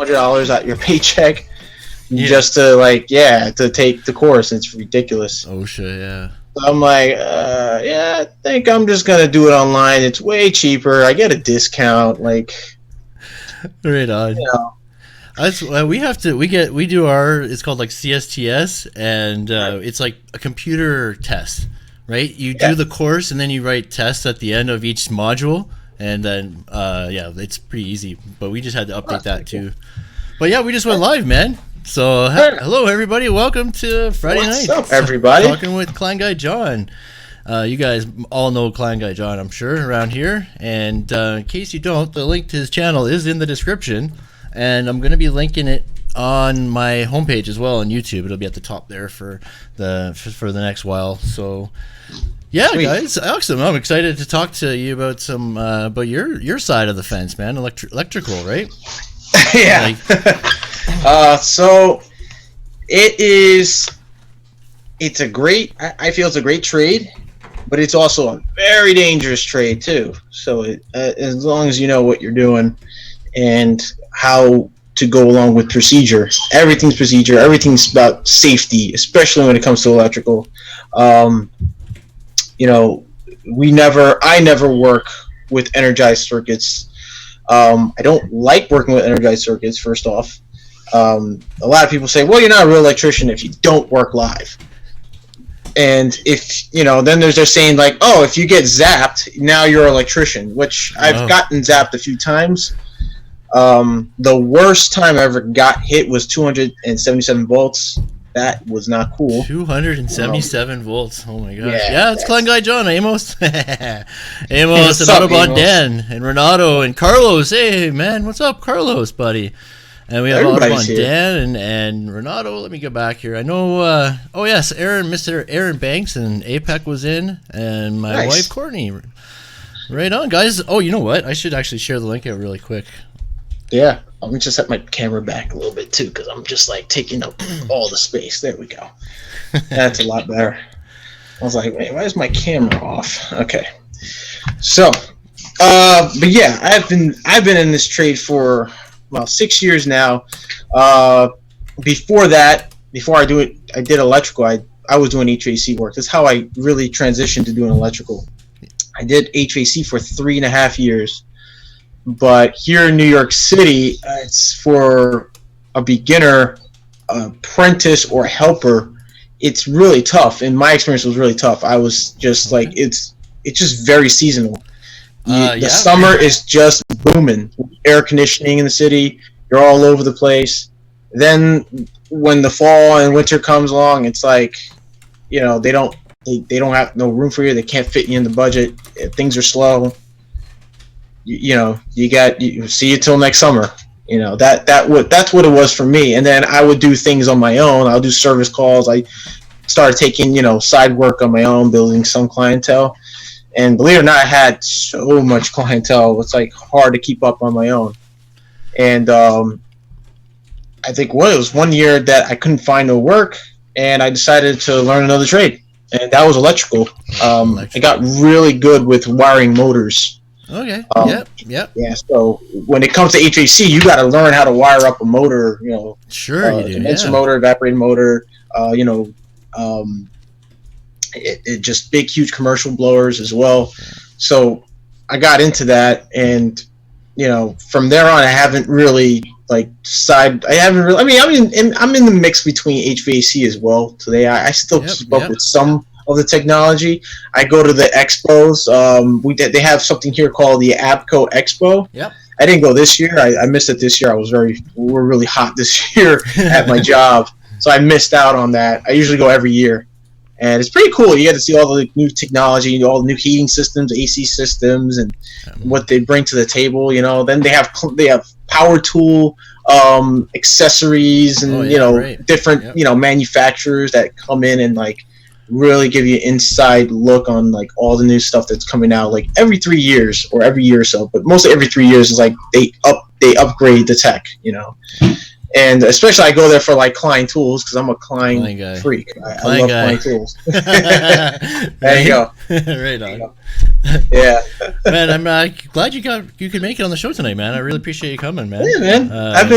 $100 out your paycheck just to take the course. It's ridiculous. Oh shit, yeah. So I'm like, I think I'm just gonna do it online. It's way cheaper. I get a discount. Like, right on. We do our. It's called like CSTS, and it's like a computer test, right? You do the course, and then you write tests at the end of each module, and then it's pretty easy. But we just had to update that too. But yeah, we just went live, man. So hello everybody, welcome to Friday night. What's up, everybody? Talking with KleinGuy Jon. You guys all know KleinGuy Jon, I'm sure, around here. And in case you don't, the link to his channel is in the description, and I'm going to be linking it on my homepage as well on YouTube. It'll be at the top there for the next while. So yeah, sweet. Guys, awesome. I'm excited to talk to you about some about your side of the fence, man. Electrical, right? Yeah. So it's a great, I feel it's a great trade, but it's also a very dangerous trade too. So as long as you know what you're doing and how to go along with procedure, everything's about safety, especially when it comes to electrical. I never work with energized circuits. I don't like working with energized circuits, first off. A lot of people say, well, you're not a real electrician if you don't work live. And if, then they're saying like, oh, if you get zapped, now you're an electrician, which I've gotten zapped a few times. The worst time I ever got hit was 277 volts. That was not cool. 277 volts. Oh my gosh. Yeah, it's KleinGuy Jon, Amos. Amos and Autobahn Dan and Renato and Carlos. Hey man, what's up, Carlos, buddy? And we have Autobahn Dan and Renato. Let me go back here. I know Mr. Aaron Banks and APEC was in, and my wife Courtney. Right on, guys. Oh, you know what? I should actually share the link out really quick. Yeah, let me just set my camera back a little bit too, because I'm just like taking up all the space. There we go. That's a lot better. I was like, wait, why is my camera off? Okay. So, but yeah, I've been in this trade for 6 years now. Before I did electrical. I was doing HVAC work. That's how I really transitioned to doing electrical. I did HVAC for 3.5 years. But here in New York City, it's for a beginner, apprentice, or helper. It's really tough. And my experience was really tough. I was just like, it's just very seasonal. The summer is just booming. Air conditioning in the city, you're all over the place. Then when the fall and winter comes along, it's like, they don't have no room for you. They can't fit you in the budget. Things are slow. You see you till next summer. That's what it was for me. And then I would do things on my own. I'll do service calls. I started taking side work on my own, building some clientele. And believe it or not, I had so much clientele. It's like hard to keep up on my own. And I think it was one year that I couldn't find no work, and I decided to learn another trade, and that was electrical. I got really good with wiring motors. Okay. Yep. Yeah. So when it comes to HVAC, you got to learn how to wire up a motor. Sure, you do. Condenser motor, evaporator motor. It just big, huge commercial blowers as well. So I got into that, and from there on, I haven't really I'm in the mix between HVAC as well today. I still keep up with some of the technology. I go to the expos. They have something here called the Abco Expo. Yep. I didn't go this year. I missed it this year. We're really hot this year at my job, so I missed out on that. I usually go every year, and it's pretty cool. You get to see all the new technology, all the new heating systems, AC systems, and what they bring to the table. Then they have power tool accessories and different manufacturers that come in and really give you an inside look on all the new stuff that's coming out every 3 years or every year or so, but mostly every 3 years is they upgrade the tech, and especially I go there for Klein tools because I'm a Klein freak. I love Klein tools. There you go. Right on. Yeah. Man, I'm glad you could make it on the show tonight, man. I really appreciate you coming, man. Yeah, man. I've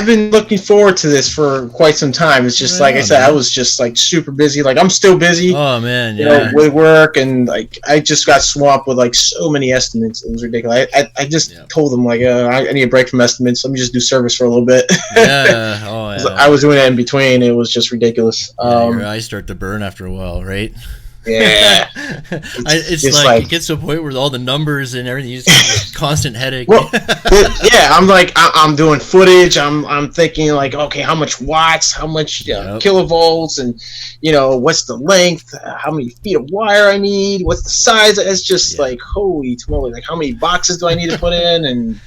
been looking forward to this for quite some time. It's just like I said, man. I was just like super busy. Like I'm still busy. Oh man, yeah. With work, and like I just got swamped with like so many estimates. It was ridiculous. I just told them like I need a break from estimates. Let me just do service for a little bit. Yeah. Oh yeah. I was doing it in between. It was just ridiculous. Your eyes start to burn after a while, right? Yeah. It's like it gets to a point where all the numbers and everything, you just constant headache. Well, yeah, I'm like I'm doing footage. I'm thinking like, okay, how much watts, how much kilovolts, and what's the length, how many feet of wire I need, what's the size. It's just like holy moly, like how many boxes do I need to put in, and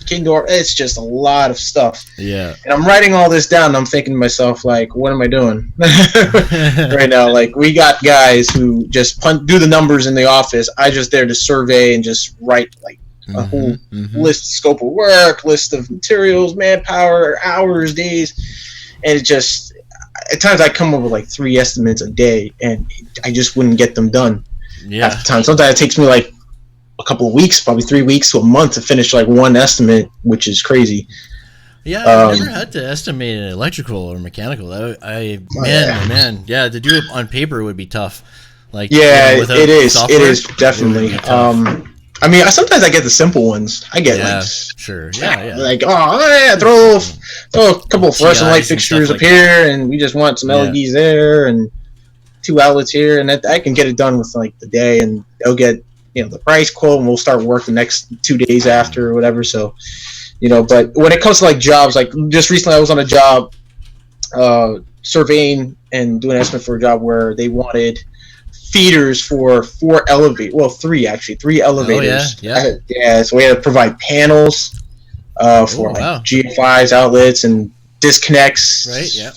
Kingdor. It's just a lot of stuff. Yeah. And I'm writing all this down, and I'm thinking to myself, like, what am I doing right now? Like, we got guys who just do the numbers in the office. I just there to survey and just write, like, a whole list, scope of work, list of materials, manpower, hours, days. And it just, at times I come up with, like, 3 estimates a day, and I just wouldn't get them done half the time. Sometimes it takes me, like, a couple of weeks, probably 3 weeks to a month to finish like one estimate, which is crazy. Yeah, I've never had to estimate an electrical or mechanical. Man, to do it on paper would be tough. Like, it is definitely. I mean, sometimes I get the simple ones. I get throw a couple of fluorescent light fixtures up here, and we just want some LEDs there, and 2 outlets here, and I can get it done with like the day, and they'll get the price quote, and we'll start work the next 2 days after or whatever. So, but when it comes to like jobs, like just recently I was on a job surveying and doing an estimate for a job where they wanted feeders for 3 elevators. So we had to provide panels for GFIs, outlets, and disconnects. Right, yeah.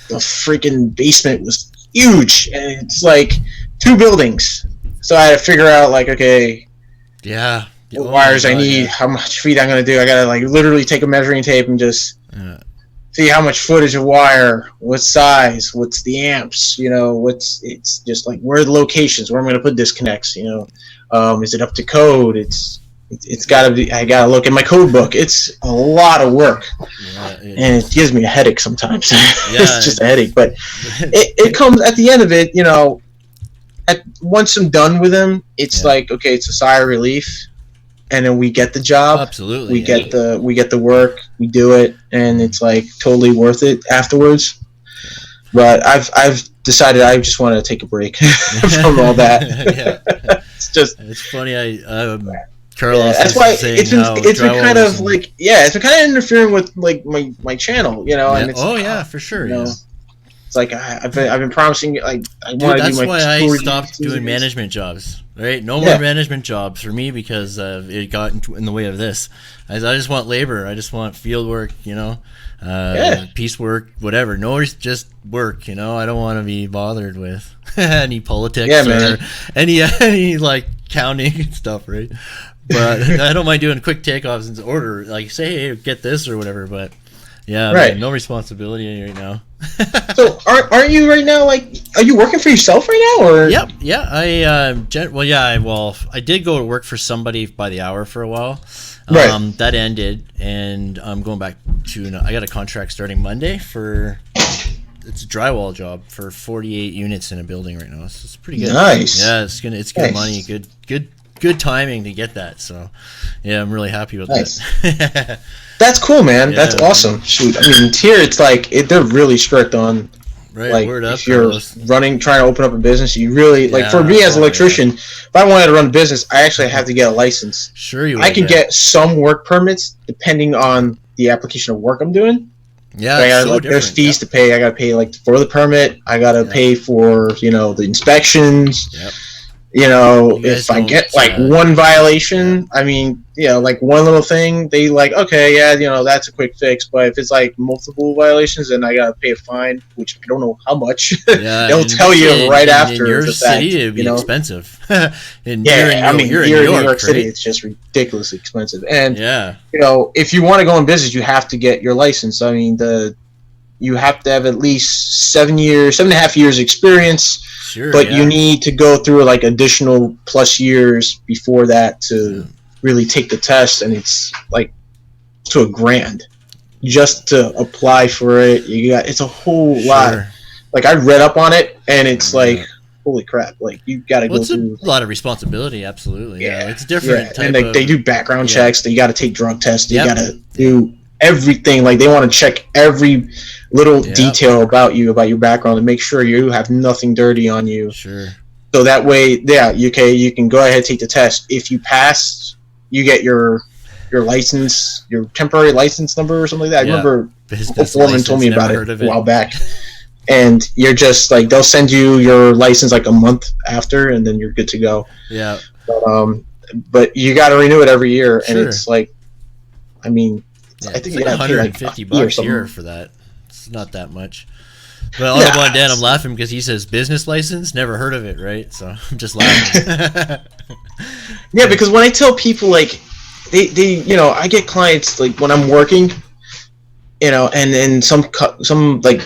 The freaking basement was huge, and it's like 2 buildings. So I had to figure out, like, okay, what wires I need, how much feet I'm going to do. I got to, like, literally take a measuring tape and just see how much footage of wire, what size, what's the amps, it's just, like, where are the locations, where I'm going to put disconnects, is it up to code? It's got to be, I got to look at my code book. It's a lot of work, and it gives me a headache sometimes. It's just a headache, but it comes, at the end of it, once I'm done with them, it's like, okay, it's a sigh of relief, and then we get the job. Absolutely, we get the work, we do it, and it's like totally worth it afterwards. But I've decided I just want to take a break from all that. It's funny. Carlos, that's why it's been kind of like it's been kind of interfering with like my channel, And it's, for sure. It's like I've been promising, like, I want to do my. That's why I stopped doing management jobs. Right, no more management jobs for me because it got in the way of this. I just want labor. I just want field work. Piecework, whatever. No, just work. I don't want to be bothered with any politics or any like counting stuff. Right, but I don't mind doing quick takeoffs in order. Like say, hey, get this or whatever. But man, no responsibility right now. So aren't you right now, like, are you working for yourself right now, or? Yep. Yeah. I did go to work for somebody by the hour for a while. That ended, and I'm going back to. I got a contract starting Monday it's a drywall job for 48 units in a building right now. So it's pretty good. Nice. Yeah, it's good money. Good timing to get that. So yeah, I'm really happy with that. That's cool, man. That's awesome. Shoot, I mean, here it's like they're really strict on, like, if you're trying to open up a business, you really like. For me as an electrician, if I wanted to run a business, I actually have to get a license. Sure, you. I can get some work permits depending on the application of work I'm doing. Yeah, there's fees to pay. I got to pay like for the permit. I got to pay for the inspections. Yep. If I get like one violation, I mean, like one little thing, they like, okay, that's a quick fix. But if it's like multiple violations, then I gotta pay a fine, which I don't know how much. They'll tell you right after. In your the city, fact, it'd be expensive. Here in New York City, it's just ridiculously expensive. And if you want to go in business, you have to get your license. I mean, you have to have at least 7.5 years experience. Sure, but you need to go through like additional plus years before that to really take the test, and it's like to $1,000 just to apply for it. It's a whole lot. Like I read up on it, and it's like, holy crap! Like you got to go through a lot of responsibility. Absolutely, it's different. And they do background checks. You got to take drug tests. You got to do everything. Like they want to check every little detail about you, about your background, to make sure you have nothing dirty on you. Sure. So that way, you can go ahead and take the test. If you pass, you get your license, your temporary license number or something like that. I remember a foreman told me about it a while back. And you're just like, they'll send you your license like a month after, and then you're good to go. Yeah. But you got to renew it every year, and it's like, I mean, I think you got to pay like $150 a year for that. It's not that much. But on the one hand, I'm laughing because he says business license. Never heard of it, right? So I'm just laughing. Yeah, because when I tell people, like, they I get clients like when I'm working, and some like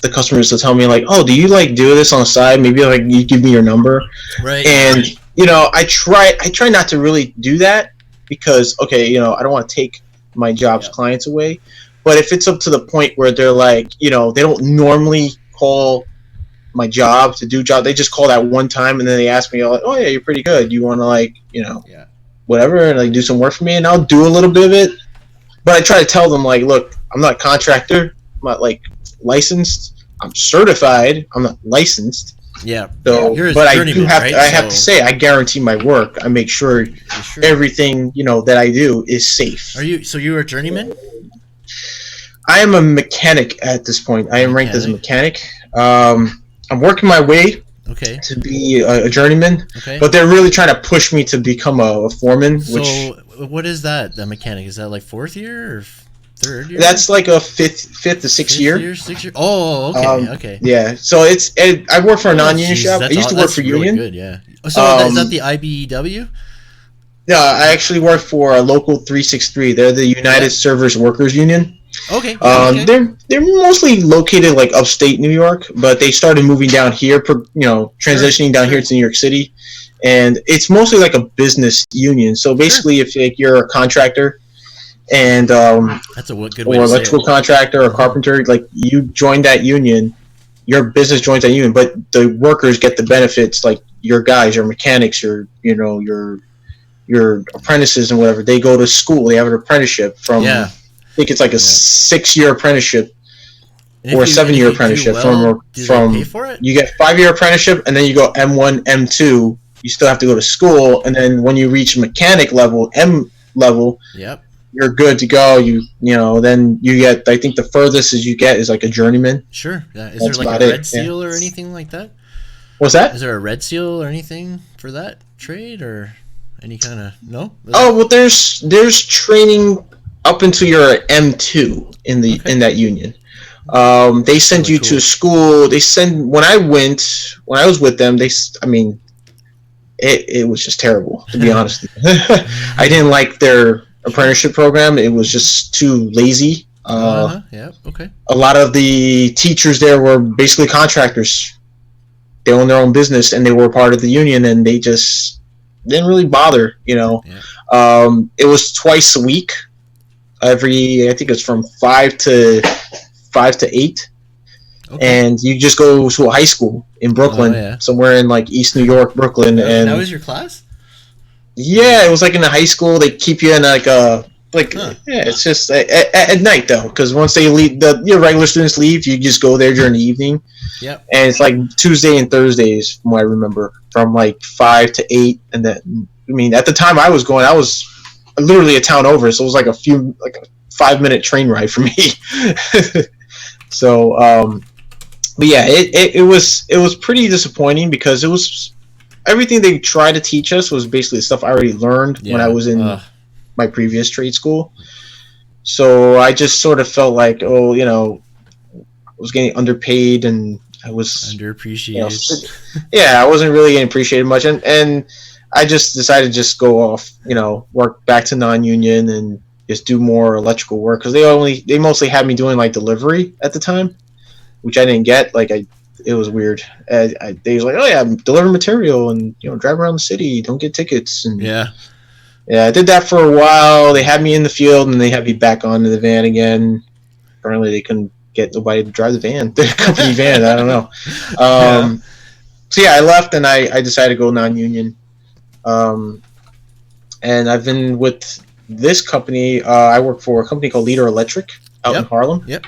the customers will tell me like, oh, do you like do this on the side? Maybe like you give me your number, right? And I try not to really do that because I don't want to take my job's clients away. But if it's up to the point where they're like, they don't normally call my job to do job, they just call that one time, and then they ask me, like, oh yeah, you're pretty good. You want to like, whatever, and like do some work for me, and I'll do a little bit of it. But I try to tell them like, look, I'm not a contractor. I'm not like licensed. I'm certified. I'm not licensed. Yeah. So, but I do have to. I have to say, I guarantee my work. I make sure everything that I do is safe. So you're a journeyman? I am a mechanic at this point. I am ranked as a mechanic. I'm working my way to be a journeyman, but they're really trying to push me to become a foreman. So what is that? The mechanic, is that like 4th year or 3rd year? That's like a fifth to sixth year. 6th year. Oh, okay, okay. Yeah. So I work for a non-union shop. I used to work for union. Good, yeah. So is that the IBEW? No, I actually work for a local 363. They're the United Servers Workers Union. Okay. They're mostly located like upstate New York, but they started moving down here, transitioning down here to New York City, and it's mostly like a business union. So basically, if like, you're a contractor and that's a good way or to electrical contractor or carpenter, like you join that union, your business joins that union, but the workers get the benefits, like your guys, your mechanics, your apprentices and whatever. They go to school. They have an apprenticeship from. Yeah. I think it's like a 6-year apprenticeship or a 7-year apprenticeship. From pay for it? You get 5-year apprenticeship, and then you go M1, M2. You still have to go to school, and then when you reach mechanic level, M level, you're good to go. Then you get. I think the furthest as you get is like a journeyman. Sure. Yeah. Is there like a red seal or anything like that? What's that? Is there a red seal or anything for that trade or any kind of no? Oh well, there's training up until you're M2 in that union. They send you to school. When I was with them, it was just terrible, to be honest. I didn't like their apprenticeship program. It was just too lazy. A lot of the teachers there were basically contractors. They owned their own business, and they were part of the union, and they just didn't really bother, It was twice a week. I think it's from 5 to 8, and you just go to a high school in Brooklyn, somewhere in like East New York, Brooklyn. And that was your class? Yeah, it was like in a high school. They keep you in it's just at night though, because once they leave, your regular students leave, you just go there during the evening. Yep. And it's like Tuesday and Thursdays, from what I remember, from like 5 to 8, and then at the time I was going, I was literally a town over, so it was like a 5-minute train ride for me. So, but yeah, it was pretty disappointing because it was everything they tried to teach us was basically stuff I already learned when I was in my previous trade school. So I just sort of felt like, I was getting underpaid and I was underappreciated. I wasn't really getting appreciated much, and I just decided to just go off, work back to non-union and just do more electrical work, because they mostly had me doing like delivery at the time, which I didn't get. Like it was weird. They was like, oh yeah, deliver material and drive around the city, don't get tickets. And Yeah. Yeah, I did that for a while. They had me in the field, and they had me back onto the van again. Apparently, they couldn't get nobody to drive the van, the company van. I don't know. So yeah, I left, and I decided to go non-union. And I've been with this company. I work for a company called Leader Electric out in Harlem. Yep.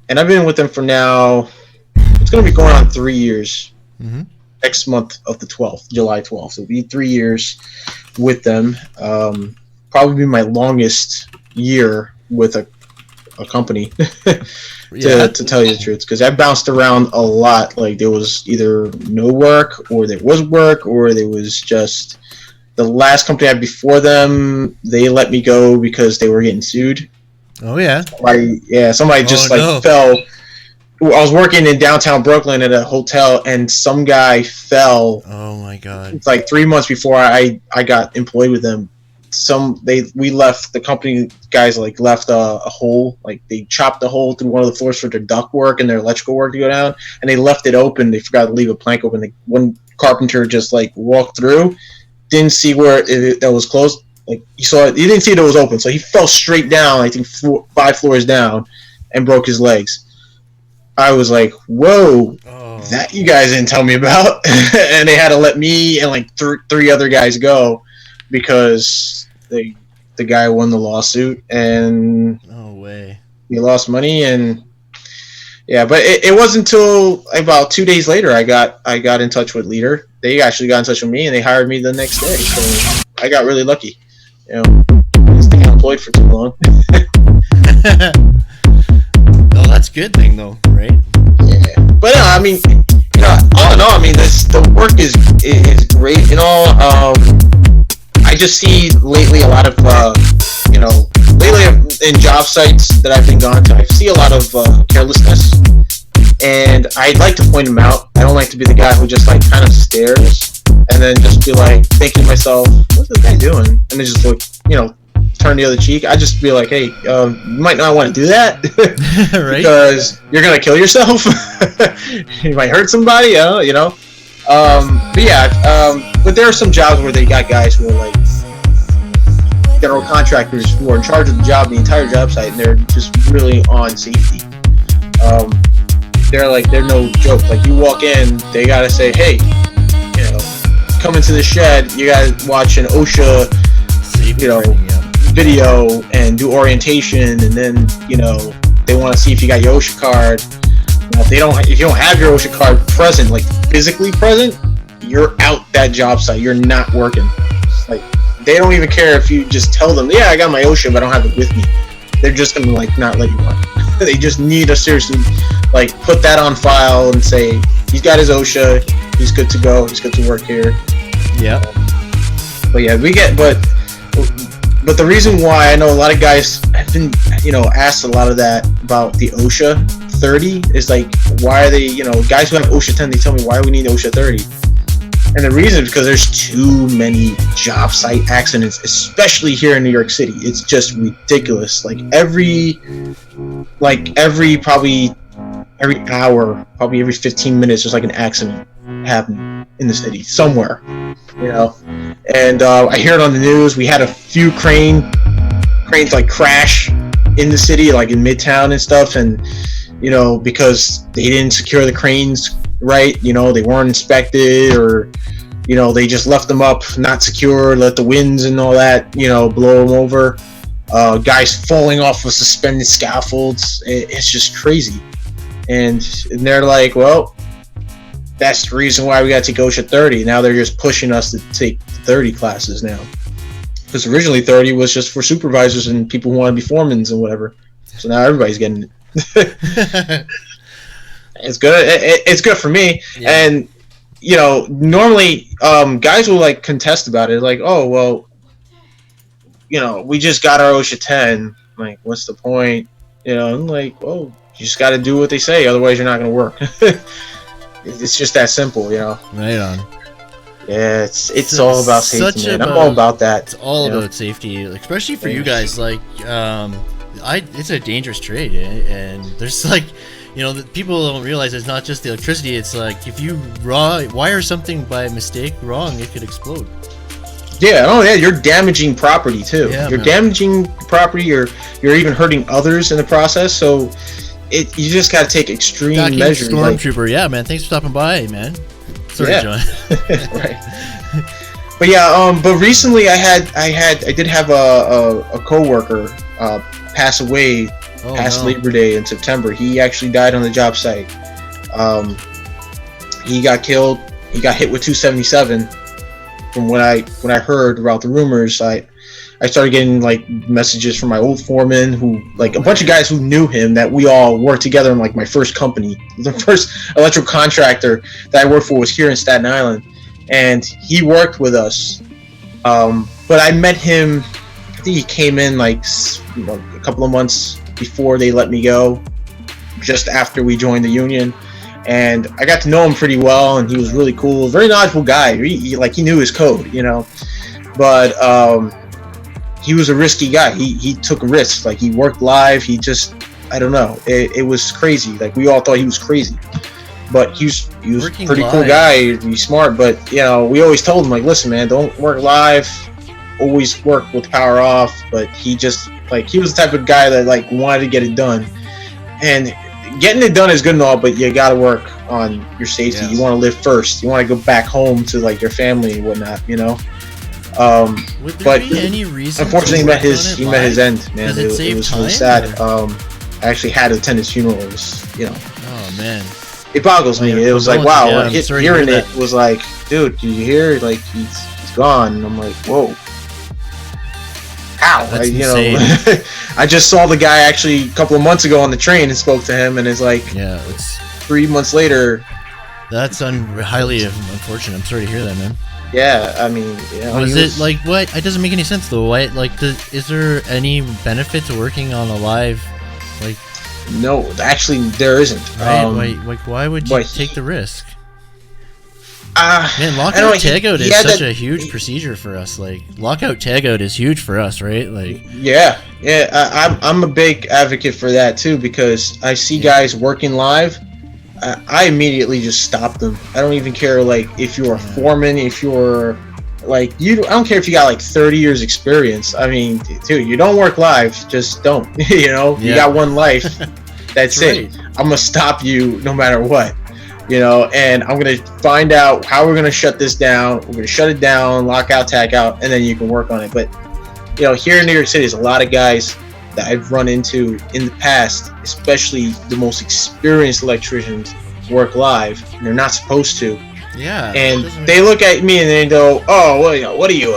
And I've been with them for now. It's going to be going on 3 years. Mm-hmm. Next month of the 12th, July 12th. It'll be 3 years with them. Probably be my longest year with a company, to tell you the truth, because I bounced around a lot. Like, there was either no work, or there was work, or there was just the last company I had before them. They let me go because they were getting sued. Oh yeah. Somebody just fell. I was working in downtown Brooklyn at a hotel, and some guy fell. Oh my god! It's like 3 months before I got employed with them. We left, the company guys left a hole, like they chopped a hole through one of the floors for their duct work and their electrical work to go down, and they left it open. They forgot to leave a plank open. One carpenter just walked through, didn't see where that was closed. Like, he didn't see that it was open, so he fell straight down. I think 5 floors down, and broke his legs. I was like, whoa, that you guys didn't tell me about. And they had to let me and three other guys go because the guy won the lawsuit, and no way, he lost money. And yeah, but it wasn't until about 2 days later I got in touch with Leader. They actually got in touch with me, and they hired me the next day. So I got really lucky. I didn't stay unemployed for too long. Oh, that's a good thing though, right? Yeah, but I mean, all in all, I mean, the work is great. I just see lately a lot of lately in job sites that I've been gone to, I see a lot of carelessness, and I'd like to point them out. I don't like to be the guy who just kind of stares and then just be thinking to myself, what's this guy doing? And then just turn the other cheek. I just be like, hey, you might not want to do that. Right? Because you're gonna kill yourself. You might hurt somebody. But yeah, but there are some jobs where they got guys who are general contractors who are in charge of the job, the entire job site, and they're just really on safety. They're no joke. Like, you walk in, they gotta say, hey, come into the shed, you gotta watch an OSHA video and do orientation, and then they want to see if you got your OSHA card. Now, if you don't have your OSHA card present, physically present, you're out that job site. You're not working. They don't even care if you just tell them, yeah, I got my OSHA, but I don't have it with me. They're just gonna not let you work. They just need to seriously put that on file and say, he's got his OSHA, he's good to go, he's good to work here. Yeah. But yeah, but the reason why I know a lot of guys have been, asked a lot of that about the OSHA 30 is why are they, guys who have OSHA 10, they tell me, why do we need OSHA 30? And the reason is because there's too many job site accidents, especially here in New York City. It's just ridiculous. Every hour, probably every 15 minutes, there's an accident happening in the city somewhere. And I hear it on the news. We had a few cranes crash in the city, in Midtown and stuff, and because they didn't secure the cranes right, they weren't inspected, or they just left them up not secure, let the winds and all that blow them over. Guys falling off of suspended scaffolds. It's just crazy. And they're like, well, that's the reason why we got to take OSHA 30. Now they're just pushing us to take 30 classes now. Because originally 30 was just for supervisors and people who want to be foremen and whatever. So now everybody's getting it. It's good. It's good for me. Yeah. And, normally guys will contest about it. Oh, well, we just got our OSHA 10. What's the point? I'm well, you just got to do what they say. Otherwise, you're not going to work. It's just that simple, Right on. Yeah, it's all about safety, man. I'm all about that. It's all about safety, especially for you guys. Like, it's a dangerous trade, and there's like, people don't realize it's not just the electricity. It's like if you wire something by mistake wrong, it could explode. Yeah, you're damaging property too. Yeah, you're damaging property. You're even hurting others in the process. So, you just got to take extreme measures. Stormtrooper, yeah, man. Thanks for stopping by, man. Sorry, John. Right. But yeah, but recently I did have a coworker pass away past Labor Day in September. He actually died on the job site. He got killed. He got hit with 277. From when I heard about the rumors, I started getting like messages from my old foreman, who like a bunch of guys who knew him, that we all worked together in like my first company. The first electrical contractor that I worked for was here in Staten Island, and he worked with us. But I met him, I think he came in like a couple of months before they let me go, just after we joined the union. And I got to know him pretty well, and he was really cool, very knowledgeable guy. He knew his code, But he was a risky guy. He took risks. Like, he worked live. He just, I don't know. It was crazy. Like, we all thought he was crazy, but he was a pretty cool guy. He's smart, but we always told him, like, listen, man, don't work live. Always work with power off. But he just, like, he was the type of guy that like wanted to get it done, and getting it done is good and all, but you got to work on your safety. Yes. You want to live first. You want to go back home to like your family and whatnot, Would there be any reason? Unfortunately, he met his end, man. It was really sad. I actually had to attend his funeral. It was, Oh man. It boggles me. It was like, wow. Hearing it was like, dude, did you hear? Like, he's gone. And I'm like, whoa. How? I just saw the guy actually a couple of months ago on the train and spoke to him, and it's like, it's 3 months later. That's highly unfortunate. I'm sorry to hear that, man. Yeah, I mean, was it like what? It doesn't make any sense though. Why? Like, is there any benefit to working on a live, like? No, actually, there isn't. Right? Why would you take the risk? Man, lockout tagout is such a huge procedure for us. Like, lockout tagout is huge for us, right? Like, I'm a big advocate for that too, because I see guys working live. I immediately just stop them. I don't even care, like, if you're a foreman, if you're like I don't care if you got like 30 years experience. I mean, dude, you don't work live, just don't. You got one life. That's right. It. I'm gonna stop you no matter what. And I'm going to find out how we're going to shut this down. We're going to shut it down, lock out, tag out, and then you can work on it. But, here in New York City, there's a lot of guys that I've run into in the past, especially the most experienced electricians, work live, and they're not supposed to. Yeah. And they look at me and they go, oh, well, what are you,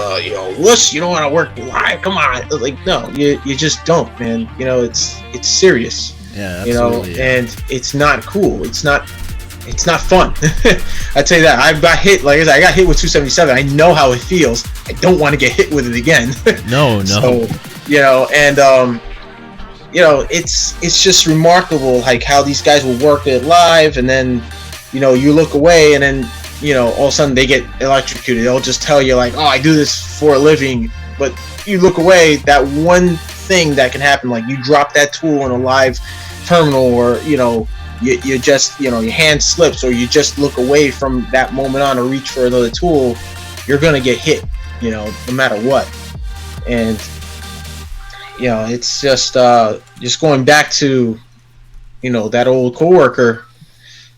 wuss? You don't want to work live? Come on. Like, no, you just don't, man. It's serious. Yeah, absolutely. And it's not cool. It's not fun. I tell you that. I got hit, like I said, I got hit with 277. I know how it feels. I don't want to get hit with it again. No. So, it's just remarkable, like, how these guys will work it live, and then, you look away, and then, all of a sudden they get electrocuted. They'll just tell you, like, oh, I do this for a living, but you look away, that one thing that can happen, like, you drop that tool in a live terminal, or, you just, your hand slips, or you just look away from that moment on to reach for another tool, you're going to get hit, no matter what. And, it's just going back to, that old coworker,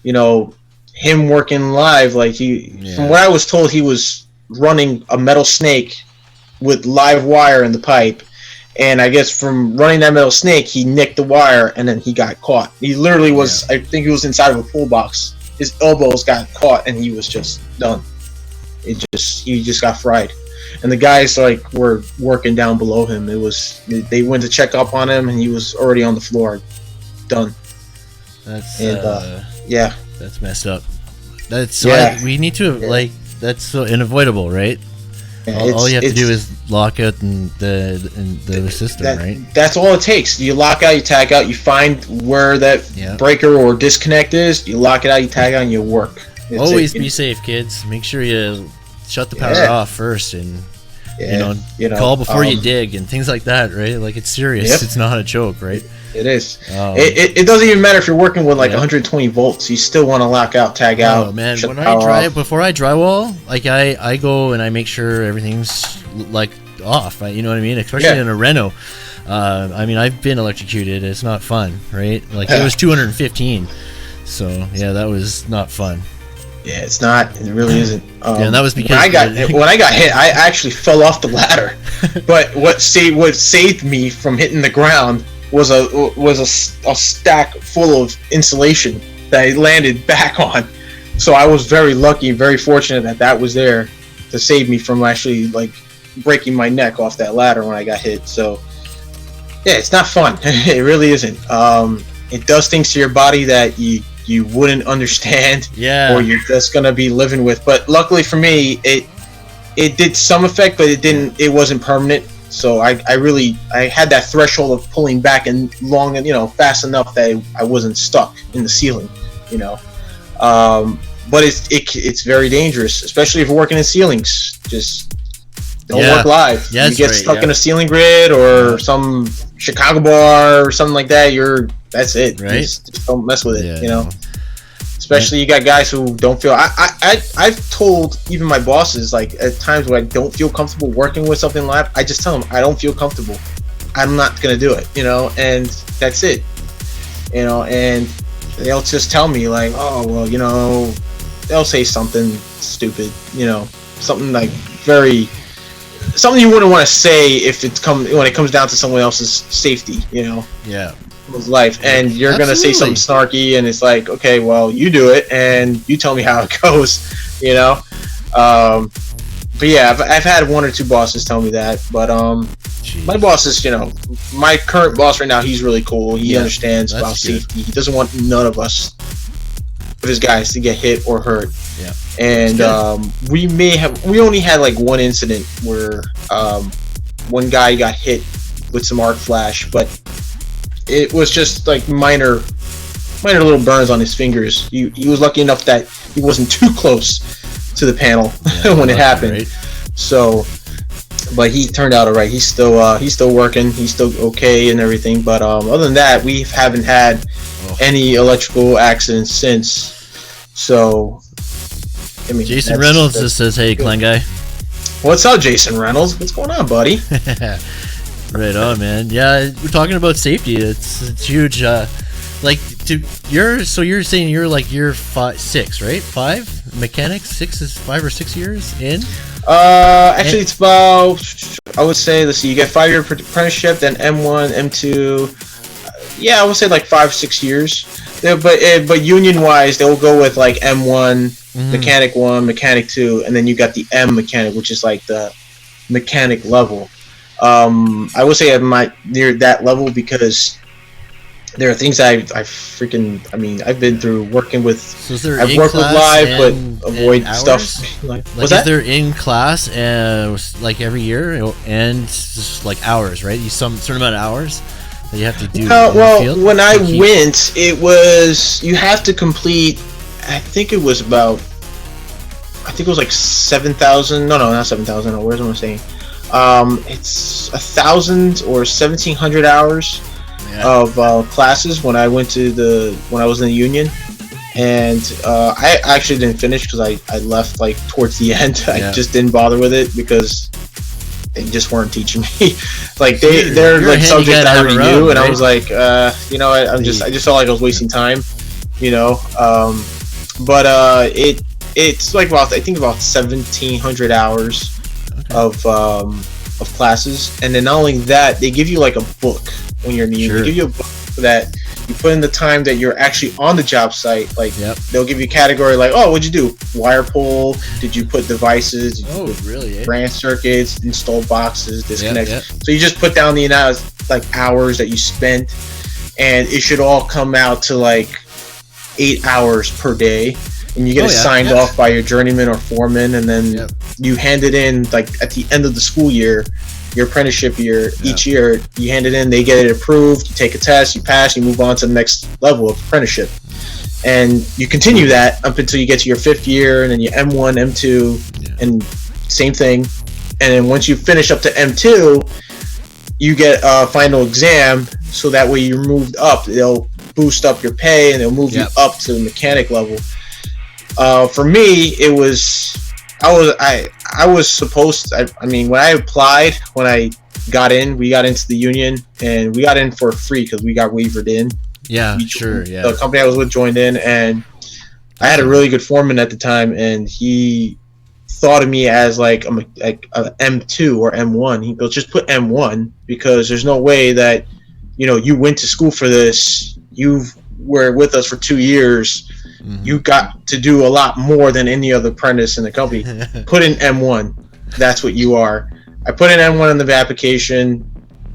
him working live, like from what I was told, he was running a metal snake with live wire in the pipe. And I guess from running that metal snake, he nicked the wire, and then he got caught. He literally was, I think he was inside of a pool box. His elbows got caught, and he was just done. He just got fried. And the guys, like, were working down below him. They went to check up on him, and he was already on the floor, done. That's that's messed up. That's we need to that's so unavoidable, right? All you have to do is lock out the system, right? That's all it takes. You lock out, you tag out, you find where that breaker or disconnect is, you lock it out, you tag out, and you work. Always be safe, kids. Make sure you shut the power off first, and call before you dig, and things like that, right? Like, it's serious. Yep. It's not a joke, right? It is. It doesn't even matter if you're working with like 120 volts. You still want to lock out, tag out. Oh man, when before I drywall, like I go and I make sure everything's like off. You know what I mean? Especially in a reno. I mean, I've been electrocuted. It's not fun, right? Like it was 215. So yeah, that was not fun. Yeah, it's not. It really isn't. And that was because when I got hit, I actually fell off the ladder. But what saved me from hitting the ground was a stack full of insulation that I landed back on. So I was very lucky, very fortunate that was there to save me from actually like breaking my neck off that ladder when I got hit. So yeah, it's not fun. It really isn't. It does things to your body that you wouldn't understand, or you're just gonna be living with. But luckily for me, it did some effect, but it wasn't permanent. So I had that threshold of pulling back and long and fast enough that I wasn't stuck in the ceiling, but it's very dangerous, especially if you're working in ceilings. Just don't work live. You get stuck in a ceiling grid or some Chicago bar or something like that, that's it. Right? Just don't mess with it. Especially you got guys who don't feel. I've told even my bosses, like, at times when I don't feel comfortable working with something live, I just tell them I don't feel comfortable. I'm not gonna do it, and that's it. And they'll just tell me like, oh well, they'll say something stupid, something like something you wouldn't want to say when it comes down to someone else's safety, life, and you're gonna say something snarky, and it's like, okay, well, you do it and you tell me how it goes, but yeah, I've had one or two bosses tell me that, but my boss is, my current boss right now, he's really cool. He understands about safety. He doesn't want none of us, of his guys, to get hit or hurt. And we only had like one incident where one guy got hit with some arc flash, but it was just like minor little burns on his fingers. He was lucky enough that he wasn't too close to the panel when it happened. Right. So, but he turned out all right. He's still working. He's still okay and everything. But other than that, we haven't had any electrical accidents since. So, I mean, Jason Reynolds just says, "Hey, KleinGuy." What's up, Jason Reynolds? What's going on, buddy? Right on, man. Yeah, we're talking about safety. It's huge. You're saying you're like year 6, right? 5 mechanics. 6 is 5 or 6 years in. Actually, it's about, I would say, let's see, you get 5-year apprenticeship, then M1, M2. Yeah, I would say like 5 or 6 years. But union wise, they'll go with like M1, mechanic 1, mechanic 2, and then you got the M mechanic, which is like the mechanic level. I would say I'm not near that level because there are things I've been through working with. So is there I've worked with live, but avoid stuff. Like is there in class like every year and just like hours, right? Some certain amount of hours that you have to do. Well, when I went, it was you have to complete. I think it was like 7,000. No, not 7,000. Where's what I'm saying? It's 1,000 or 1,700 hours of classes when I was in the union, and I actually didn't finish because I left like towards the end. I just didn't bother with it because they just weren't teaching me. Like they're like subject I already knew, and I was like, I just felt like I was wasting time, but it's like about 1,700 hours of classes, and then not only that, they give you like a book when you're in the union. They give you a book that you put in the time that you're actually on the job site. Like they'll give you a category like, oh, what'd you do? Wire pull? Did you put devices? Did you put branch circuits? Install boxes? Disconnect? So you just put down the amount of like hours that you spent, and it should all come out to like 8 hours per day. And you get signed off by your journeyman or foreman, and then you hand it in like at the end of the school year, your apprenticeship year. Each year you hand it in, they get it approved, you take a test, you pass, you move on to the next level of apprenticeship, and you continue that up until you get to your 5th year, and then your M1, M2, and same thing. And then once you finish up to M2, you get a final exam, so that way you're moved up. They'll boost up your pay and they'll move you up to the mechanic level. For me, it was I was supposed to, I mean, when I applied, when I got in, we got into the union, and we got in for free because we got wavered in. Yeah, sure, yeah. The company I was with joined in, and I had a really good foreman at the time, and he thought of me as like a M2 or M1. He goes, just put M1, because there's no way that, you know, you went to school for this, you were with us for 2 years, you got to do a lot more than any other apprentice in the company. Put in M1. That's what you are. I put in M1 in the application,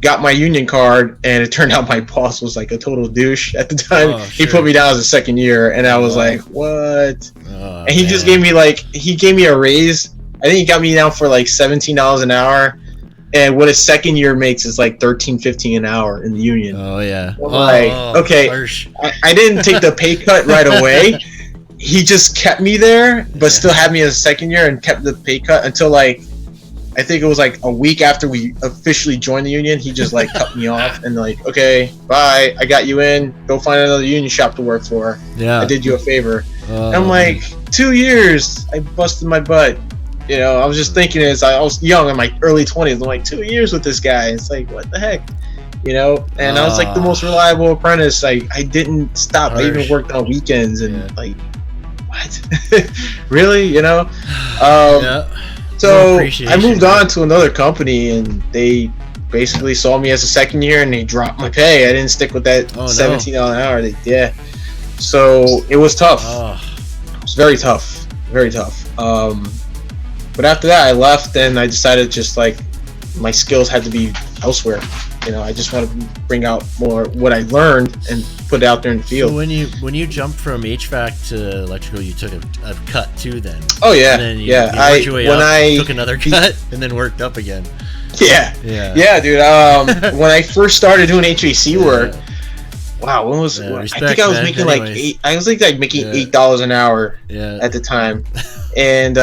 got my union card, and it turned out my boss was like a total douche at the time. Oh, he put me down as a second year, and I was like, what? And he just gave me a raise. I think he got me down for like $17 an hour. And what a second year makes is like $13.50 an hour in the union. Oh yeah. Okay. I didn't take the pay cut right away. He just kept me there, but still had me as a second year and kept the pay cut until like, I think it was like a week after we officially joined the union. He just like cut me off and like, okay, bye. I got you in. Go find another union shop to work for. Yeah. I did you a favor. And I'm like, 2 years. I busted my butt. You know, I was just thinking as I was young, in my early 20s, I'm like, 2 years with this guy. It's like, what the heck? You know, and I was like the most reliable apprentice. I didn't stop. I even worked on weekends and like, what? Really? You know? So I moved on to another company, and they basically saw me as a second year, and they dropped my pay. I didn't stick with that $17 an hour. So it was tough. It was very tough. Very tough. But after that, I left, and I decided just like my skills had to be elsewhere. You know, I just wanted to bring out more what I learned and put it out there in the field. So when you jumped from HVAC to electrical, you took a cut too, then. Oh yeah, and then you worked your way up, took another cut, and then worked up again. Yeah, dude. When I first started doing HVAC work, wow, when was? I think I was making like $8. I was like making $8 an hour at the time, and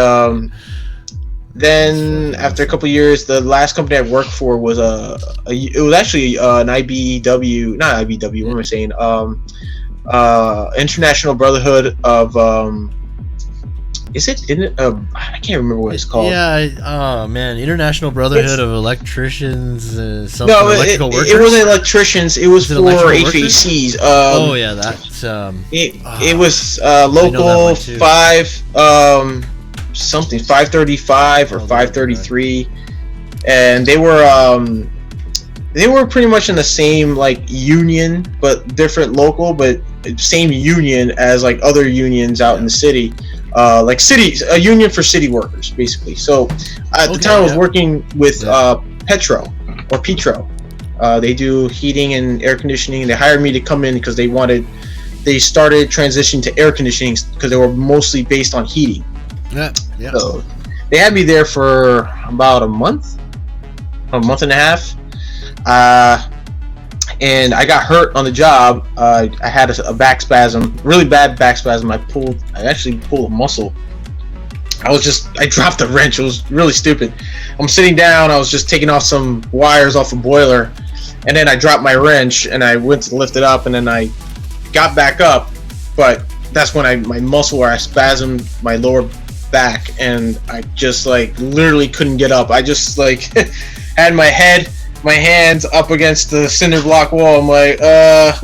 then after a couple of years, the last company I worked for was it was actually an IBEW, not IBEW. What am I saying? International Brotherhood of is it? I can't remember what it's called. Yeah. Oh man, International Brotherhood of Electricians. Electrical workers. It wasn't electricians. It was for HVACs. Oh yeah, that's. It was local 5. Something 535 or 533, and they were pretty much in the same like union but different local, but same union as like other unions out in the city, like a union for city workers basically. So at the time I was working with Petro. They do heating and air conditioning. They hired me to come in because they started transitioning to air conditioning because they were mostly based on heating. Yeah. So they had me there for about a month and a half, and I got hurt on the job. I had a back spasm, really bad back spasm. I actually pulled a muscle. I dropped the wrench. It was really stupid. I'm sitting down. I was just taking off some wires off a boiler, and then I dropped my wrench, and I went to lift it up, and then I got back up, but that's when my muscle where I spasmed my lower back, and I just like literally couldn't get up. I just like had my hands up against the cinder block wall. I'm like,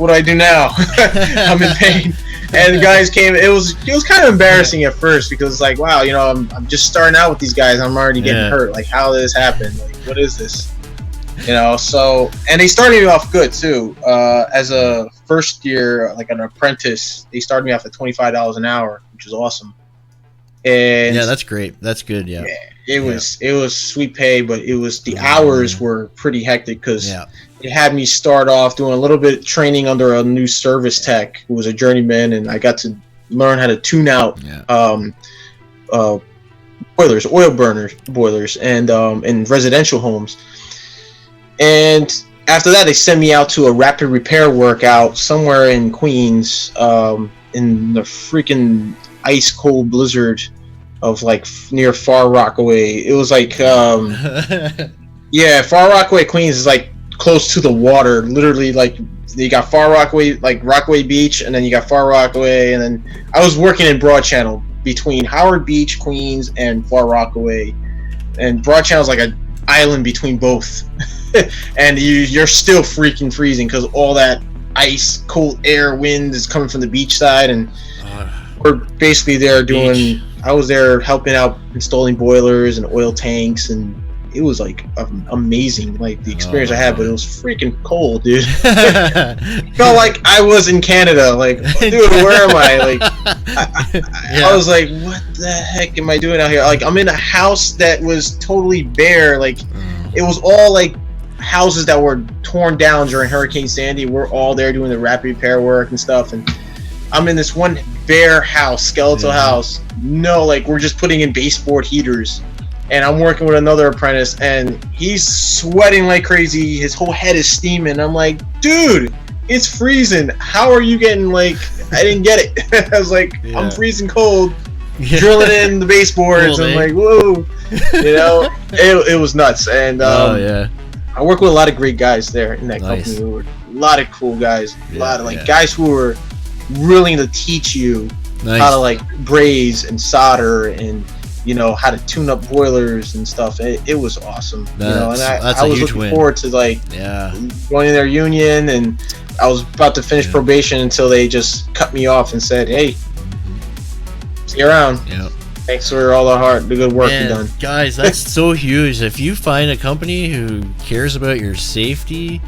what do I do now? I'm in pain. And the guys came. It was kind of embarrassing at first because it's like, wow, you know, I'm just starting out with these guys. I'm already getting hurt. Like, how did this happen? Like, what is this? You know, so, and they started me off good too. As a first year, like an apprentice, they started me off at $25 an hour, which was awesome. And yeah, that's great. That's good. Yeah. It was sweet pay, but it was the hours were pretty hectic because it had me start off doing a little bit of training under a new service tech who was a journeyman, and I got to learn how to tune out boilers, oil burner boilers, and in residential homes. And after that, they sent me out to a rapid repair workout somewhere in Queens, in the freaking ice cold blizzard. of like near Far Rockaway. It was like yeah, Far Rockaway, Queens is like close to the water. Literally, like you got Far Rockaway, like Rockaway Beach, and then you got Far Rockaway, and then I was working in Broad Channel between Howard Beach, Queens, and Far Rockaway, and Broad Channel is like an island between both, and you're still freaking freezing because all that ice, cold air, wind is coming from the beach side, and we're basically there doing. I was there helping out installing boilers and oil tanks, and it was like amazing, like the experience I had, but it was freaking cold, dude. Felt like I was in Canada, like, dude, where am I? Like, I was like, what the heck am I doing out here? Like, I'm in a house that was totally bare, like, it was all like houses that were torn down during Hurricane Sandy. We're all there doing the rapid repair work and stuff, and I'm in this one bare house, skeletal house. No, like, we're just putting in baseboard heaters. And I'm working with another apprentice, and he's sweating like crazy. His whole head is steaming. I'm like, dude, it's freezing. How are you getting, like, I didn't get it. I was like, I'm freezing cold, drilling in the baseboards. I'm like, whoa. You know, it was nuts. And I work with a lot of great guys there in that company. A lot of cool guys. A lot of, like, guys who were willing to teach you how to, like, braze and solder and, you know, how to tune up boilers and stuff. It was awesome. You know, and I was looking forward to, like, joining their union, and I was about to finish probation until they just cut me off and said, hey, see you around. Thanks for all the good work you've done. Guys, that's so huge. If you find a company who cares about your safety,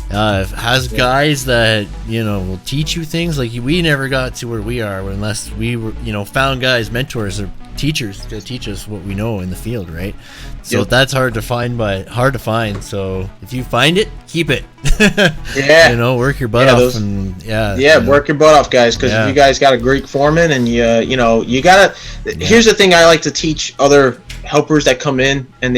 has guys that, you know, will teach you things, like we never got to where we are unless we were, you know, found guys, mentors or teachers to teach us what we know in the field, right? So that's hard to find. So if you find it, keep it. You know, work your butt off. And work your butt off, guys, because if you guys got a great foreman and you know, you gotta here's the thing I like to teach other helpers that come in, and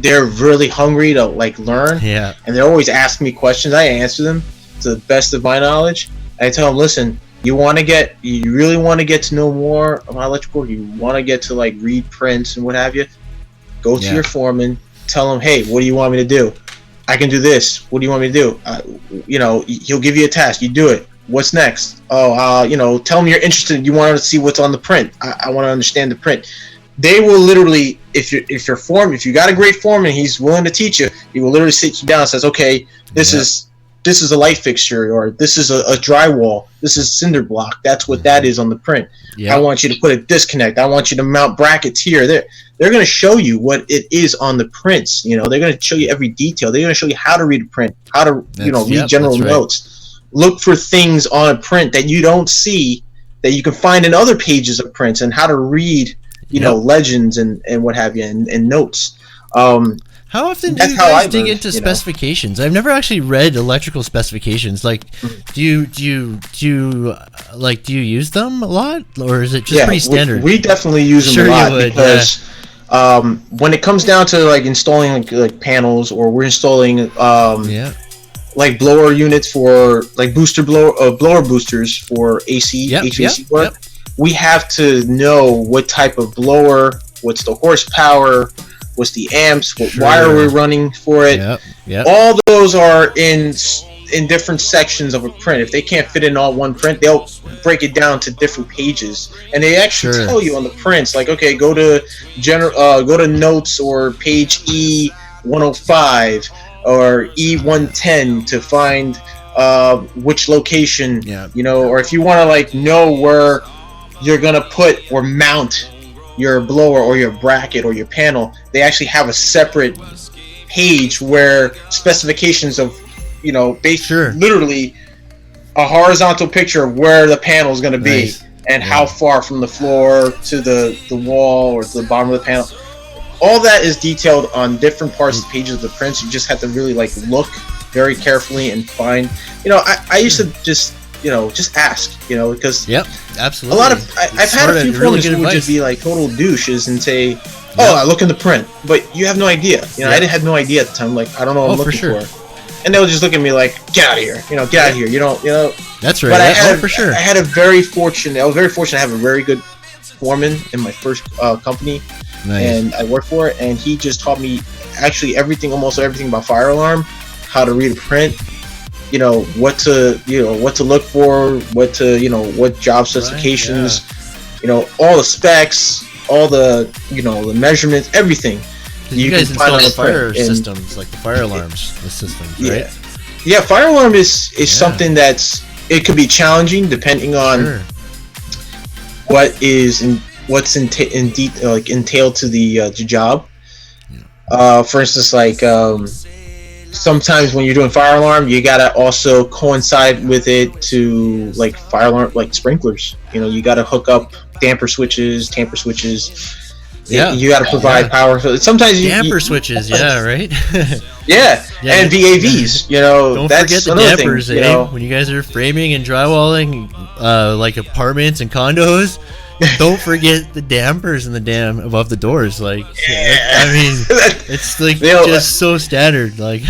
they're really hungry to, like, learn, and they always ask me questions. I answer them to the best of my knowledge. I tell them, listen, you really want to get to know more about electrical, you want to get to, like, read prints and what have you, go to your foreman, tell him, hey, what do you want me to do? I can do this. What do you want me to do? You know, he'll give you a task, you do it. What's next? You know, tell him you're interested, you want to see what's on the print. I want to understand the print. They will literally, if you got a great foreman, he's willing to teach you, he will literally sit you down and says, okay, this is a light fixture, or this is a drywall, this is cinder block, that's what that is on the print. I want you to put a disconnect, I want you to mount brackets here. They're going to show you what it is on the prints. You know, they're going to show you every detail. They're going to show you how to read a print, how to read general notes, look for things on a print that you don't see that you can find in other pages of prints, and how to read, you know, legends and what have you, and notes. How often do you guys dig into specifications? I've never actually read electrical specifications. Like, do you use them a lot, or is it just pretty standard? We definitely use them a lot because when it comes down to, like, installing like panels, or we're installing like blower units for, like, blower boosters for AC HVAC work. We have to know what type of blower, what's the horsepower, what's the amps, what wire we're running for it. All those are in different sections of a print. If they can't fit in all one print, they'll break it down to different pages, and they actually tell you on the prints, like, okay, go to notes or page E105 or E110 to find which location, you know, or if you want to, like, know where you're gonna put or mount your blower or your bracket or your panel, they actually have a separate page where specifications of, you know, literally a horizontal picture of where the panel is going to be, and how far from the floor to the wall or to the bottom of the panel. All that is detailed on different parts of the pages of the prints. You just have to really, like, look very carefully and find, you know, I used to just ask, you know, because absolutely. A lot of I've had a few foremen who would just be like total douches and say, I look in the print, but you have no idea. You know, I had no idea at the time. Like, I don't know what I'm looking for, and they would just look at me like, get out of here, you know, get out of here. You know. That's right. But I was very fortunate to have a very good foreman in my first company, Nice. and I worked for it, and he just taught me actually almost everything about fire alarm, how to read a print, what to look for, what job specifications, all the specs, all the the measurements, everything. You guys install the fire systems, like the fire alarms, the systems, right? Yeah, fire alarm is something it could be challenging depending on what's entailed to the job. For instance, like sometimes when you're doing fire alarm, you gotta also coincide with it to like fire alarm, like sprinklers. You gotta hook up damper switches, tamper switches. Yeah, you gotta provide power. So sometimes damper switches, right? Yeah, and VAVs. Don't that's forget the dampers. When you guys are framing and drywalling, like apartments and condos. Don't forget the dampers in the dam above the doors. Like, I mean, it's like just so standard. Like,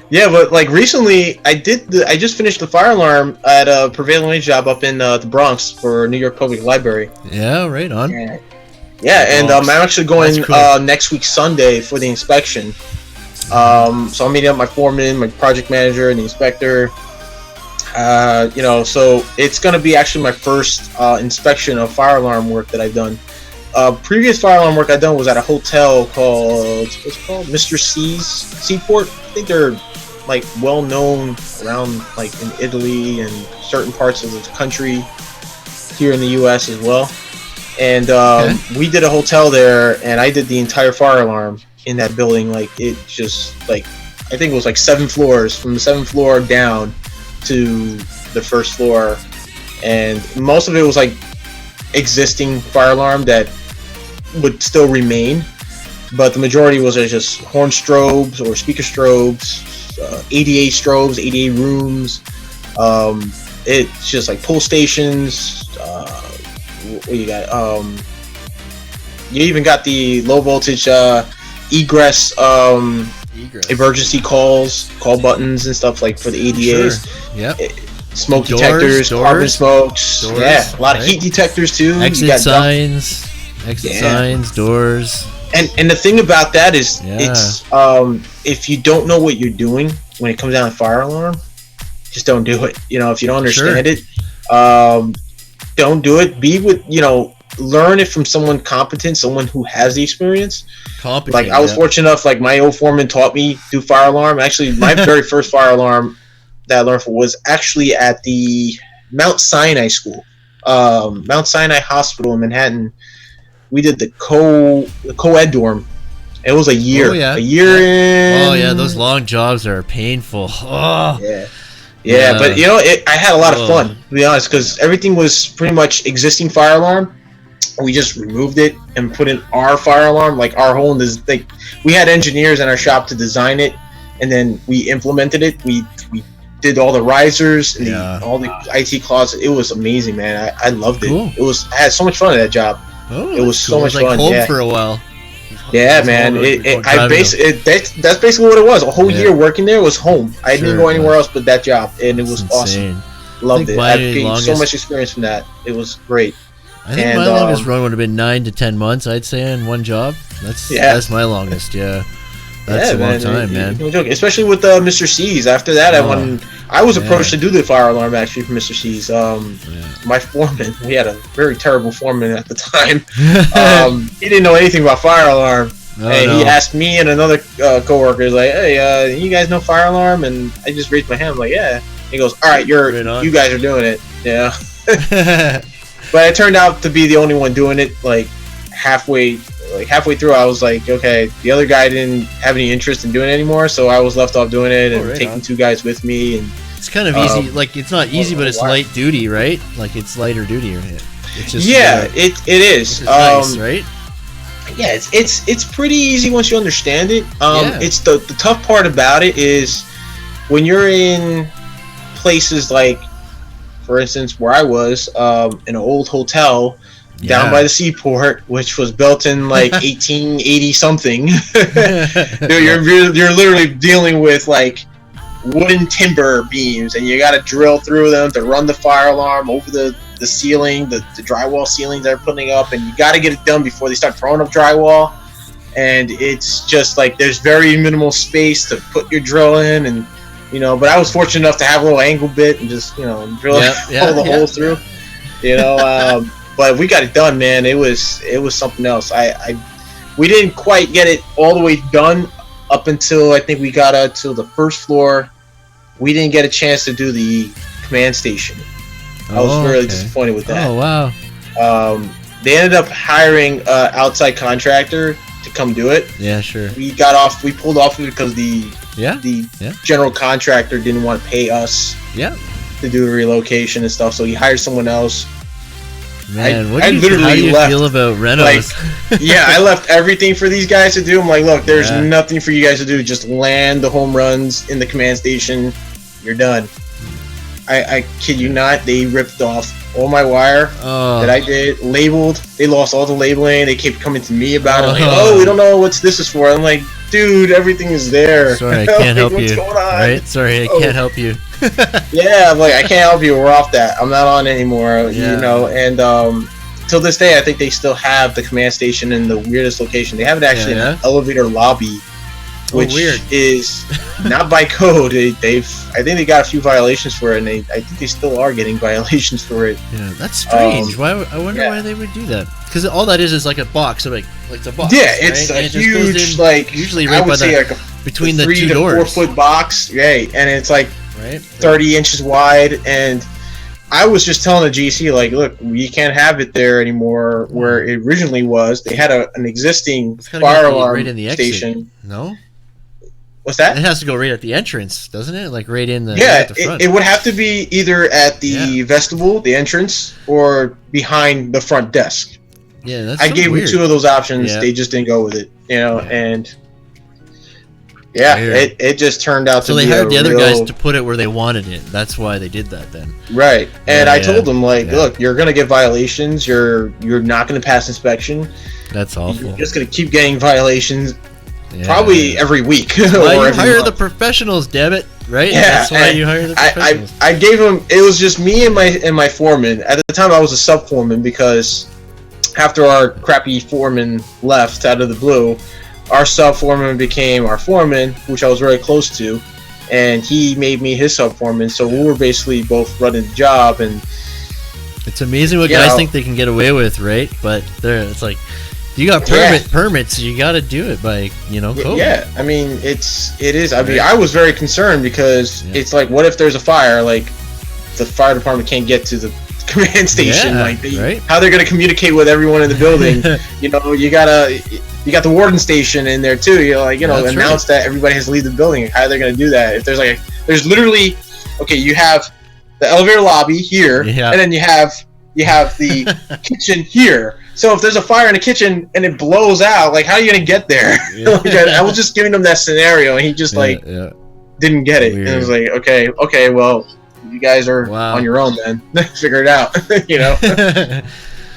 yeah, but like recently, I just finished the fire alarm at a prevailing wage job up in the Bronx for New York Public Library. Yeah, right on. Yeah, and I'm actually going next week Sunday for the inspection. So I'm meeting up my foreman, my project manager, and the inspector. So it's going to be actually my first inspection of fire alarm work that I've done. Previous fire alarm work I've done was at a hotel called Mr. C's Seaport. I think they're like well known around like in Italy and certain parts of the country, here in the U.S. as well. And we did a hotel there, and I did the entire fire alarm in that building. Like it just like I think it was like 7 floors, from the 7th floor down to the first floor, and most of it was like existing fire alarm that would still remain, but the majority was just horn strobes or speaker strobes, ADA strobes, ADA rooms. It's just like pull stations. What you got? You even got the low voltage egress. Emergency call buttons and stuff like for the ADAs. Sure. Yep. Smoke detectors, carbon smokes. Doors, a lot of heat detectors too. Exit signs, doors. And the thing about that is, it's if you don't know what you're doing when it comes down to fire alarm, just don't do it. If you don't understand it, don't do it. Learn it from someone competent, someone who has the experience. Like I was fortunate enough, like my old foreman taught me to do fire alarm. Actually, my very first fire alarm that I learned for was actually at the Mount Sinai School, Mount Sinai Hospital in Manhattan. We did the co-ed dorm. It was a year. A year. Those long jobs are painful. Oh. Yeah, but I had a lot of fun, to be honest, because everything was pretty much existing fire alarm. We just removed it and put in our fire alarm, like our whole we had engineers in our shop to design it, and then we implemented it. We did all the risers and all the IT closets. It was amazing, man. I loved it. Cool. I had so much fun at that job. It was so much fun. Home for a while. Yeah, man. That's basically what it was. A whole year working there was home. I didn't go anywhere else but that job, and it was awesome. Loved it. I gained so much experience from that. It was great. I think my longest run would have been 9 to 10 months, I'd say, in one job. That's my longest. That's a long time, man. Especially with Mr. C's. After that, I was approached to do the fire alarm actually from Mr. C's. My foreman, we had a very terrible foreman at the time. He didn't know anything about fire alarm. He asked me and another coworker, like, "Hey, you guys know fire alarm?" And I just raised my hand, I'm like, "Yeah." He goes, "All right, you guys are doing it." Yeah. But it turned out to be the only one doing it. Like halfway through, I was like, okay, the other guy didn't have any interest in doing it anymore, so I was left off doing it and taking 2 guys with me. And it's kind of easy. Like it's not easy, but it's light duty, right? Like it's lighter duty. It's just it is. Nice, right? Yeah, it's pretty easy once you understand it. It's the tough part about it is when you're in places like, for instance, where I was in an old hotel down by the seaport, which was built in like 1880 something. you're literally dealing with like wooden timber beams, and you got to drill through them to run the fire alarm over the the ceiling, the drywall ceilings they're putting up, and you got to get it done before they start throwing up drywall. And it's just like there's very minimal space to put your drill in, and but I was fortunate enough to have a little angle bit and just drill all the holes through, but we got it done, man. It was something else. We didn't quite get it all the way done up until I think we got to the first floor. We didn't get a chance to do the command station. I was really disappointed with that. Oh wow. They ended up hiring an outside contractor to come do it. Yeah, sure. We pulled off of it because the general contractor didn't want to pay us to do the relocation and stuff, so he hired someone else. Man, how do you feel about renos? I left everything for these guys to do. I'm like, look, there's nothing for you guys to do. Just land the home runs in the command station. You're done. I kid you not. They ripped off all my wire that I did, labeled. They lost all the labeling. They kept coming to me about it. Like, we don't know what this is for. I'm like, dude, everything is there. Sorry, I can't help you. What's going on? Right? Sorry, I can't help you. I'm like, I can't help you. We're off that. I'm not on anymore. And till this day, I think they still have the command station in the weirdest location. They have it actually in an elevator lobby, which is not by code. I think they got a few violations for it, and I think they still are getting violations for it. Yeah, that's strange. I wonder why they would do that. Because all that is like a box. So like it's a box. Yeah, it's a huge, usually right by between the 3 two to doors. 4 foot box, and it's like 30 inches wide. And I was just telling the GC, like, look, we can't have it there anymore where it originally was. They had an existing fire alarm station. No? What's that? It has to go right at the entrance, doesn't it? Like right in the at the front. It would have to be either at the vestibule, the entrance, or behind the front desk. Yeah, that's I gave you 2 of those options. They just didn't go with it, and it just turned out to be. So they hired the other guys to put it where they wanted it. That's why they did that then. Right, and I told them, like, look, you're gonna get violations. You're not gonna pass inspection. That's awful. You're just gonna keep getting violations. Probably every week. Why you hire the professionals, damn it, right? Yeah, that's why you hire the professionals. I gave him. It was just me and my foreman. At the time, I was a sub foreman because after our crappy foreman left out of the blue, our sub foreman became our foreman, which I was very close to, and he made me his sub foreman. So we were basically both running the job, and it's amazing what guys think they can get away with, right? But it's like. You got permits. You got to do it by code. Yeah, I mean it is. I mean, I was very concerned because it's like, what if there's a fire? Like, the fire department can't get to the command station. How they're gonna communicate with everyone in the building? You got the warden station in there too. Announce that everybody has to leave the building. How are they gonna do that? If there's literally, you have the elevator lobby here, and then you have the kitchen here. So if there's a fire in the kitchen and it blows out, like, how are you gonna get there? I was just giving him that scenario, and he just didn't get it. Weird. And I was like, okay, well, you guys are on your own then. Figure it out.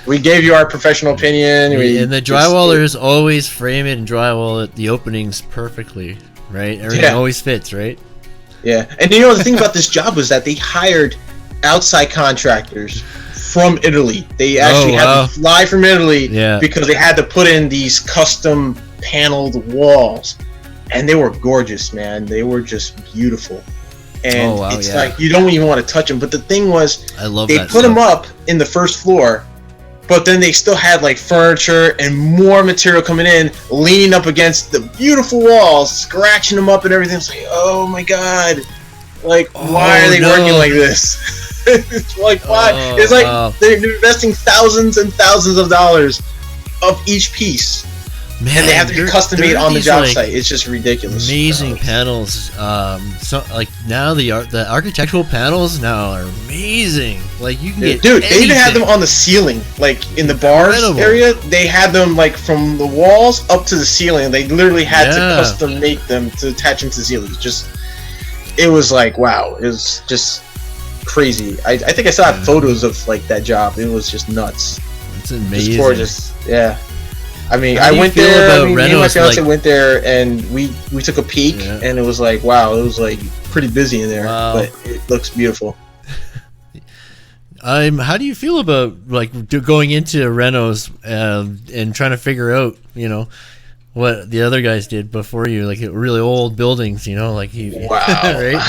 We gave you our professional opinion. And the drywallers always frame it and drywall it the openings perfectly, right? Everything always fits, right? Yeah, and the thing about this job was that they hired outside contractors from Italy. They actually had to fly from Italy because they had to put in these custom paneled walls, and they were gorgeous, man. They were just beautiful, and it's like you don't even want to touch them. But the thing was, they put them up in the first floor, but then they still had like furniture and more material coming in, leaning up against the beautiful walls, scratching them up and everything. It's like, oh my god, like why are they working like this? It's like, why? It's like they're investing thousands and thousands of dollars of each piece, and they have to be custom made on the job site. It's just ridiculous. Amazing panels. So like now the architectural panels now are amazing. Like you can get they even had them on the ceiling, like in the bars area. They had them like from the walls up to the ceiling. They literally had to custom make them to attach them to the ceiling. It was like, wow. It was just crazy. I think I saw photos of like that job. It was just nuts. It's amazing. Just gorgeous. Yeah. I mean, I went there. Me and my fiance went there, and we took a peek, and it was like, wow. It was like pretty busy in there, but it looks beautiful. How do you feel about like going into renos and trying to figure out, you know, what the other guys did before you, like really old buildings, you know, like you, Wow. right?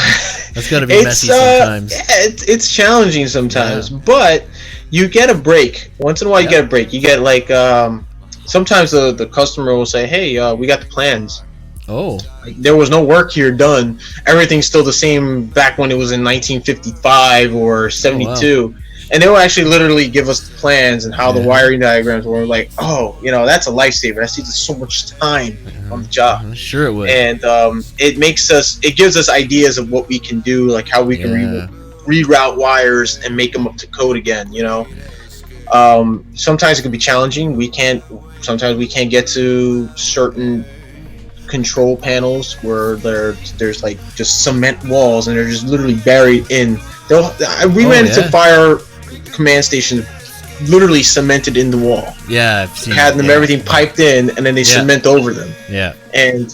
That's got to be messy sometimes. Yeah, it's challenging sometimes, but you get a break. Once in a while, you get a break. You get like sometimes the customer will say, "Hey, we got the plans." Oh, like, there was no work here done. Everything's still the same back when it was in 1955 or 72. Oh, wow. And they will actually literally give us the plans and how the wiring diagrams were. Like, oh, you know, that's a lifesaver. That saves us so much time on the job. Sure it would. And it gives us ideas of what we can do, like how we can reroute wires and make them up to code again, you know. Sometimes it can be challenging. Sometimes we can't get to certain control panels where there's like just cement walls and they're just literally buried in. We ran into fire command stations literally cemented in the wall. Yeah, I've seen had them everything piped in, and then they cement over them. Yeah, and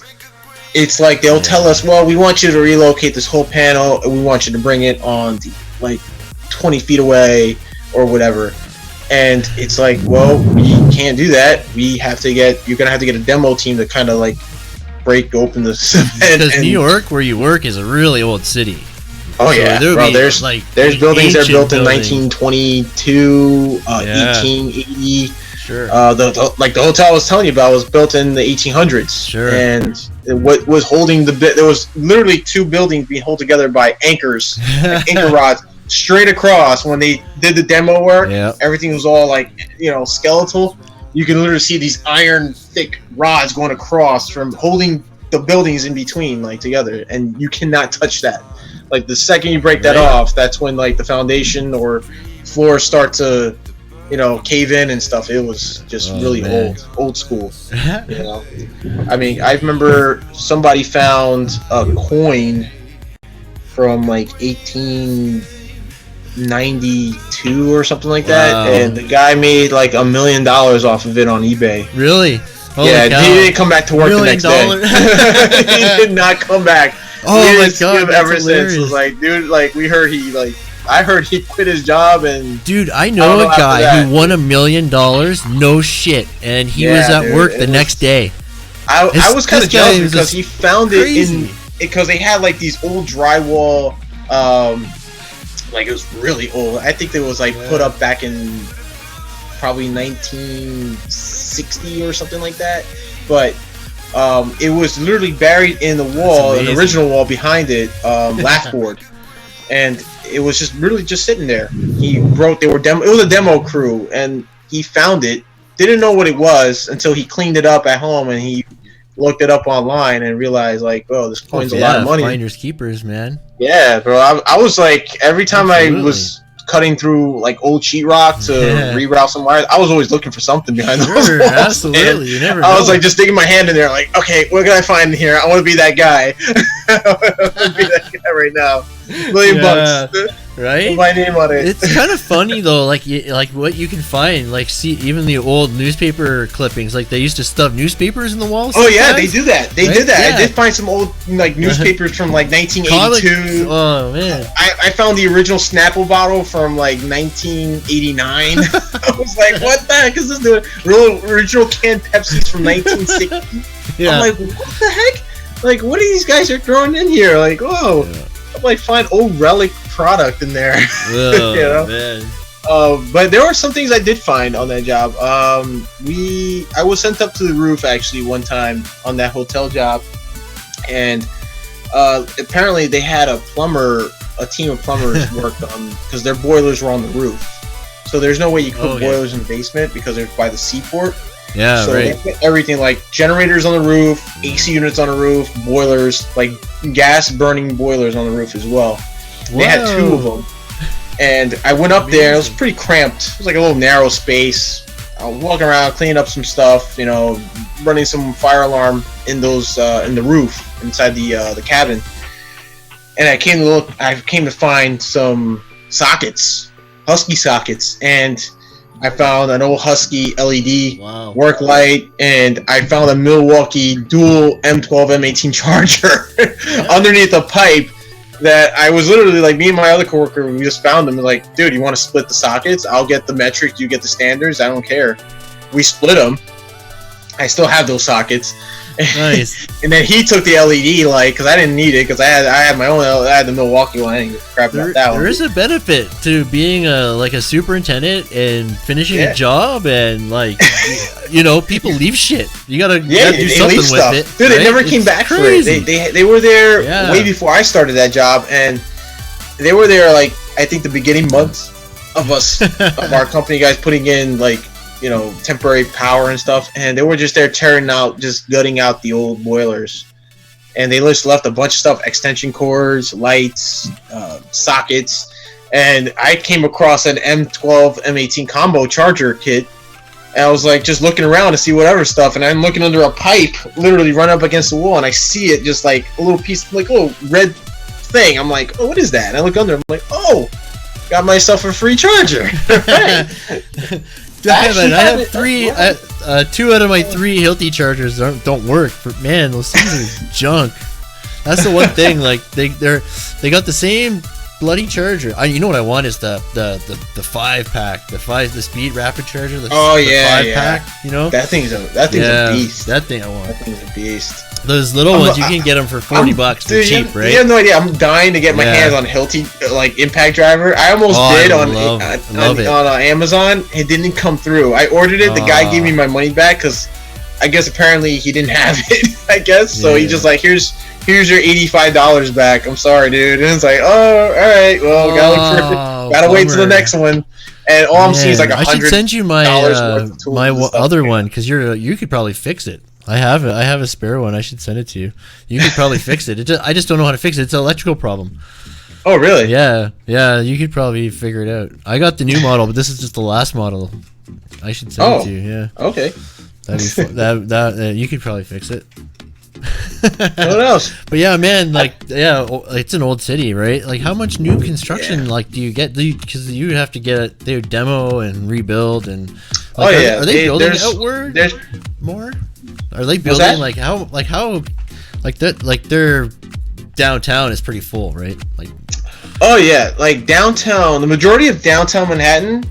it's like they'll tell us, well, we want you to relocate this whole panel, and we want you to bring it on like 20 feet away or whatever. And it's like, well, we can't do that. You're gonna have to get a demo team to kind of like break open the cement. Because New York, where you work, is a really old city. Oh, so yeah, bro, there's buildings that are built in 1922, 1880. Sure. The hotel I was telling you about was built in the 1800s. Sure. And what was holding there was literally two buildings being held together by anchors, like anchor rods, straight across. When they did the demo work, everything was all like, you know, skeletal. You can literally see these iron thick rods going across from holding the buildings in between, like together, and you cannot touch that. Like the second you break that off, that's when like the foundation or floor start to, you know, cave in and stuff. It was just really old school. You know, I mean, I remember somebody found a coin from like 1892 or something like that, and the guy made like $1 million off of it on eBay. Really? Holy cow. He didn't come back to work the next day. He did not come back. Oh my god! Ever since, it was like, dude, like I heard he quit his job and. Dude, I know a guy who won $1 million. No shit, and he was at work the next day. I was kind of jealous because he found it because they had like these old drywall, like it was really old. I think it was like put up back in probably 1960 or something like that, but. It was literally buried in the wall, an original wall behind it, laughboard, and it was just really just sitting there. It was a demo crew, and he found it. Didn't know what it was until he cleaned it up at home, and he looked it up online and realized, like, oh, this coin's a lot of money. Finders keepers, man. Yeah, bro. I was like, every time I was cutting through like old sheetrock to reroute some wires, I was always looking for something behind those walls. Absolutely, you never know. I was like just digging my hand in there, like, okay, what can I find in here? I want to be that guy. I want to be that guy right now. $1 million bucks, right? With my name on it. It's kind of funny though, like what you can find, like see even the old newspaper clippings, like they used to stuff newspapers in the walls. Oh yeah, they do that. They did that. I did find some old like newspapers from like 1982. Oh man, I found the original Snapple bottle from like 1989. I was like, what the heck is this? The original canned Pepsis from 1960. Yeah. I'm like, what the heck? Like, what are these guys are throwing in here? Like, whoa. Yeah. I'm like, find old relic product in there. Oh, you know? Man. But there were some things I did find on that job. I was sent up to the roof actually one time on that hotel job, and apparently they had a team of plumbers worked on, because their boilers were on the roof. So there's no way you could put boilers in the basement because they're by the seaport. Yeah, so right. They put everything like generators on the roof, AC units on the roof, boilers, like gas burning boilers on the roof as well. Whoa. They had 2 of them. And I went up there. It was pretty cramped. It was like a little narrow space. I was walking around, cleaning up some stuff, you know, running some fire alarm in those in the roof inside the cabin. And I came to find some sockets, Husky sockets, and I found an old Husky LED work light, and I found a Milwaukee dual M12 M18 charger underneath a pipe that I was literally like, me and my other coworker, we just found them and like, dude, you want to split the sockets? I'll get the metric, you get the standards. I don't care. We split them. I still have those sockets. Nice. And then he took the LED light because I didn't need it because I had my own. I had the Milwaukee one. I didn't give a crap about that one. There is a benefit to being a superintendent and finishing a job, and like people leave shit. You gotta do something with it. Dude, right? They never came back crazy. for it. They were there way before I started that job, and they were there like I think the beginning months of us of our company guys putting in like temporary power and stuff, and they were just there gutting out the old boilers, and they just left a bunch of stuff, extension cords, lights, sockets, and I came across an M12 M18 combo charger kit, and I was like just looking around to see whatever stuff, and I'm looking under a pipe literally run up against the wall, and I see it just like a little piece, like a little red thing. I'm like, oh, what is that? And I look under, I'm like, oh, got myself a free charger. I have three. 2 out of my 3 Hilti chargers don't work. But man, those things are junk. That's the one thing. Like they got the same bloody charger. You know what I want is the 5-pack, the speed rapid charger. The 5-pack. That thing's a beast. That thing I want. That thing's a beast. Those little ones, you can get them for $40. They're cheap, right? You have no idea. I'm dying to get my hands on Hilti like impact driver. I almost did on Amazon. It didn't come through. I ordered it. The guy gave me my money back because I guess apparently he didn't have it. I guess so. He just like here's your $85 back. I'm sorry, dude. And it's like, oh, all right. Well, gotta wait till the next one. And all I'm seeing is like $100. I should send you my other one because you could probably fix it. I have a spare one. I should send it to you. You could probably fix it. I just don't know how to fix it. It's an electrical problem. Oh, really? Yeah. You could probably figure it out. I got the new model, but this is just the last model. I should send it to you. Yeah. Okay. That'd be fun. That you could probably fix it. What else? But yeah, man, it's an old city, right? Like, how much new construction do you get? Because you have to get their demo and rebuild and. Are they building outward more? Are they building their downtown is pretty full, right? Like. Oh yeah, like downtown. The majority of downtown Manhattan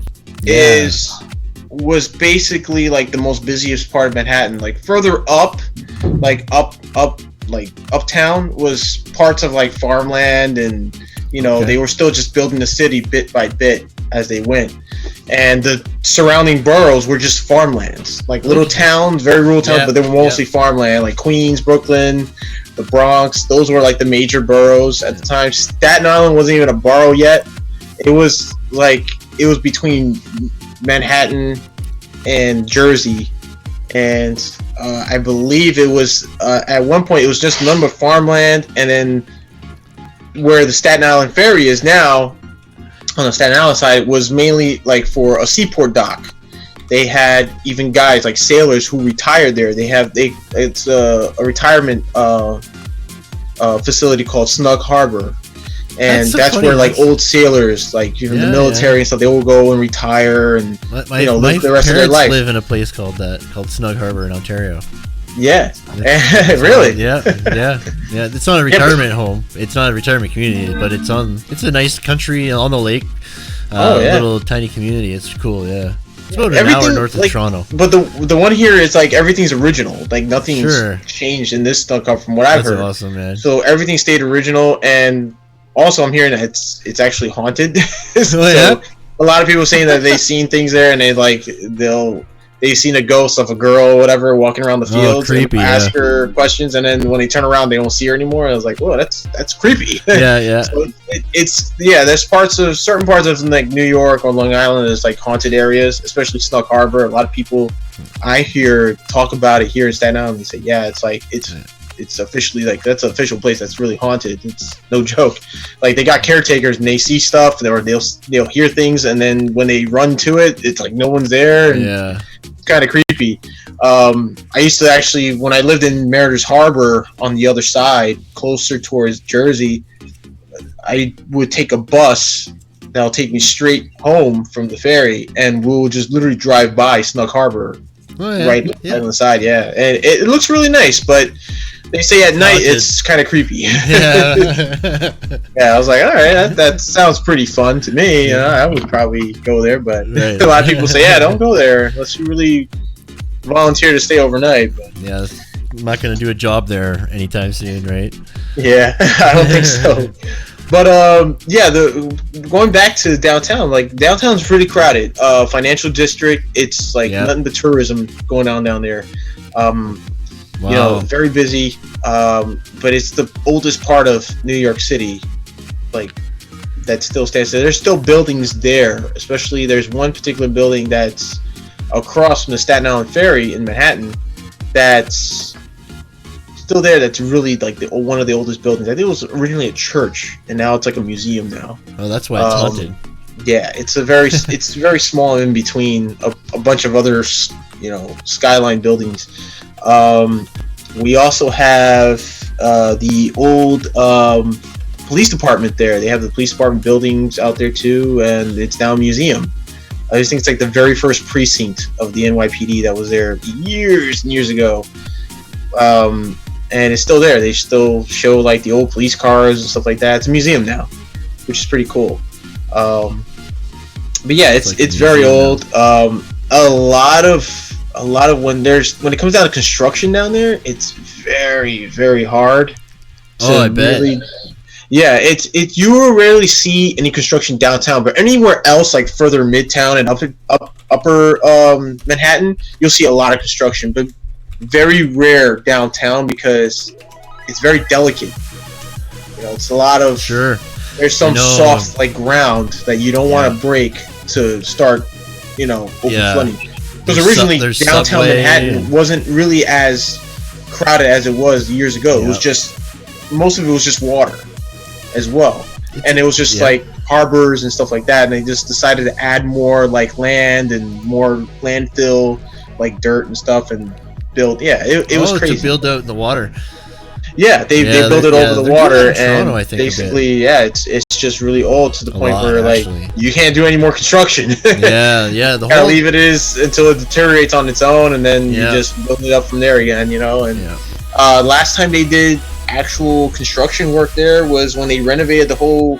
was basically like the most busiest part of Manhattan. Like further up, like uptown was parts of like farmland, and they were still just building the city bit by bit as they went. And the surrounding boroughs were just farmlands, like little towns, very rural towns, but they were mostly farmland, like Queens, Brooklyn, the Bronx. Those were like the major boroughs at the time. Staten Island wasn't even a borough yet. It was between Manhattan and Jersey, and I believe it was at one point it was just none but farmland, and then where the Staten Island ferry is now, on the Staten Island side, was mainly like for a seaport dock. They had even guys like sailors who retired there. It's a retirement facility called Snug Harbor, and that's where like old sailors, like the military and stuff, they will go and retire and live the rest of their life. Live in a place called Snug Harbor in Ontario. Yeah, really? Yeah. It's not a retirement home. It's not a retirement community, but it's a nice country on the lake. Little tiny community. It's cool. Yeah. It's about an hour north of Toronto. But the one here is like everything's original. Like nothing's changed in this stuff from what I've heard. That's awesome, man. So everything stayed original, and also I'm hearing that it's actually haunted. So a lot of people saying that they've seen things there, and they've seen a ghost of a girl or whatever walking around the fields, creepy, and ask her questions, and then when they turn around they don't see her anymore. I was like, whoa, that's creepy. Yeah. So there's certain parts of like New York or Long Island is like haunted areas, especially Snug Harbor. A lot of people I hear talk about it here in Staten Island. They say, yeah, it's like it's officially like that's an official place that's really haunted. It's no joke. Like they got caretakers and they see stuff, they'll hear things, and then when they run to it, it's like no one's there. And it's kind of creepy. I used to actually, when I lived in Mariners Harbor on the other side, closer towards Jersey, I would take a bus that'll take me straight home from the ferry, and we'll just literally drive by Snug Harbor right on the side. Yeah, and it looks really nice, but They say at night it's kind of creepy. Yeah. Yeah, I was like, all right, that sounds pretty fun to me. I would probably go there, but Right. a lot of people say, yeah, don't go there unless you really volunteer to stay overnight. But Yeah, I'm not gonna do a job there anytime soon, right? yeah, I don't think so. But yeah, going back to downtown, like downtown's pretty crowded. Financial district, it's like nothing but tourism going on down there. Wow. You know, very busy. But it's the oldest part of New York City, like that still stands there. There's still buildings there, especially there's one particular building that's across from the Staten Island Ferry in Manhattan that's still there. That's really like one of the oldest buildings. I think it was originally a church, and now it's like a museum now. Oh, that's why it's haunted. Yeah, it's very small in between a bunch of other, you know, skyline buildings. We also have the old police department there. They have the police department buildings out there too, and it's now a museum. I just think it's like the very first precinct of the NYPD that was there years and years ago. And it's still there. They still show like the old police cars and stuff like that. It's a museum now, which is pretty cool. But yeah, it's very old. A lot of when it comes down to construction down there, it's very, very hard. I bet. Yeah, you will rarely see any construction downtown, but anywhere else like further midtown and upper Manhattan, you'll see a lot of construction, but very rare downtown because it's very delicate. You know, it's a lot of There's some soft like ground that you don't want to break to start, you know, open flooding. Because originally downtown Manhattan wasn't really as crowded as it was years ago. It was just most of it was just water as well, and it was just like harbors and stuff like that. And they just decided to add more like land and more landfill, like dirt and stuff, and build. Yeah, it was crazy. To build out the water. Yeah, they built it over the water, and Toronto, I think, basically, it's just really old to the point where like you can't do any more construction. The gotta leave it is until it deteriorates on its own, and then you just build it up from there again. You know, and last time they did actual construction work there was when they renovated the whole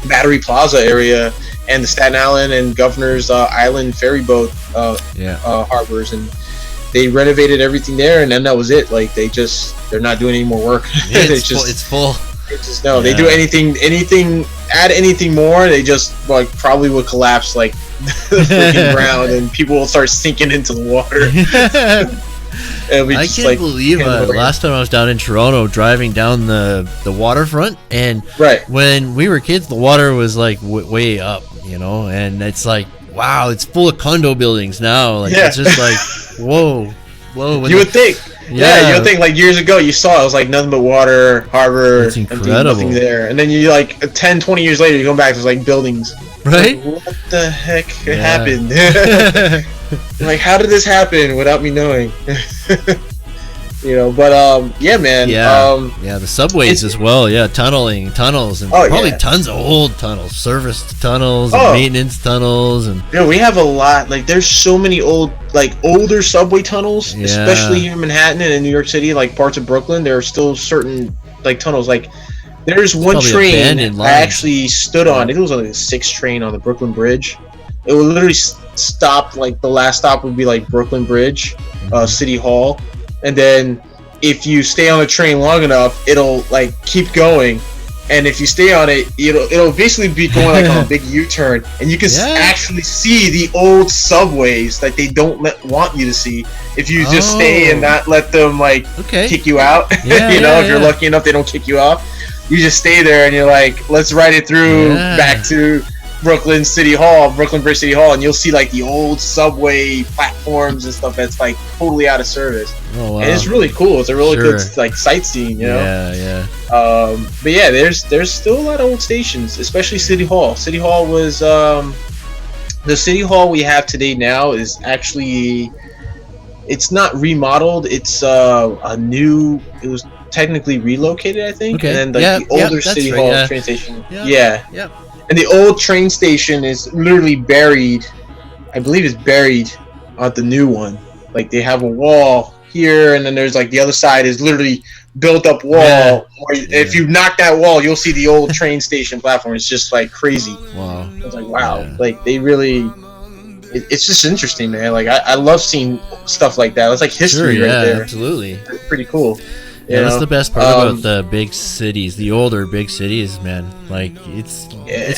Battery Plaza area and the Staten Island and Governor's Island ferry boat harbors, and they renovated everything there, and then that was it. Like they're not doing any more work. It's full. They do add anything more, they just like probably would collapse like the freaking ground, and people will start sinking into the water. I can't believe last time I was down in Toronto driving down the waterfront, and when we were kids the water was like way up, you know, and it's like, wow, it's full of condo buildings now. Like it's just like whoa. You would think. Yeah, you would think like years ago you saw it was like nothing but water, harbor, it's incredible. Nothing there. And then you like 10, 20 years later you come back, there's like buildings. Right? Like, what the heck happened? Like, how did this happen without me knowing? You know, but man. The subways as well. Yeah, tunnels, and probably tons of old tunnels, service tunnels, and maintenance tunnels, and we have a lot. Like, there's so many older subway tunnels, especially here in Manhattan and in New York City, like parts of Brooklyn. There are still certain like tunnels. Like, there's one train I actually stood on. I think it was like a 6 train on the Brooklyn Bridge. It would literally stop. Like, the last stop would be like Brooklyn Bridge, City Hall. And then if you stay on the train long enough, it'll like keep going, and if you stay on it, it'll basically be going like on a big U-turn, and you can actually see the old subways that they don't want you to see if you just stay and not let them like kick you out. If you're lucky enough they don't kick you off, you just stay there and you're like, let's ride it through back to Brooklyn Bridge City Hall, and you'll see like the old subway platforms and stuff that's like totally out of service. Oh, wow. And it's really cool. It's a really good like sightseeing, you know. But yeah, there's still a lot of old stations, especially City Hall. City Hall was the City Hall we have today now is actually, it's not remodeled. It's it was technically relocated, I think. Okay. And then the older City Hall train station. And the old train station is literally buried. I believe it's buried on the new one. Like, they have a wall here, and then there's like the other side is literally built up wall. Yeah. If you knock that wall, you'll see the old train station platform. It's just like crazy. Wow. It's like wow, like they really. It's just interesting, man. Like I love seeing stuff like that. It's like history right there. Absolutely. It's pretty cool. Yeah, that's the best part about the big cities, the older big cities, man. Like it's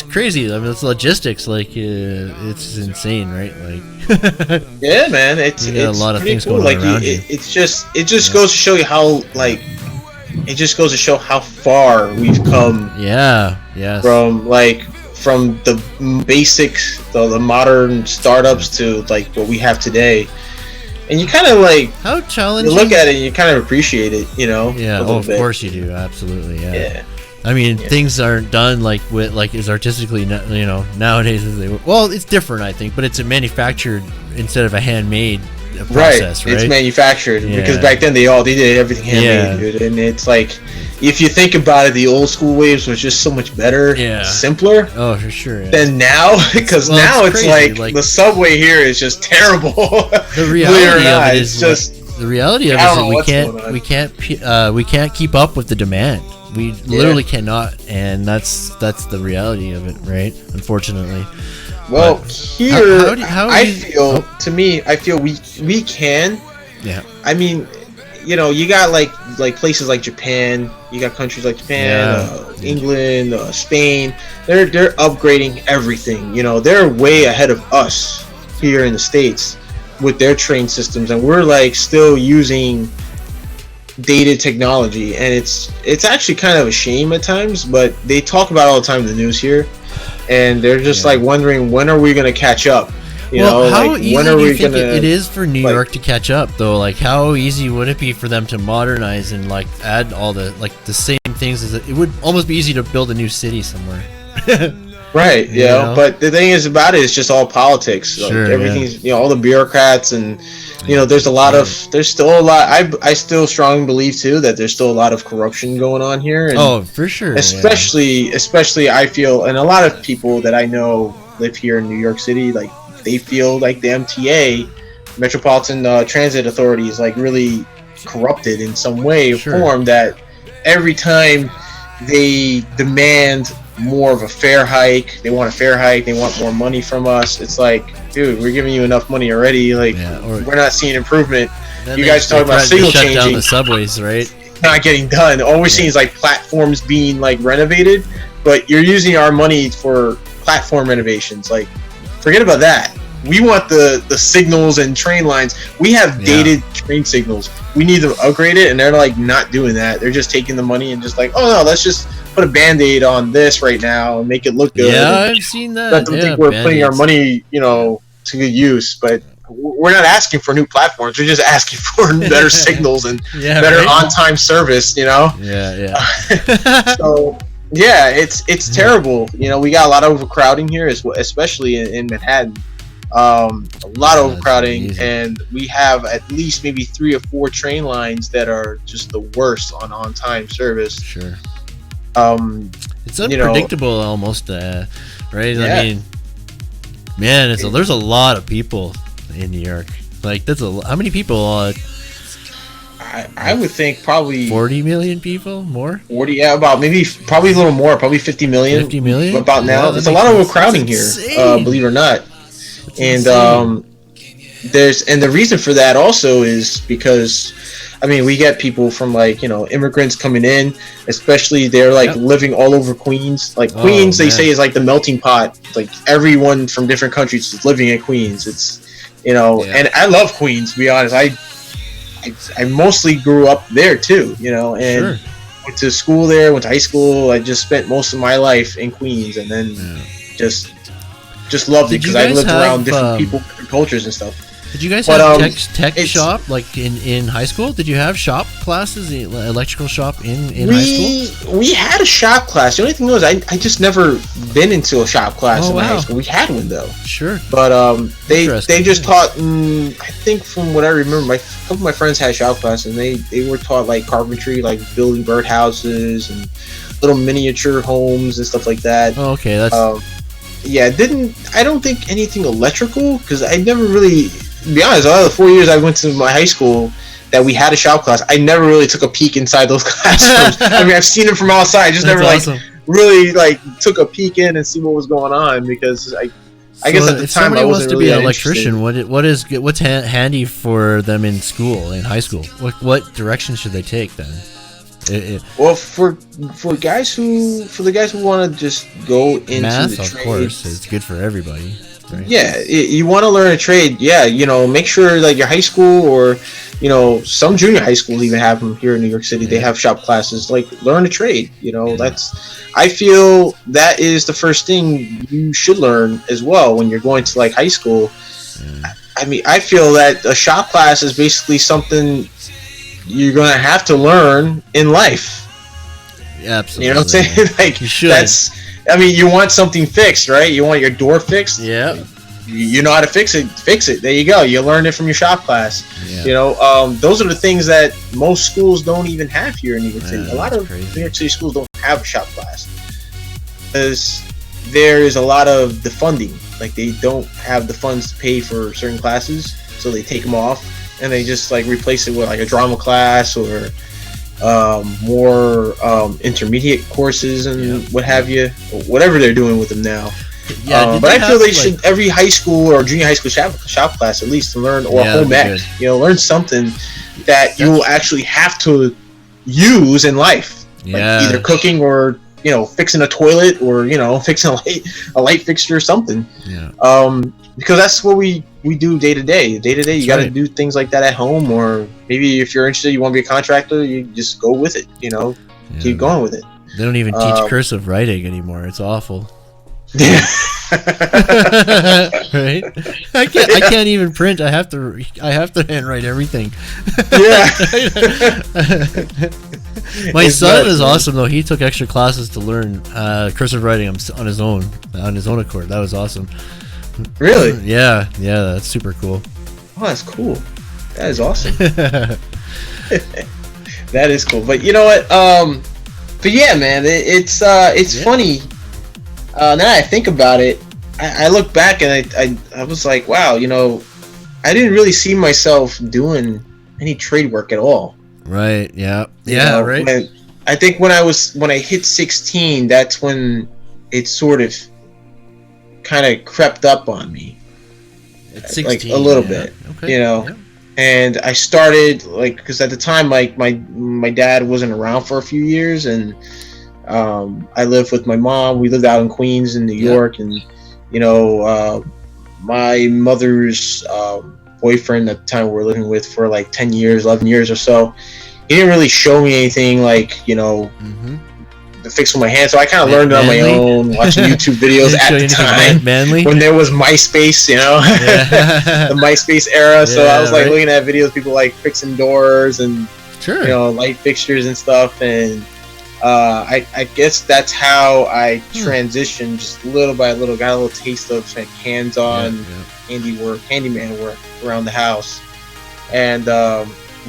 crazy. I mean, it's logistics. Like it's insane, right? Like yeah, man. It's a lot of things cool. going on around you. It just goes to show you how it just goes to show how far we've come. Yeah. Yes. From the basics, the modern startups to like what we have today. And you kind of like how challenging. You look at it and you kind of appreciate it, you know. Yeah, of course you do, absolutely. Yeah. I mean, Yeah. things aren't done like with like as artistically, you know, nowadays as they were. Well, it's different, I think, but it's a manufactured instead of a handmade process, right? It's manufactured because back then they did everything handmade, dude. And it's like, if you think about it, the old school waves was just so much better, simpler. Oh, for sure. Yeah. Than now, because now it's like the subway here is just terrible. The reality of it is just the reality of it is that we can't keep up with the demand. We literally cannot, and that's the reality of it, right? Unfortunately. Well, here I feel we can. Yeah. I mean, you know, you got like places like Japan. You got countries like Japan, England, Spain. They're upgrading everything. You know, they're way ahead of us here in the States with their train systems, and we're like still using dated technology, and it's actually kind of a shame at times. But they talk about it all the time in the news here. And they're just like wondering, when are we going to catch up? You know, how like, easy when are do you we think gonna, it is for New York to catch up, though? Like, how easy would it be for them to modernize and like add all the same things? As it would almost be easy to build a new city somewhere. Right. You know? But the thing is about it is just all politics. Sure, like, everything's all the bureaucrats and there's still a lot. I still strongly believe too that there's still a lot of corruption going on here. And for sure. Especially I feel, and a lot of people that I know live here in New York City, like they feel like the MTA, Metropolitan Transit Authority, is like really corrupted in some way or form. That every time they demand more of a fare hike, they want a fare hike, they want more money from us. It's like, dude, we're giving you enough money already. Like, we're not seeing improvement. You guys talk about signal changing, shut down the subways, right? Not getting done. All we're seeing is like platforms being like renovated, but you're using our money for platform renovations. Like, forget about that. We want the signals and train lines. We have dated train signals. We need to upgrade it, and they're like not doing that. They're just taking the money and just like, oh no, let's just put a Band-Aid on this right now and make it look good. Yeah, I've seen that. I don't think we're putting our money, to good use, but we're not asking for new platforms. We're just asking for better signals and better on-time service. So it's terrible. We got a lot of overcrowding here, especially in Manhattan. A lot of overcrowding, and we have at least maybe 3 or 4 train lines that are just the worst on-time service. Sure. It's unpredictable almost, right? Yeah. I mean, man, there's a lot of people in New York. Like, how many people? I would think probably 40 million people, more. 40, probably a little more, probably 50 million. 50 million. About now, there's a lot of overcrowding here. Believe it or not. And the reason for that also is because, I mean, we get people from immigrants coming in, especially they're living all over Queens. Like Queens, they say is like the melting pot. Like everyone from different countries is living in Queens. It's and I love Queens, to be honest. I mostly grew up there too, and went to school there, went to high school. I just spent most of my life in Queens, and then just loved it because I lived around different people, different cultures and stuff. Did you guys have tech shop in high school? Did you have shop classes, electrical shop in high school? We had a shop class. The only thing was I just never been into a shop class in high school. We had one though. Sure. But they just taught. I think from what I remember, a couple of my friends had shop classes, and they were taught like carpentry, like building birdhouses and little miniature homes and stuff like that. Oh, okay. That's. I don't think anything electrical, because I never really, to be honest, all the 4 years I went to my high school, that we had a shop class, I never really took a peek inside those classrooms. I mean, I've seen them from outside. I just never awesome. Really took a peek in and see what was going on, because I guess at the if time somebody I wants wasn't to really be an that electrician, interested. what's handy for them in school, in high school? What direction should they take then? Well, for the guys who want to just go into math, the of trade, course, it's good for everybody. Right? Yeah, you want to learn a trade. Yeah, make sure like your high school, or some junior high schools even have them here in New York City. They have shop classes, like learn a trade. I feel that is the first thing you should learn as well when you're going to like high school. I mean, I feel that a shop class is basically something you're gonna have to learn in life. Absolutely. You know what I'm saying? Like, you should. I mean, you want something fixed, right? You want your door fixed. Yeah. You know how to fix it. Fix it. There you go. You learned it from your shop class. Yeah. Those are the things that most schools don't even have here in New York City. A lot of crazy. New York City schools don't have a shop class because there is a lot of the funding. Like, they don't have the funds to pay for certain classes, so they take them off and they just like replace it with like a drama class or more intermediate courses and what have you, whatever they're doing with them now. Yeah, but I feel they should, every high school or junior high school shop class at least, to learn, or home ec, learn something that you will actually have to use in life. Yeah. Like either cooking or fixing a toilet, or fixing a light fixture or something. Yeah. Because that's what we do day to day. You got to do things like that at home, or maybe if you're interested, you want to be a contractor, you just go with it. Keep going with it. They don't even teach cursive writing anymore. It's awful. Yeah. Right? I can't even print. I have to handwrite everything. Yeah. My son is awesome though. He took extra classes to learn cursive writing on his own accord. That was awesome. Really? Yeah, that's super cool. Oh, that's cool. That is awesome. That is cool. But you know what? But yeah, man, it's funny. Now that I think about it, I look back and I was like, wow, I didn't really see myself doing any trade work at all. Right. Yeah. Yeah. Right. I think when I hit 16, that's when it sort of kind of crept up on me. At 16, like a little bit, Yeah. And I started because at the time, my dad wasn't around for a few years, and I lived with my mom. We lived out in Queens in New York, and my mother's boyfriend at the time we were living with for like 10 years, 11 years or so, he didn't really show me anything to fix with my hands. So I kind of learned it on my own, watching YouTube videos at the time when there was MySpace, the MySpace era. So I was looking at videos, people like fixing doors and light fixtures and stuff, and I guess that's how I transitioned, just little by little, got a little taste of like hands-on handyman work around the house. And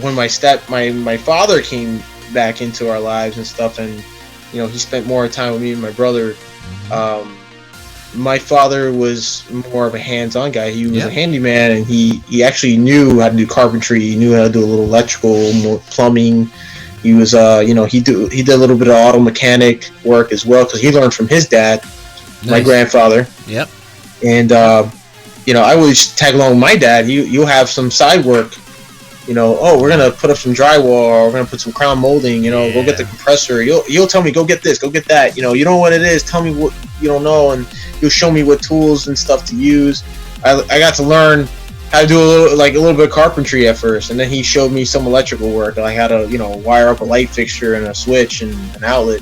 when my father came back into our lives and stuff, and he spent more time with me and my brother. My father was more of a hands-on guy. He was a handyman, and he actually knew how to do carpentry. He knew how to do a little electrical, more plumbing. He was he did a little bit of auto mechanic work as well, because he learned from his dad, my grandfather. Yep. And I always tag along with my dad. You'll have some side work. We're gonna put up some drywall, or we're gonna put some crown molding. Go get the compressor. You'll tell me, go get this, go get that. You don't know what it is. Tell me what you don't know, and you'll show me what tools and stuff to use. I got to learn how to do a little bit of carpentry at first, and then he showed me some electrical work, like how to wire up a light fixture and a switch and an outlet.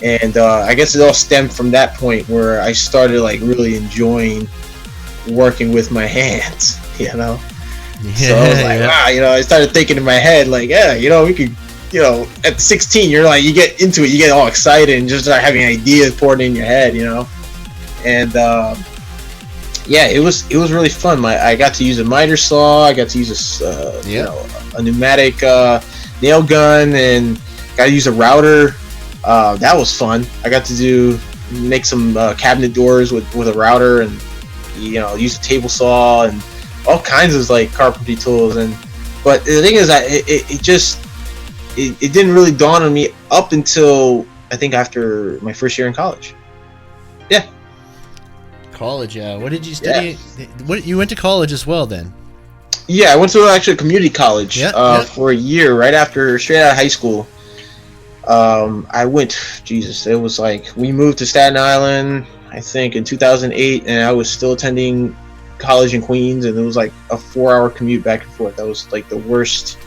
And I guess it all stemmed from that point where I started really enjoying working with my hands. So I was like, wow, I started thinking in my head, we could, at 16, you get into it, you get all excited and just start having ideas pouring in your head, and it was really fun. I got to use a miter saw, I got to use a pneumatic nail gun, and got to use a router. That was fun. I got to make some cabinet doors with a router, and use a table saw and all kinds of carpentry tools. And But the thing is that it didn't really dawn on me up until I think after my first year in college. Yeah. College, yeah. What did you study? Yeah. What, you went to college as well then? Yeah, I went to actually a community college for a year straight out of high school. I went, Jesus, it was like we moved to Staten Island, I think, in 2008, and I was still attending college in Queens, and it was like a 4-hour commute back and forth. That was like the worst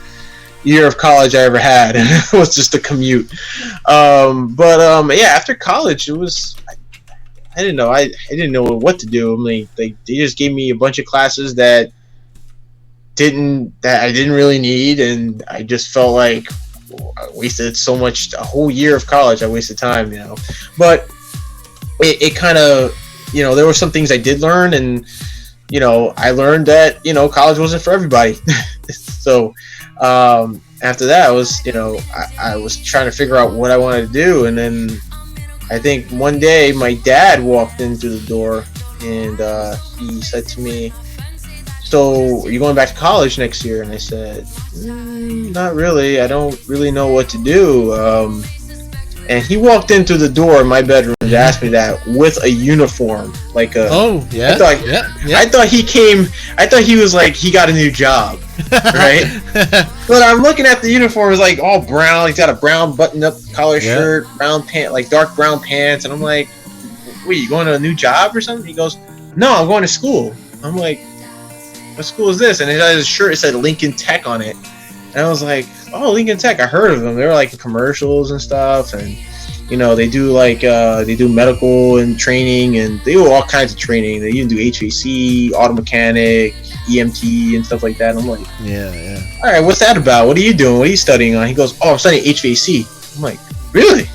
year of college I ever had. It was just a commute. Yeah, after college, it was. I didn't know. I didn't know what to do. I mean, they just gave me a bunch of classes that I didn't really need, and I just felt like I wasted a whole year of college. I wasted time, you know. But it kind of, you know, there were some things I did learn, and you know, I learned that, you know, college wasn't for everybody. So after that, I was trying to figure out what I wanted to do, and then I think one day my dad walked in through the door, and he said to me, "So, are you going back to college next year?" And I said, "Not really. I don't really know what to do." And he walked in through the door in my bedroom to ask me that with a uniform, like a. Oh yeah. I thought he was like he got a new job, right? But I'm looking at the uniform, it's like all brown. He's got a brown button-up collar shirt, brown pant, like dark brown pants, and I'm like, "Wait, you going to a new job or something?" He goes, "No, I'm going to school." I'm like, "What school is this?" And he had his shirt, it said Lincoln Tech on it. And I was like, "Oh, Lincoln Tech, I heard of them. They were like in commercials and stuff, and you know, they do like they do medical and training, and they do all kinds of training. They even do HVAC, auto mechanic, EMT, and stuff like that." And I'm like, yeah. "All right, what's that about? What are you doing? What are you studying on?" He goes, "Oh, I'm studying HVAC." I'm like, "Really?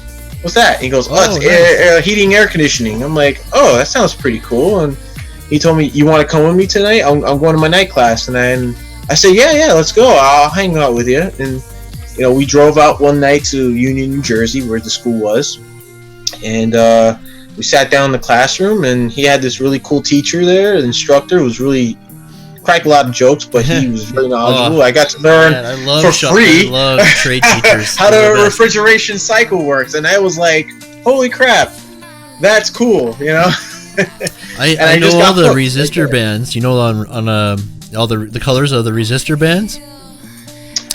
What's that?" And he goes, "Oh, it's nice. Heating, air conditioning." I'm like, "Oh, that sounds pretty cool." And he told me, "You want to come with me tonight? I'm going to my night class." And then I said, yeah, let's go. I'll hang out with you. And, you know, we drove out one night to Union, New Jersey, where the school was. And we sat down in the classroom, and he had this really cool teacher there, an instructor who was really cracked a lot of jokes, but he was very knowledgeable. I got to learn for free I love trade teachers. how the refrigeration cycle works. And I was like, holy crap, that's cool, you know? I know all the resistor bands. You know, on all the colors of the resistor bands.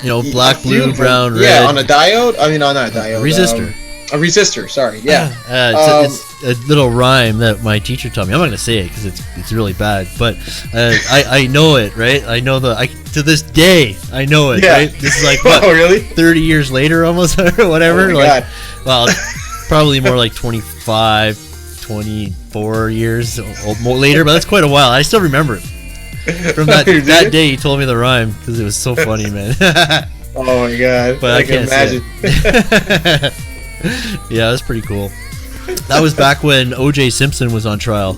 You know, black, blue, brown, red. Yeah, on a diode. I mean, not a diode. Resistor. A resistor. Sorry. Yeah. It's a little rhyme that my teacher taught me. I'm not gonna say it because it's really bad, but I know it, right? I know to this day I know it. Yeah. Right? This is like what, really? 30 years later, almost or whatever. Oh my God. Well, probably more like 25, 24 years later, but that's quite a while. I still remember it. From that day, he told me the rhyme because it was so funny, man. Oh my God! But I can imagine. Yeah, that's pretty cool. That was back when O.J. Simpson was on trial.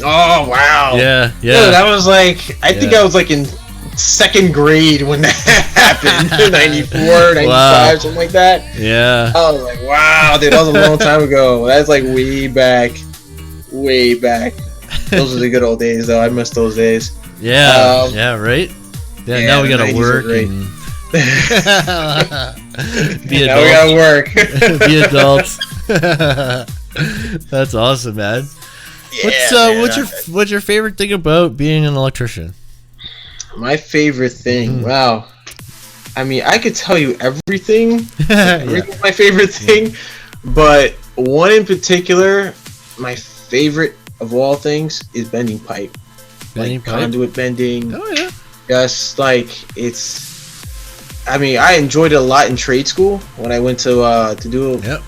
Oh wow! Yeah. Dude, I was like, I think I was like in second grade when that happened. 94, 95, something like that. Yeah. I was like, wow, dude, that was a long time ago. That's like way back. Those are the good old days, though. I miss those days. Yeah, right? Yeah, now we gotta work and be adults. Now we gotta work. Be adults. That's awesome, man. Yeah, what's your favorite thing about being an electrician? My favorite thing? Wow. I mean, I could tell you everything. Everything's my favorite thing. But one in particular, my favorite of all things is bending pipe. Conduit bending. Oh yeah. Just like I mean, I enjoyed it a lot in trade school when I went to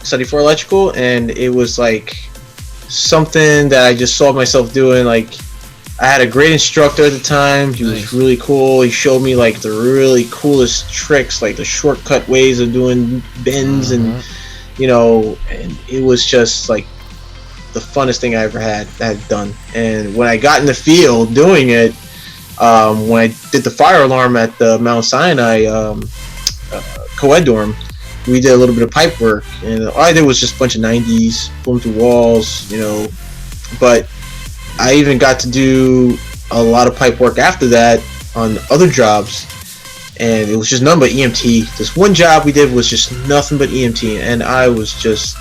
study for electrical, and it was like something that I just saw myself doing. Like, I had a great instructor at the time. He was really cool. He showed me like the really coolest tricks, like the shortcut ways of doing bends, and you know, and it was just like the funnest thing I ever had done. And when I got in the field doing it, when I did the fire alarm at the Mount Sinai co-ed dorm, we did a little bit of pipe work, and all I did was just a bunch of 90s, pulling through walls, you know. But I even got to do a lot of pipe work after that on other jobs, and it was just nothing but EMT. This one job we did was just nothing but EMT, and I was just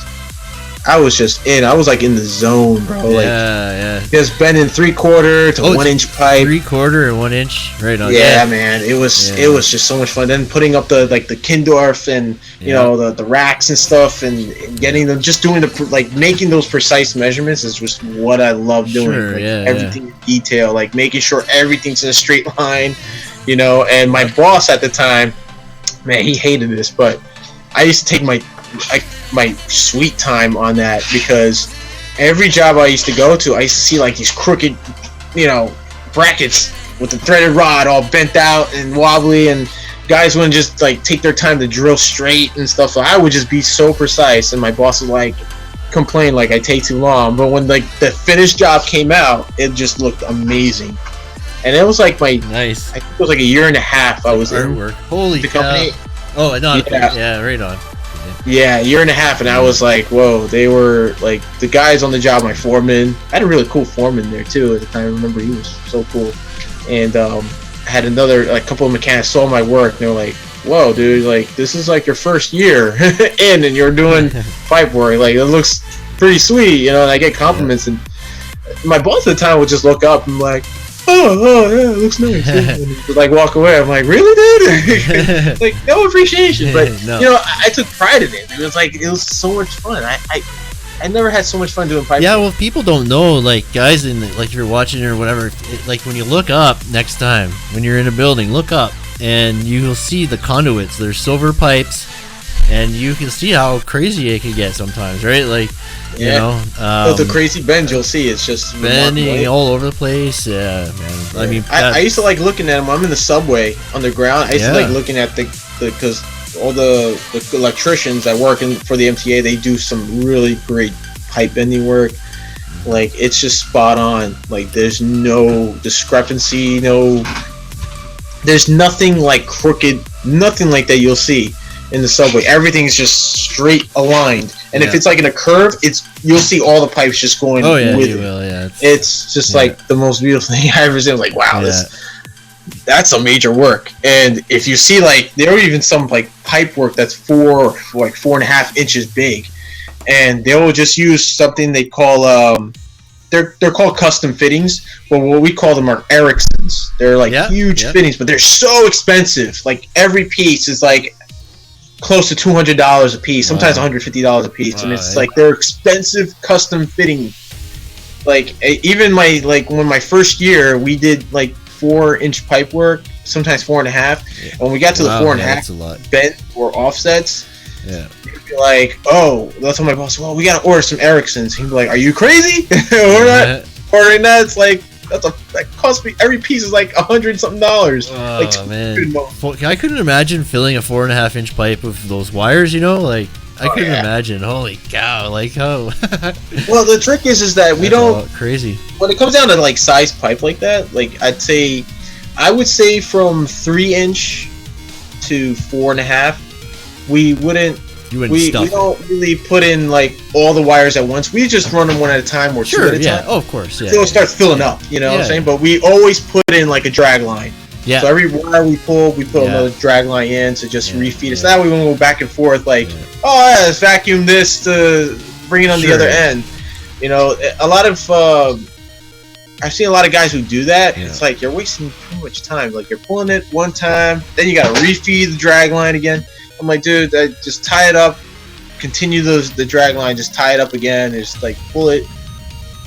in. I was like in the zone, bro. Like, just bending 3/4 to 1 inch pipe. 3/4 and 1 inch, right on. Yeah, man. It was just so much fun. Then putting up the Kindorf and you know the racks and stuff, and getting them, just doing making those precise measurements is just what I love doing. Sure, everything in detail, like making sure everything's in a straight line, you know. And my boss at the time, man, he hated this, but I used to take my sweet time on that, because every job I used to go to, I used to see like these crooked, you know, brackets with the threaded rod all bent out and wobbly, and guys wouldn't just like take their time to drill straight and stuff. So I would just be so precise, and my boss would like complain like I take too long. But when like the finished job came out, it just looked amazing. And it was like I think it was like a year and a half I was in Holy the company. Oh, not right on. Yeah, a year and a half, and I was like, whoa, they were like the guys on the job, my foreman. I had a really cool foreman there too at the time. I remember he was so cool. And I had another couple of mechanics saw my work, and they were like, whoa, dude, like this is like your first year in and you're doing pipe work. Like it looks pretty sweet, you know, and I get compliments. And my boss at the time would just look up and like, oh yeah, it looks nice. And like walk away. I'm like, really, dude? Like no appreciation, but no. You know, I took pride in it. It was so much fun. I never had so much fun doing pipe. Yeah, well, people don't know, like guys like if you're watching or whatever, like when you look up next time when you're in a building, look up and you'll see the conduits. There's silver pipes, and you can see how crazy it can get sometimes, right? Like. You know, the crazy bends you'll see, it's just bending all over the place. Yeah, man. I mean, I used to like looking at them. I'm in the subway underground. I used to like looking at because all the electricians that work for the MTA, they do some really great pipe bending work. Like it's just spot on. Like there's no discrepancy, there's nothing like crooked, nothing like that you'll see in the subway. Everything's just straight aligned. And if it's like in a curve, you'll see all the pipes just going with it. Will, it's just like the most beautiful thing I've ever seen. I was like, wow, that's some major work. And if you see like there are even some like pipe work that's 4.5 inches big, and they will just use something they call they're called custom fittings, but what we call them are Ericssons. They're like huge fittings, but they're so expensive. Like every piece is like close to $200 a piece, sometimes $150 a piece, and it's like they're expensive custom fitting. Like even when my first year, we did like 4-inch pipe work, sometimes 4.5. And when we got to the 4.5 bent or offsets, they'd be like, "Oh," that's when my boss, "Well, we gotta order some Ericssons." He'd be like, "Are you crazy? We're not ordering that." It's like that cost me, every piece is like $100-something. Oh man, I couldn't imagine filling a 4.5-inch pipe with those wires. You know, like I couldn't imagine. Holy cow! Like how? Well, the trick is that we don't crazy when it comes down to like size pipe like that. Like I would say from 3-inch to 4.5, we wouldn't. We don't really put in like all the wires at once. We just run them one at a time or two at a time. Oh, of course, So it starts filling up, you know what I'm saying? But we always put in like a drag line. Yeah. So every wire we pull, we put another drag line in to just refeed it. So that way we won't go back and forth like, let's vacuum this to bring it on the other end. You know, a lot of I've seen a lot of guys who do that. It's like you're wasting too much time. Like you're pulling it one time, then you got to refeed the drag line again. I'm like, dude, just tie it up, continue the drag line, just tie it up again, and just like pull it.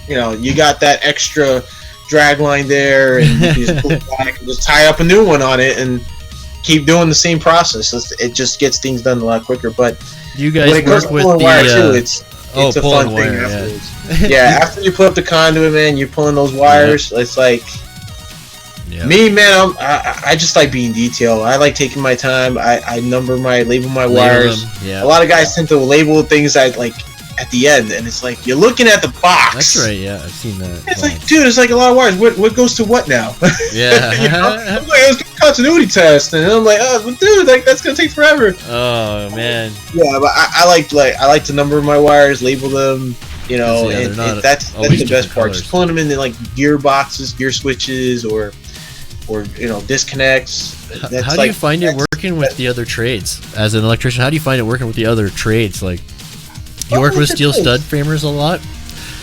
You know, you got that extra drag line there, and you just pull it back and just tie up a new one on it, and keep doing the same process. It just gets things done a lot quicker. But you guys when it comes to pulling wire too, it's a fun thing afterwards. After you put up the conduit, man, you're pulling those wires. It's like. Me, man, I just like being detailed. I like taking my time. I label my wires. A lot of guys tend to label things at the end, and it's like you're looking at the box. That's right. Yeah, I've seen that. It's like, dude, it's like a lot of wires. What goes to what now? Yeah. You know? I'm like, it was a continuity test, and I'm like, dude, like that's gonna take forever. Oh man. Yeah, but I like to number my wires, label them. You know, and that's the best part. Just pulling them in like gear boxes, gear switches, or or disconnects. How do you find it working with the other trades as an electrician? How do you find it working with the other trades? Like, you work with steel stud framers a lot.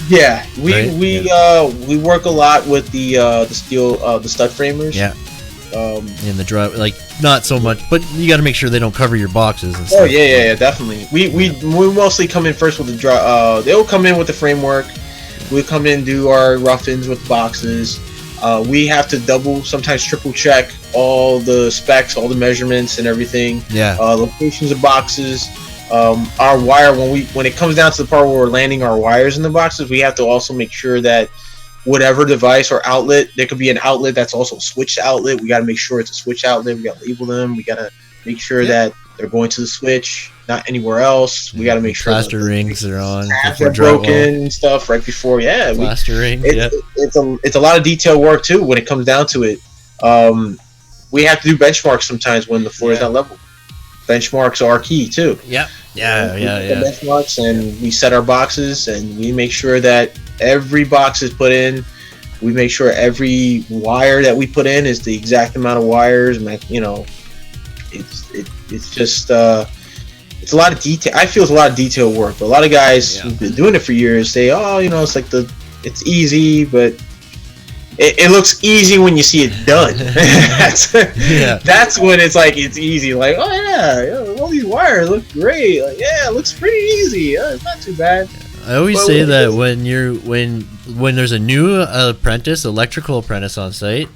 Yeah, we work a lot with the steel the stud framers. Yeah. In the drive, like not so much, but you got to make sure they don't cover your boxes and stuff. Oh yeah, definitely. We mostly come in first with the they'll come in with the framework. We come in, do our rough-ins with the boxes. We have to double, sometimes triple check all the specs, all the measurements and everything. Yeah. Locations of boxes. Our wire, when it comes down to the part where we're landing our wires in the boxes, we have to also make sure that whatever device or outlet, there could be an outlet that's also a switch outlet. We got to make sure it's a switch outlet. We got to label them. We got to make sure that they're going to the switch, not anywhere else. We got to make sure plaster rings are on. They're broken and stuff right before. Yeah, plaster rings. It's a lot of detail work too when it comes down to it. We have to do benchmarks sometimes when the floor is not level. Benchmarks are key too. Yeah. Benchmarks, and we set our boxes, and we make sure that every box is put in. We make sure every wire that we put in is the exact amount of wires. It's just it's a lot of detail. I feel it's a lot of detail work. But a lot of guys who've been doing it for years say, it's like it's easy, but it looks easy when you see it done. That's when it's like it's easy. Like, oh yeah, all these wires look great. Like, yeah, it looks pretty easy. It's not too bad. I always say that when there's a new electrical apprentice on site,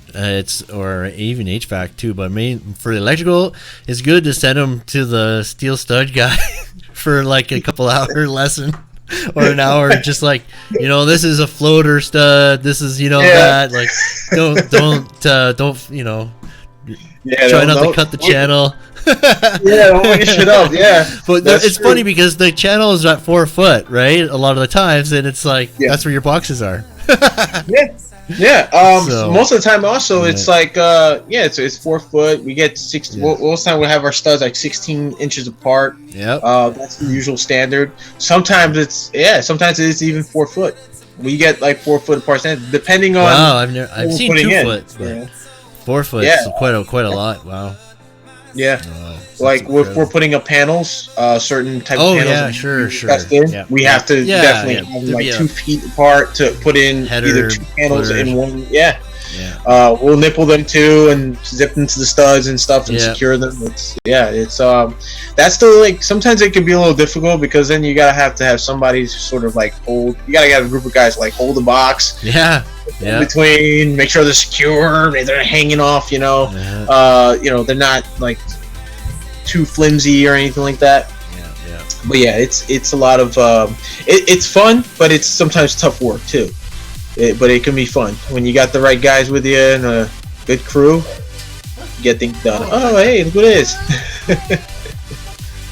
or even HVAC too, but for the electrical, it's good to send them to the steel stud guy for like a couple hour lesson. Or an hour, just like, this is a floater stud. This is, that. Like, don't, try not to cut the channel. Don't wake shit up. Yeah, but it's funny because the channel is at 4 foot, right? A lot of the times, and it's like that's where your boxes are. Most of the time, also, it's like, it's 4 foot. We get 60. Most of the time, we'll have our studs like 16 inches apart. Yeah. That's the usual standard. Sometimes it's even 4 foot. We get like 4 foot apart standard, depending on. Wow, I've seen 2 foot, but 4 foot is quite a lot. Wow. Yeah, like if we're putting up panels, certain type of panels. Oh yeah, sure. Yeah. We have to definitely have them like 2 feet apart to put in either 2 panels in one. Yeah. We'll nipple them too and zip them to the studs and stuff and secure them. It's that's still like sometimes it can be a little difficult because then you gotta have to have somebody sort of like hold. You gotta get a group of guys like hold the box. In between, make sure they're secure, they're hanging off. They're not like too flimsy or anything like that. But it's a lot of it's fun, but it's sometimes tough work too. But it can be fun when you got the right guys with you and a good crew. Get things done. Oh, hey, look at this.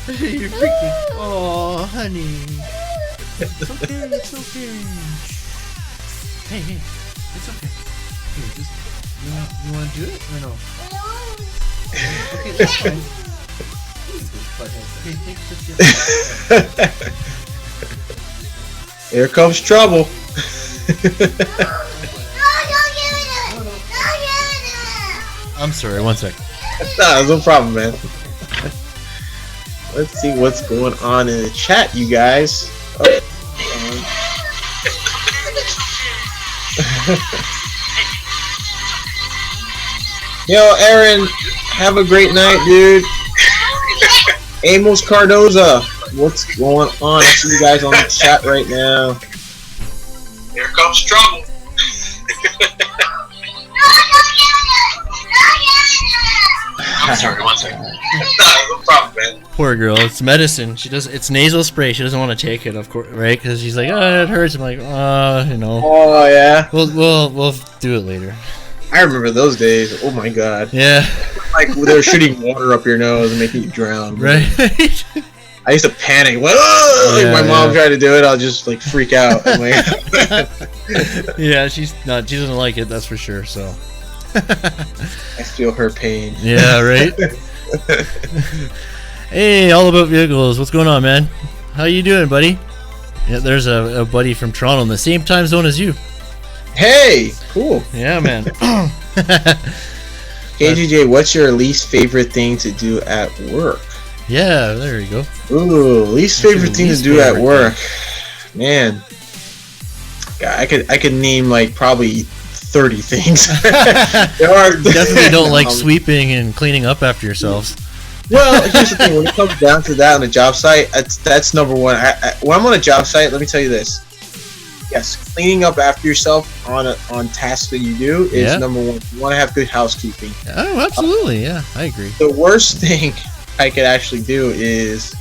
You're freaking. Oh, honey. It's okay. Hey, it's okay. Here, just you want to do it or no? Okay, that's fine. Okay, take Here comes trouble. I'm sorry, 1 second. No problem, man. Let's see what's going on in the chat, you guys. Yo, Aaron, have a great night, dude. Amos Cardoza, what's going on? I see you guys on the chat right now. Here comes trouble. I'm sorry, 1 second. No problem, man. Poor girl, it's medicine. It's nasal spray. She doesn't want to take it, of course, right? Because she's like, oh, it hurts. I'm like, Oh yeah. We'll do it later. I remember those days. Oh my god. Yeah. Like they're shooting water up your nose and making you drown. Right. I used to panic. Like, my mom tried to do it. I'll just like freak out. I'm like, yeah, she doesn't like it. That's for sure. So. I feel her pain. Yeah, right. Hey, all about vehicles. What's going on, man? How you doing, buddy? Yeah, there's a buddy from Toronto in the same time zone as you. Hey, cool. Yeah, man. KGJ, what's your least favorite thing to do at work? Yeah, there you go. Ooh, least favorite thing to do at work. Man, God, I could name like probably 30 things. There are Definitely don't like sweeping and cleaning up after yourselves. Well, here's the thing: when it comes down to that on a job site, that's number one. When I'm on a job site, let me tell you this: yes, cleaning up after yourself on tasks that you do is number one. You want to have good housekeeping. Oh, absolutely, yeah, I agree. The worst thing I could actually do is,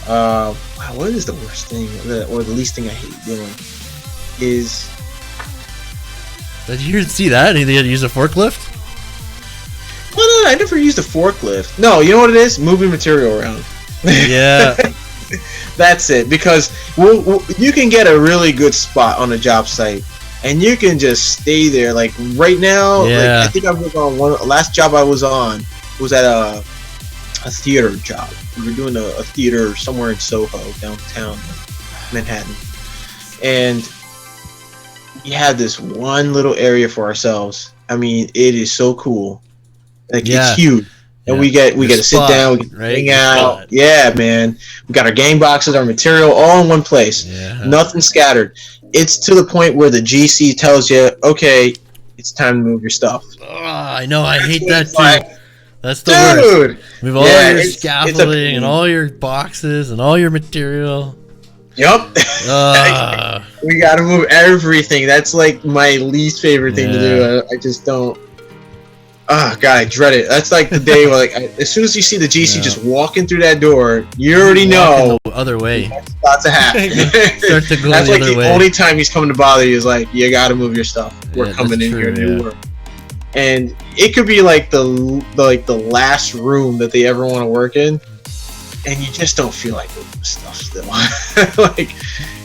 wow, what is the worst thing or the least thing I hate doing is. Did you see that? Did you use a forklift? No, I never used a forklift. No, you know what it is? Moving material around. Yeah. That's it. Because you can get a really good spot on a job site, and you can just stay there. Like right now, like, I think I was on last job I was on was at a theater job. We were doing a theater somewhere in Soho, downtown Manhattan, and we had this one little area for ourselves. I mean, it is so cool. Like it's huge, and we get to sit down, we get to hang out. Yeah, man. We got our game boxes, our material, all in one place. Yeah. Nothing scattered. It's to the point where the GC tells you, "Okay, it's time to move your stuff." Oh, I know. I hate that too. That's the worst. Move all your scaffolding and all your boxes and all your material. Yup. We got to move everything. That's like my least favorite thing to do. I just don't. Oh, God, I dread it. That's like the day where, like, as soon as you see the GC just walking through that door, you already know the other way. That's about to happen. Start to go that's the like other the way. only time he's coming to bother you is like, you got to move your stuff. We're coming in here to do work. And it could be like the last room that they ever want to work in, and you just don't feel like moving the stuff still. Like,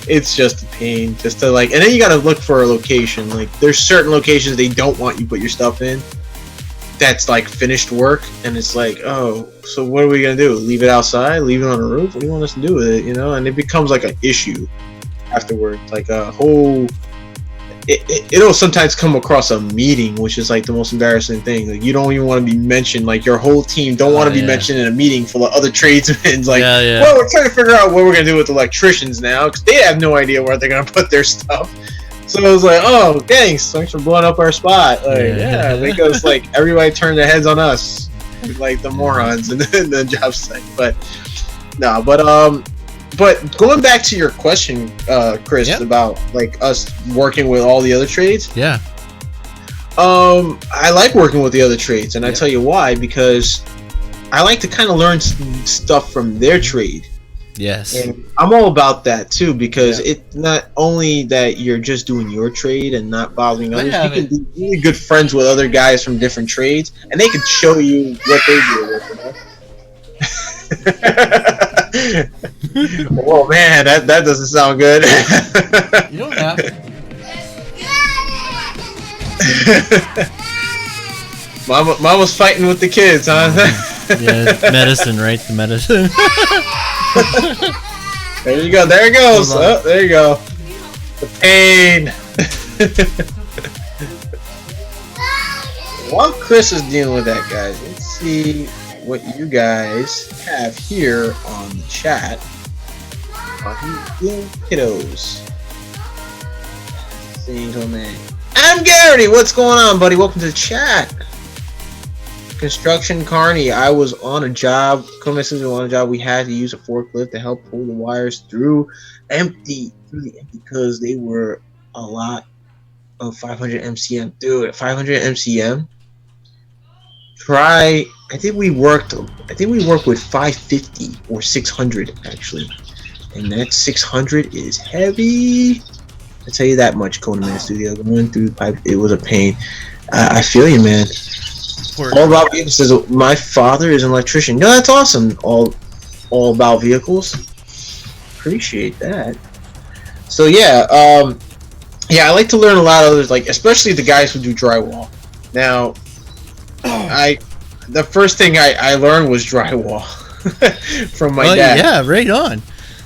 it's just a pain just to like, and then you got to look for a location. Like, there's certain locations they don't want you put your stuff in. That's like finished work, and it's like, oh, so what are we gonna do? Leave it outside? Leave it on the roof? What do you want us to do with it? You know, and it becomes like an issue afterwards, like a whole. It'll sometimes come across a meeting, which is like the most embarrassing thing. Like, you don't even want to be mentioned. Like, your whole team don't want to be mentioned in a meeting full of other tradesmen. Like, well, we're trying to figure out what we're gonna do with electricians now, because they have no idea where they're gonna put their stuff. So I was like, oh, thanks for blowing up our spot. Like, because like everybody turned their heads on us, like the morons in the job site. But no, but going back to your question, Chris, about like us working with all the other trades. Yeah. I like working with the other trades, and I tell you why, because I like to kind of learn stuff from their trade. Yes. And I'm all about that too, because it's not only that you're just doing your trade and not bothering others, you can be really good friends with other guys from different trades, and they can show you what they do. Oh man, that doesn't sound good. You don't have to. Mama's fighting with the kids, huh? Yeah, medicine, right? The medicine. There you go. There it goes. Oh, there you go. The pain. While Chris is dealing with that, guys, let's see what you guys have here on the chat. Kiddos. Single man. I'm Garrity. What's going on, buddy? Welcome to the chat. Construction Carney. I was on a job. We had to use a forklift to help pull the wires through the empty because they were a lot of 500 MCM. Dude, 500 MCM. I think we worked with 550 or 600 actually, and that 600 is heavy. I tell you that much. Conan Studio going through pipe, it was a pain. I feel you, man. All about vehicles says my father is an electrician. No, that's awesome. All about vehicles. Appreciate that. So yeah, I like to learn a lot of others, like especially the guys who do drywall. Now, the first thing I learned was drywall from my dad. Yeah, right on.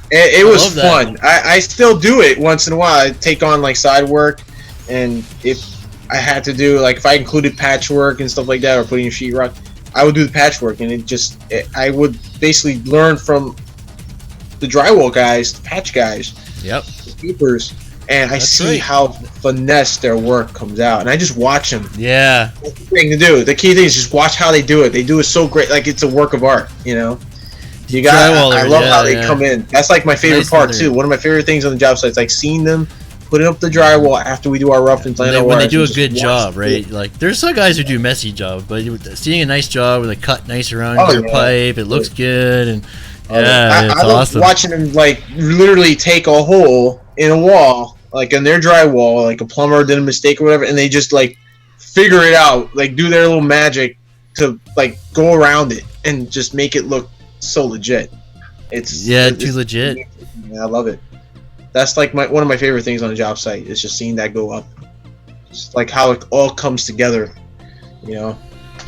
It was fun. I still do it once in a while. I take on like side work, and if I had to do, like if I included patchwork and stuff like that, or putting a sheetrock, I would do the patchwork, and I would basically learn from the drywall guys, the patch guys, the keepers, and I see how finesse their work comes out, and I just watch them. Yeah. That's the thing to do. The key thing is just watch how they do it. They do it so great, like it's a work of art, you know. You got. I love how they come in. That's like my favorite part too. One of my favorite things on the job site is like seeing them putting up the drywall after we do our rough and plan. When they do a good job, right? Like there's some guys who do messy jobs, but seeing a nice job where they cut nice around your pipe, it looks good, and it's I love awesome. watching them like literally take a hole in a wall, like in their drywall, like a plumber did a mistake or whatever, and they just like figure it out, like do their little magic to like go around it and just make it look so legit. It's too legit. Yeah, I love it. That's like one of my favorite things on a job site is just seeing that go up. Just like how it all comes together, you know.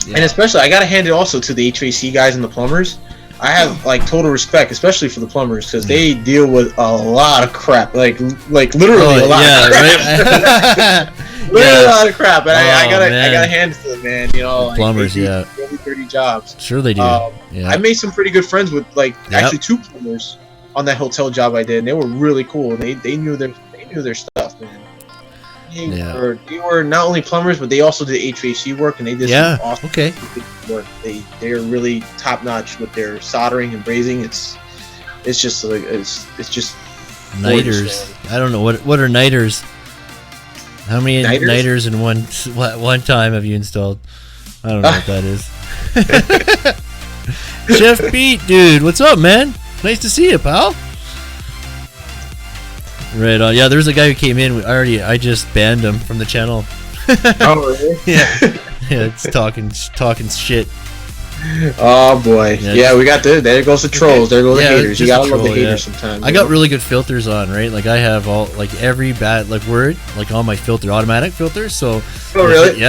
Yeah. And especially, I gotta hand it also to the HVAC guys and the plumbers. I have like total respect, especially for the plumbers, because they deal with a lot of crap, like literally a lot of crap. Literally a lot of crap, and I gotta hand it to them, man. You know, the plumbers, really dirty jobs. Sure they do. I made some pretty good friends with actually 2 plumbers on that hotel job I did, and they were really cool. They knew their stuff, man. They were not only plumbers, but they also did HVAC work, and they did some awesome work. They're really top notch with their soldering and brazing. It's just like it's just niters. I don't know what are niters. How many niters in one time have you installed? I don't know what that is. Chef Pete, dude, what's up, man? Nice to see you, pal. Right on. Yeah, there's a guy who came in. I just banned him from the channel. Oh, really? Yeah, it's talking shit. Oh boy. Yeah, we got there goes the trolls. There go the haters. You gotta love the haters sometimes. I got really good filters on, right? Like I have all every bad word on my filter, automatic filters. So. Oh really?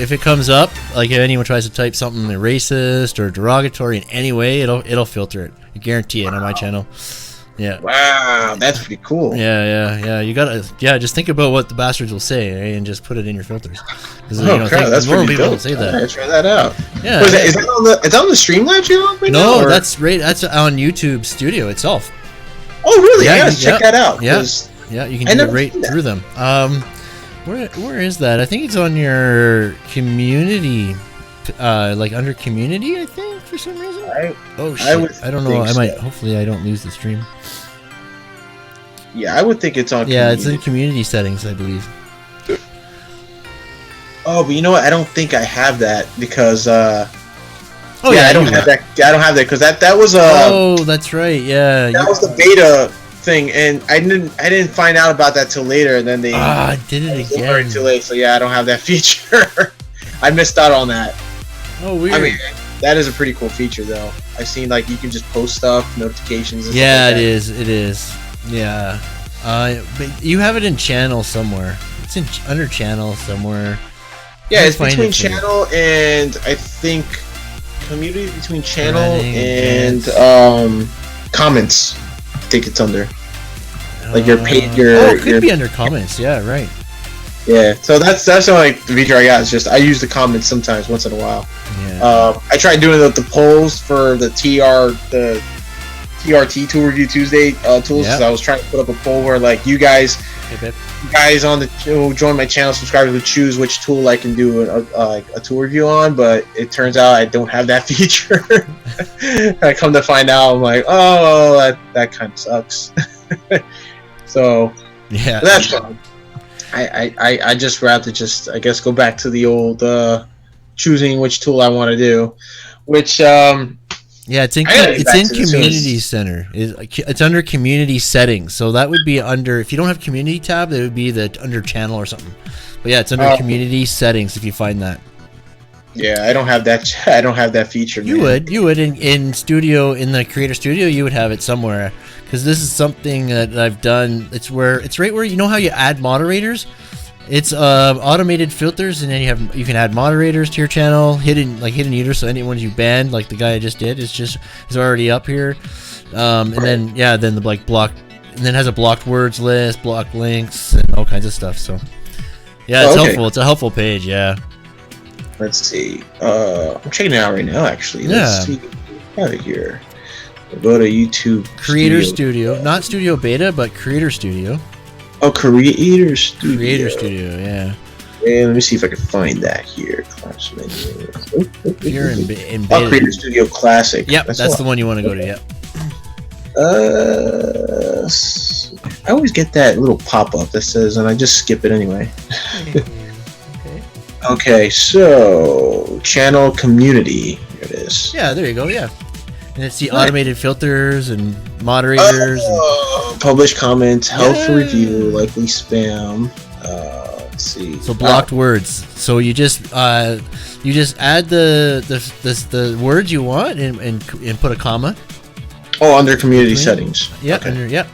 If it comes up, like if anyone tries to type something racist or derogatory in any way, it'll filter it. I guarantee it on my channel. Yeah. Wow, that's pretty cool. Yeah. You gotta, just think about what the bastards will say, right? And just put it in your filters. That's normal pretty people dope. don't say that. Try that out. Yeah. Is that on the Streamlabs channel right now? No, that's on YouTube Studio itself. Oh, really? I gotta check that out. Yeah, you can do it right through them. Where is that? I think it's on your community, under community, I think, for some reason. I don't know. Hopefully I don't lose the stream. Yeah, I would think it's on. Yeah, it's in community settings, I believe. Oh, but you know what? I don't think I have that because. I don't have that. I don't have that because that was Oh, that's right. Yeah. That was the beta thing, and I didn't find out about that till later, and then they. I did it again. Too late, so I don't have that feature. I missed out on that. Oh, weird. I mean, that is a pretty cool feature, though. I've seen you can just post stuff, notifications. And stuff like it is. It is. Yeah. But you have it in channel somewhere. It's under channel somewhere. Yeah, it's between channel and I think community, between channel and comments. I think it's under. Your page. It could be under comments. Yeah, right. Yeah, so that's the only feature I got. It's just I use the comments sometimes, once in a while. Yeah. I tried doing the polls for the TRT Tool Review Tuesday tools because I was trying to put up a poll where you guys on the join my channel, subscribe to choose which tool I can do a tool review on, but it turns out I don't have that feature. I come to find out, I'm like, oh, that kind of sucks. So that's fine. I just rather I guess go back to the old choosing which tool I want to do, which it's in community center. It's under community settings, so that would be under, if you don't have community tab, that would be under channel or something. But it's under community settings if you find that. Yeah, I don't have that. I don't have that feature. You would in studio, in the creator studio, you would have it somewhere. Because this is something that I've done. It's right where, you know how you add moderators. It's automated filters, and then you can add moderators to your channel, hidden users. So anyone you banned, like the guy I just did, is already up here. And then then the block, and then has a blocked words list, blocked links, and all kinds of stuff. So Yeah, it's okay. helpful. It's a helpful page. Yeah. Let's see. I'm checking it out right now. Actually, let's see. Out of here. We'll go to YouTube. Creator Studio, not Studio Beta, but Creator Studio. Oh, Creator Studio. Creator Studio, yeah. And let me see if I can find that here. Class menu. If you're in beta. Oh, Creator Studio Classic. Yep, that's the one you want to go to. Yep. I always get that little pop-up that says, and I just skip it anyway. Okay, so channel community. Here it is. Yeah, there you go. Yeah, and it's the automated filters and moderators. Publish comments, help for review, likely spam. Let's see. So blocked words. So you just add the words you want and put a comma. Oh, under community settings. Yep. Okay. Yep.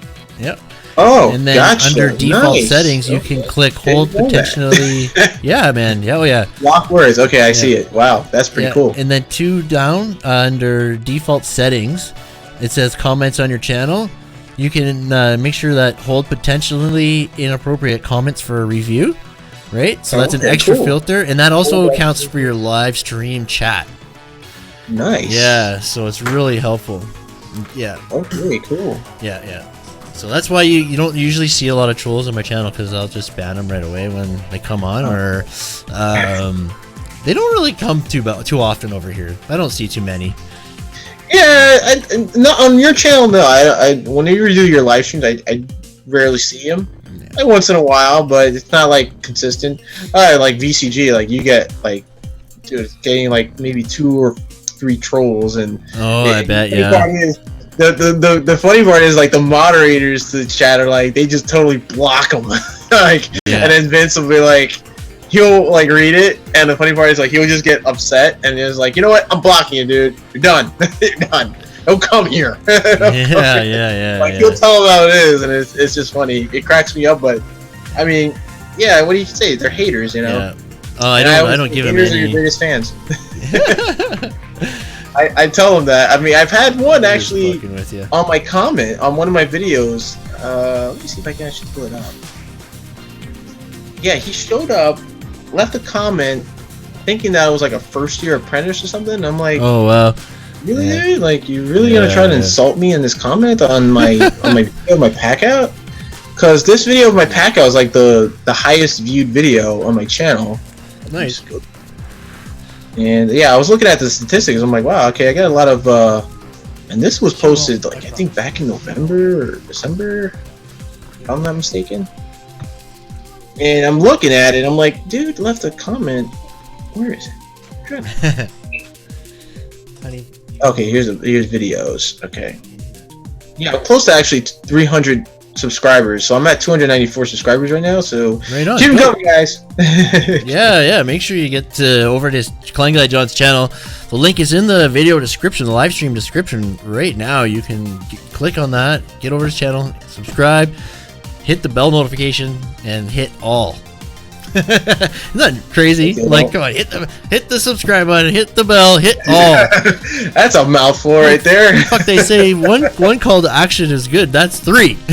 Oh, and then gotcha. under default Nice. settings, you can click hold potentially. Yeah, man. Yeah, oh yeah. Block words. Okay, I see it. Wow, that's pretty cool. And then 2 down under default settings, it says comments on your channel. You can make sure that hold potentially inappropriate comments for a review, right? So that's an extra filter, and that also accounts for your live stream chat. Nice. Yeah, so it's really helpful. Yeah. Okay, cool. Yeah. So that's why you don't usually see a lot of trolls on my channel, because I'll just ban them right away when they come on, or they don't really come too often over here. I don't see too many. Yeah, not on your channel. No, I whenever you do your live streams, I rarely see them. Like once in a while, but it's not like consistent. Like VCG, like you get like, dude, getting like maybe 2 or 3 trolls, and I bet, yeah. The funny part is, like, the moderators to the chat are like, they just totally block them. And then Vince will be like, he'll like read it, and the funny part is, like, he'll just get upset and is like, you know what, I'm blocking you, dude. You're done. You're done. Don't come here. Yeah. Like, he'll tell them how it is, and it's just funny. It cracks me up, but I mean, yeah, what do you say? They're haters, you know. Yeah. Oh, I don't give them any. Haters are your greatest fans. I tell them that. I mean, I've had one actually on my comment on one of my videos. Let me see if I can actually pull it up. Yeah, he showed up, left a comment, thinking that I was like a first-year apprentice or something. I'm like, oh wow, really, dude? Like, you really gonna try to insult me in this comment on my video of my pack out? Because this video of my pack out is like the highest viewed video on my channel. Nice. And yeah, I was looking at the statistics. I'm like, wow, okay, I got a lot of, and this was posted like I think back in November or December, if I'm not mistaken. And I'm looking at it, I'm like, dude left a comment. Where is it? Okay, here's videos. Okay, yeah, I'm close to actually 300 subscribers, so I'm at 294 subscribers right now, so right on. Keep going, guys. yeah, make sure you get over to KleinGuy Jon's channel. The link is in the video description, the live stream description right now. You can click on that, get over to his channel, subscribe, hit the bell notification, and hit all. Isn't that crazy? Like, come on, hit the subscribe button, hit the bell, hit all. That's a mouthful right there. Fuck, they say one call to action is good. That's 3. Yeah,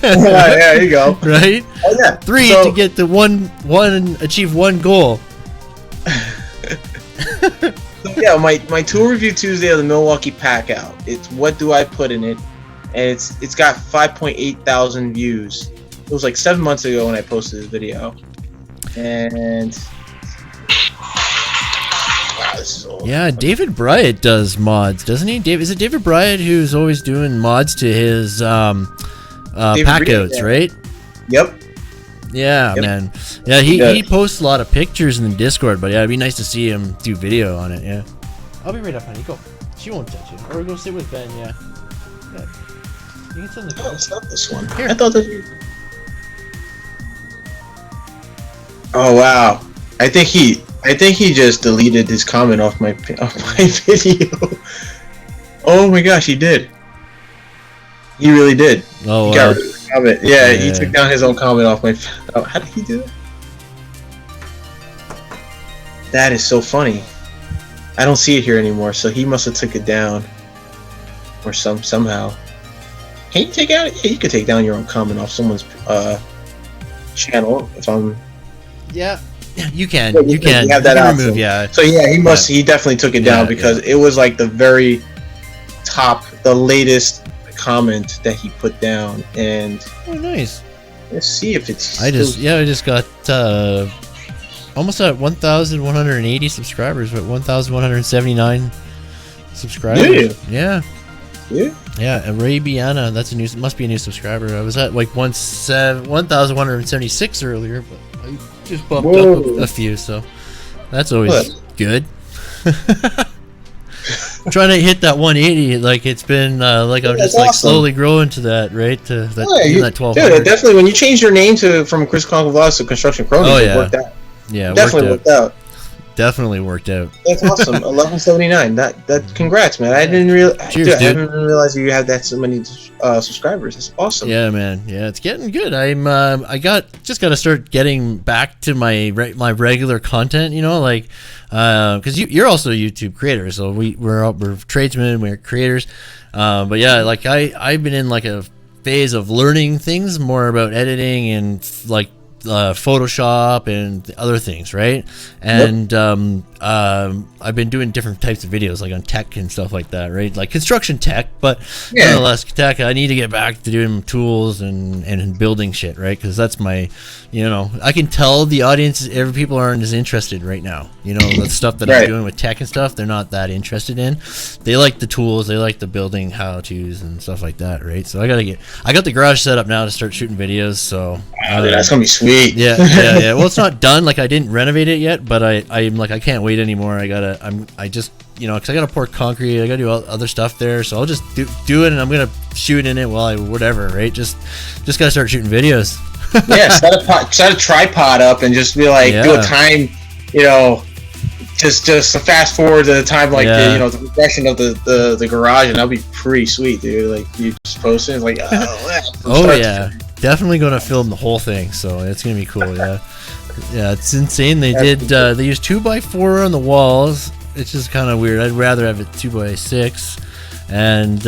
there you go. Right? Oh yeah. 3 to get to achieve one goal. So yeah, my tool review Tuesday of the Milwaukee Pack Out. It's what do I put in it, and it's got 5.8 thousand views. It was like 7 months ago when I posted this video. And wow, this is old. Yeah, David Bryant does mods, doesn't he? Is it David Bryant who's always doing mods to his packouts, right? Yep. Yeah, yep. Man. Yeah, he posts a lot of pictures in the Discord, but yeah, it'd be nice to see him do video on it. Yeah. I'll be right up, honey. Go. She won't touch it. Or go sit with Ben. Yeah. You can sit in the car. Oh, it's not this one. Here. I thought that. Oh wow! I think he just deleted his comment off my video. Oh my gosh, he did. He really did. Oh, he got rid of the comment. Yeah, he took down his own comment off my. Oh, how did he do that? That is so funny. I don't see it here anymore, so he must have took it down, or somehow. Can you take out? Yeah, you could take down your own comment off someone's channel if I'm Yeah, you can. Yeah, You can. You have that option. remove. Yeah. So yeah, he definitely took it down because it was like the very top, the latest comment that he put down, and Oh, nice. let's see if it's. I just got almost at 1,180 subscribers, but 1,179 subscribers. Yeah. Yeah, Arabiana, must be a new subscriber. I was at like 1,176 earlier, but I just bumped up a few, so that's always good. Trying to hit that 180, like it's been like I'm just like slowly growing to that, right? To that, that 1,200. Dude, definitely when you changed your name from Chris Conquer Vlogs to Construction Kronies, it worked out. Yeah, it definitely worked out. Definitely worked out. That's awesome. 1179. That congrats, man. I didn't Cheers, I didn't realize you had that so many subscribers. That's awesome. Yeah, man. Yeah, it's getting good. I got to start getting back to my regular content. You know, like because you're also a YouTube creator, so we're tradesmen, we're creators. But yeah, like I've been in like a phase of learning things more about editing and like Photoshop and other things, right? And I've been doing different types of videos like on tech and stuff like that, right? Like construction tech, but nonetheless tech. I need to get back to doing tools and building shit, right? Because that's my, I can tell the audience, people aren't as interested right now. The stuff that I'm doing with tech and stuff, they're not that interested in. They like the tools, they like the building how-tos and stuff like that, right? So I got the garage set up now to start shooting videos. So dude, that's gonna be sweet. Yeah. Well, it's not done. Like I didn't renovate it yet, but I'm like I can't wait anymore. because I gotta pour concrete. I gotta do other stuff there. So I'll just do it, and I'm gonna shoot in it while whatever, right? Just gotta start shooting videos. Yeah, set a tripod up and just be like do a time, just to fast forward to the time like the progression of the garage, and that'll be pretty sweet, dude. Like you just post it, it's like definitely gonna film the whole thing, so it's gonna be cool. Yeah, it's insane. They used 2x4 on the walls. It's just kind of weird. I'd rather have it 2x6, and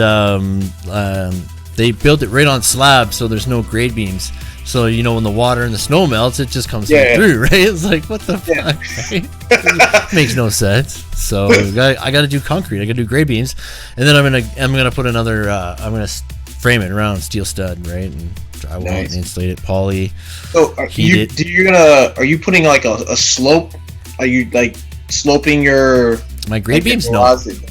they built it right on slab, so there's no grade beams. So when the water and the snow melts, it just comes through, right? It's like what the fuck? Right? Makes no sense. So I got to do concrete. I got to do grade beams, and then I'm gonna put another. I'm gonna frame it around steel stud, right? And drywall it and insulate it, poly. So are you putting like a slope? Are you like sloping my grade beams? No. Sloping,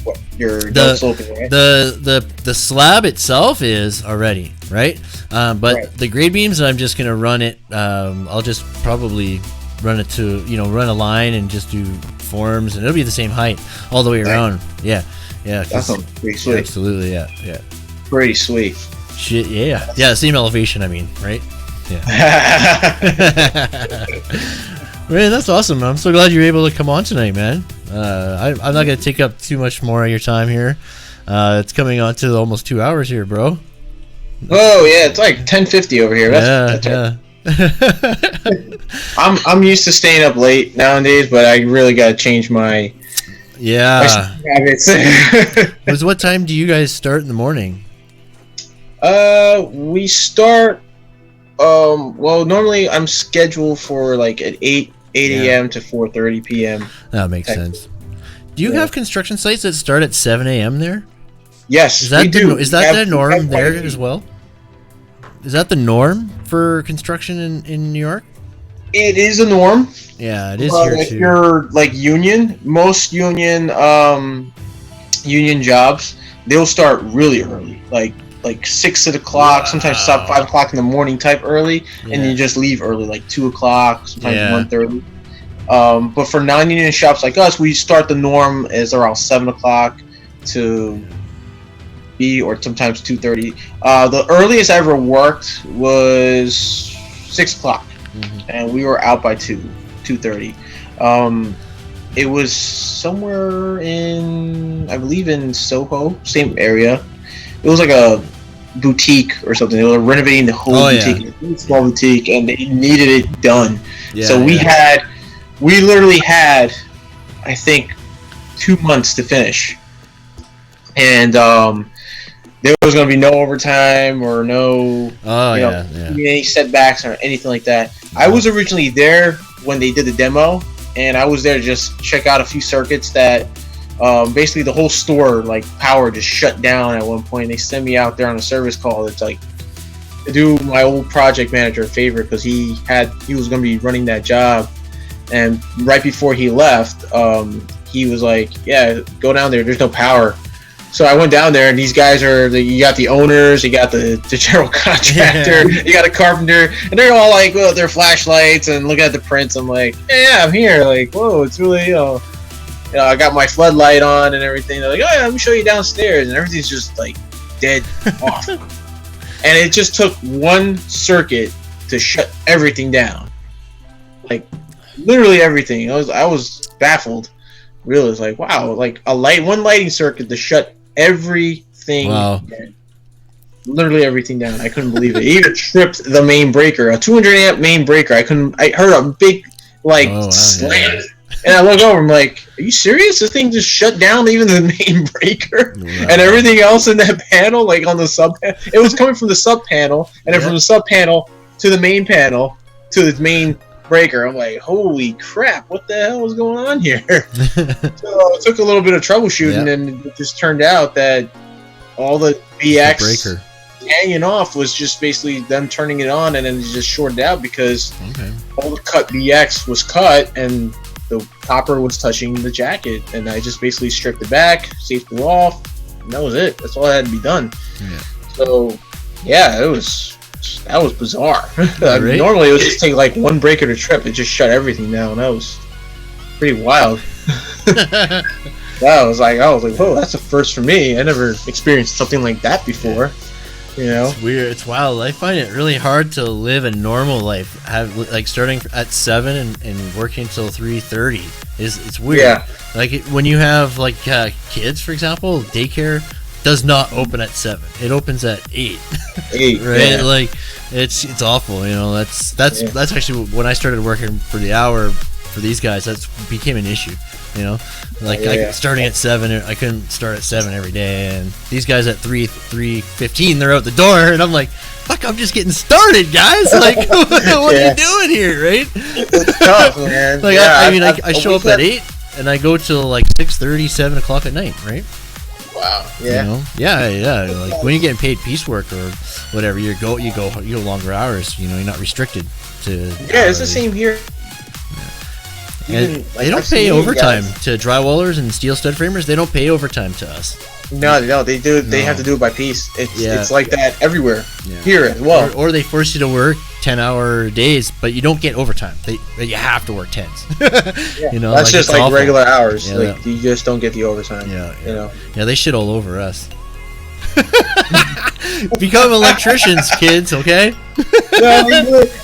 right? The slab itself is already right, but the grade beams I'm just gonna run it. I'll just probably run it to run a line and just do forms, and it'll be the same height all the way around. Yeah. That sounds pretty sweet. Absolutely, yeah. Pretty sweet. Shit, yeah. Same elevation. I mean, right? Yeah. Man, that's awesome. I'm so glad you're able to come on tonight, man. I'm not gonna take up too much more of your time here. It's coming on to almost 2 hours here, bro. Oh yeah, it's like 10:50 over here. That's I'm used to staying up late nowadays, but I really gotta change my habits. What time do you guys start in the morning? We start. Well, normally I'm scheduled for like at 8 a.m. to 4:30 p.m. That makes sense. Do you have construction sites that start at 7 a.m. there? Yes, we do. Is that the norm there as well? Is that the norm for construction in New York? It is a norm. Yeah, it is here if too. If you're like most union jobs, they'll start really early, like 6 o'clock, sometimes stop 5 o'clock in the morning type early, and you just leave early, like 2 o'clock, sometimes 1:30. But for non-union shops like us, we start the norm is around 7 o'clock to or sometimes 2:30. The earliest I ever worked was 6 o'clock, and we were out by 2:30. It was somewhere I believe in Soho, same area. It was like a boutique or something. They were renovating the whole boutique, a small boutique, and they needed it done. So we literally had, I think, 2 months to finish, and there was going to be no overtime or no any setbacks or anything like that. I was originally there when they did the demo, and I was there to just check out a few circuits that basically the whole store, like, power just shut down at one point. They sent me out there on a service call. It's like, to do my old project manager a favor, because he was going to be running that job, and right before he left, he was like, yeah, go down there, there's no power. So I went down there, and these guys you got the owners, you got the general contractor, you got a carpenter, and they're all like, well, their flashlights and looking at the prints. I'm like, yeah, I'm here. Like, whoa, it's really, I got my floodlight on and everything. They're like, oh yeah, let me show you downstairs, and everything's just like dead off. And it just took one circuit to shut everything down. Like, literally everything. I was baffled. Really, it's like, wow, like one lighting circuit to shut everything down. Literally everything down. I couldn't believe it. It even tripped the main breaker, a 200 amp main breaker. I heard a big slam. Yeah. And I look over, I'm like, are you serious? This thing just shut down even the main breaker? Wow. And everything else in that panel, like on the sub panel, it was coming from the sub panel, and then from the sub panel to the main panel to the main breaker. I'm like, holy crap, what the hell is going on here? So it took a little bit of troubleshooting, and it just turned out that all the BX hanging off was just basically them turning it on, and then it just shorted out because all the cut BX was cut, and the copper was touching the jacket, and I just basically stripped it back, safed it off, and that was it. That's all that had to be done. Yeah. So, yeah, that was bizarre. Right? Normally, it would just take like one breaker to trip. It just shut everything down. That was pretty wild. I was like, whoa, that's a first for me. I never experienced something like that before. It's weird. It's wild. I find it really hard to live a normal life. Starting at 7 and working till 3:30 it's weird. Yeah. Like when you have kids, for example, daycare does not open at 7. It opens at 8. 8, right? Yeah. Like it's awful. That's actually when I started working for the hour for these guys. That became an issue. Starting at 7, I couldn't start at 7 every day, and these guys at 3:15, they're out the door, and I'm like, fuck, I'm just getting started, guys. Like, what are you doing here, right? It's tough, man. I show up at 8, and I go till 6:30, 7 o'clock at night, right? Wow. Yeah. Yeah. Like when you're getting paid piecework or whatever, you go longer hours. You're not restricted to. Yeah, it's the same here. Even, they don't pay overtime to drywallers and steel stud framers. They don't pay overtime to us. No, they don't. They do. They have to do it by piece. It's like that everywhere. Yeah. Here as well. Or they force you to work 10-hour days, but you don't get overtime. You have to work 10s. That's just like awful. Regular hours. Yeah, you just don't get the overtime. Yeah. They shit all over us. Become electricians, kids. Okay.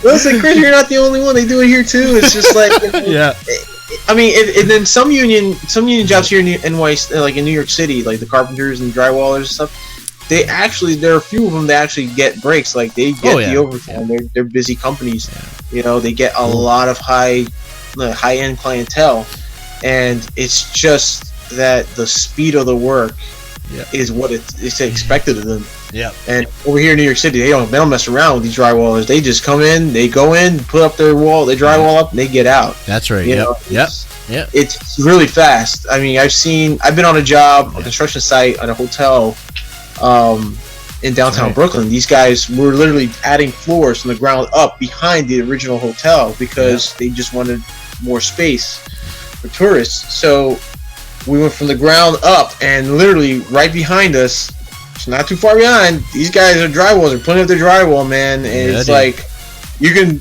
Listen, Chris, you're not the only one. They do it here too. It's just like I mean, and then some union jobs here in NYC, like in New York City, like the carpenters and drywallers and stuff. There are a few of them that actually get breaks. Like they get the overtime. Yeah. They're busy companies. Yeah. They get a lot of high end clientele, and it's just that the speed of the work is what it's expected of them. Yeah. And over here in New York City, they don't mess around with these drywallers. They just come in, they go in, put up their wall, they drywall up, and they get out. That's right. It's really fast. I mean, I've been on a job, a construction site, on a hotel, in downtown Brooklyn. These guys were literally adding floors from the ground up behind the original hotel because they just wanted more space for tourists. So we went from the ground up, and literally right behind us, so not too far behind, these guys are drywallers. They're putting up their drywall, man. And it's like you do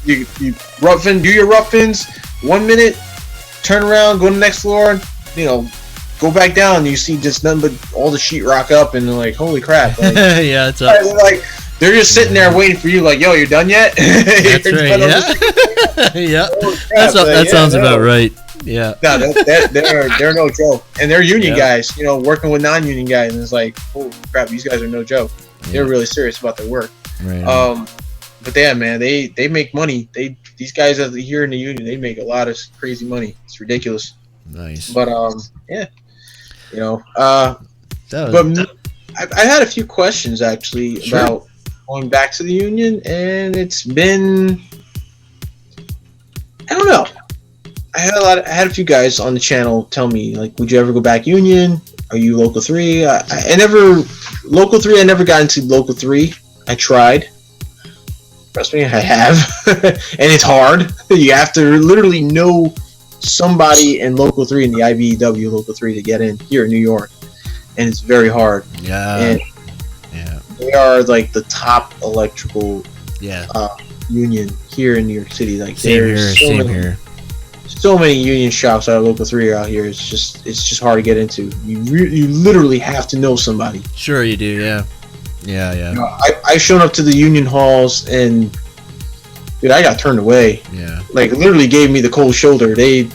your rough ins 1 minute, turn around, go to the next floor, go back down, and you see just nothing but all the sheetrock up, and they're like, holy crap. Like, it's up. They're just sitting there waiting for you, like, yo, you're done yet? That's right, that sounds about right. Yeah. No, they're no joke. And they're union guys, working with non-union guys, and it's like, holy crap, these guys are no joke. They're really serious about their work. Right. But yeah, man, they make money. These guys here in the union, they make a lot of crazy money. It's ridiculous. Nice. But but I had a few questions actually about going back to the union, and it's been, I don't know. I had a few guys on the channel tell me, like, would you ever go back union? Are you local 3? I never local 3. I never got into local 3. I tried. Trust me, I have, and it's hard. You have to literally know somebody in local 3 in the IBEW local 3 to get in here in New York, and it's very hard. Yeah. And they are like the top electrical union here in New York City. Like same here. So many union shops out of local 3 out here. It's just hard to get into. You literally have to know somebody. Sure you do. Yeah. You know, I've shown up to the union halls and dude, I got turned away. Yeah. Like literally gave me the cold shoulder. They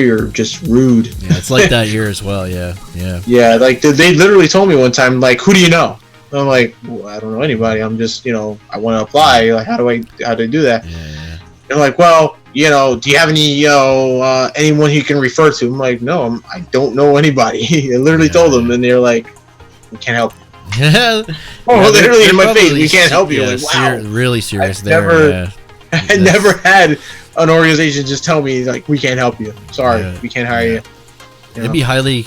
are just rude. Yeah, it's like that here as well. Yeah. Yeah, like they literally told me one time, like, who do you know? I'm like, well, I don't know anybody. I'm just, I want to apply. Like, how do I do that? Yeah. They're like, well, do you have any, anyone you can refer to? I'm like, no, I don't know anybody. I literally told them, and they're like, we can't help you. Yeah. Literally in my face, we can't help you. Yeah, like, wow. Really serious I've there. I never had an organization just tell me, like, we can't help you. Sorry, we can't hire you. It'd be highly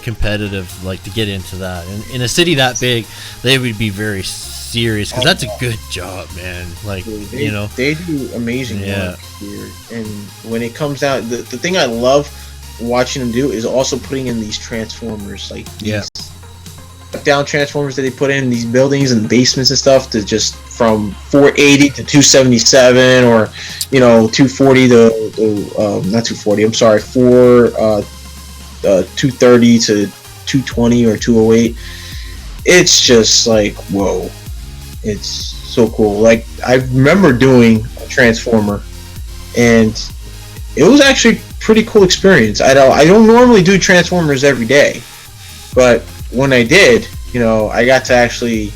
competitive, like, to get into that. And in a city that big, they would be very serious because that's a good job, man. Like, they do amazing work here. And when it comes down, the thing I love watching them do is also putting in these transformers, like these down transformers that they put in these buildings and basements and stuff, to just from 480 to 277 or 240 to not 240. I'm sorry, 230 to 220 or 208. It's just like, whoa, it's so cool. Like, I remember doing a transformer, and it was actually pretty cool experience. I don't normally do transformers every day, but when I did, I got to actually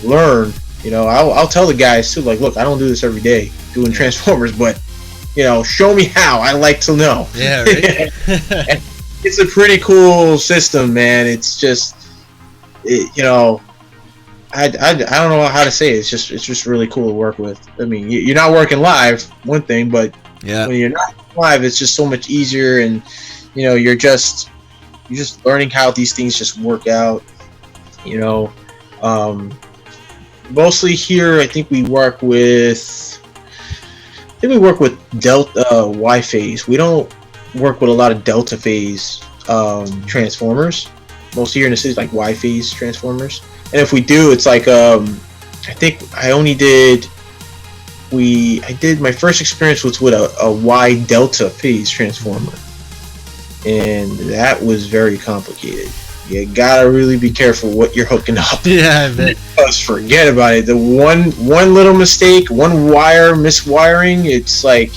learn. I'll tell the guys too, like, look, I don't do this every day doing transformers, but show me how. I like to know. Yeah, right. It's a pretty cool system, man. It's just, I don't know how to say it. It's just really cool to work with. I mean, you're not working live, one thing, but when you're not live, it's just so much easier, and you're just learning how these things just work out. Mostly here, I think we work with Delta Y-phase. We don't work with a lot of Delta phase transformers. Mostly here in the city, like Y-phase transformers. And if we do, it's like I think I did my first experience was with a Y Delta phase transformer, and that was very complicated. You gotta really be careful what you're hooking up. Yeah, I bet. Because forget about it. The one little mistake, one wire miswiring, it's like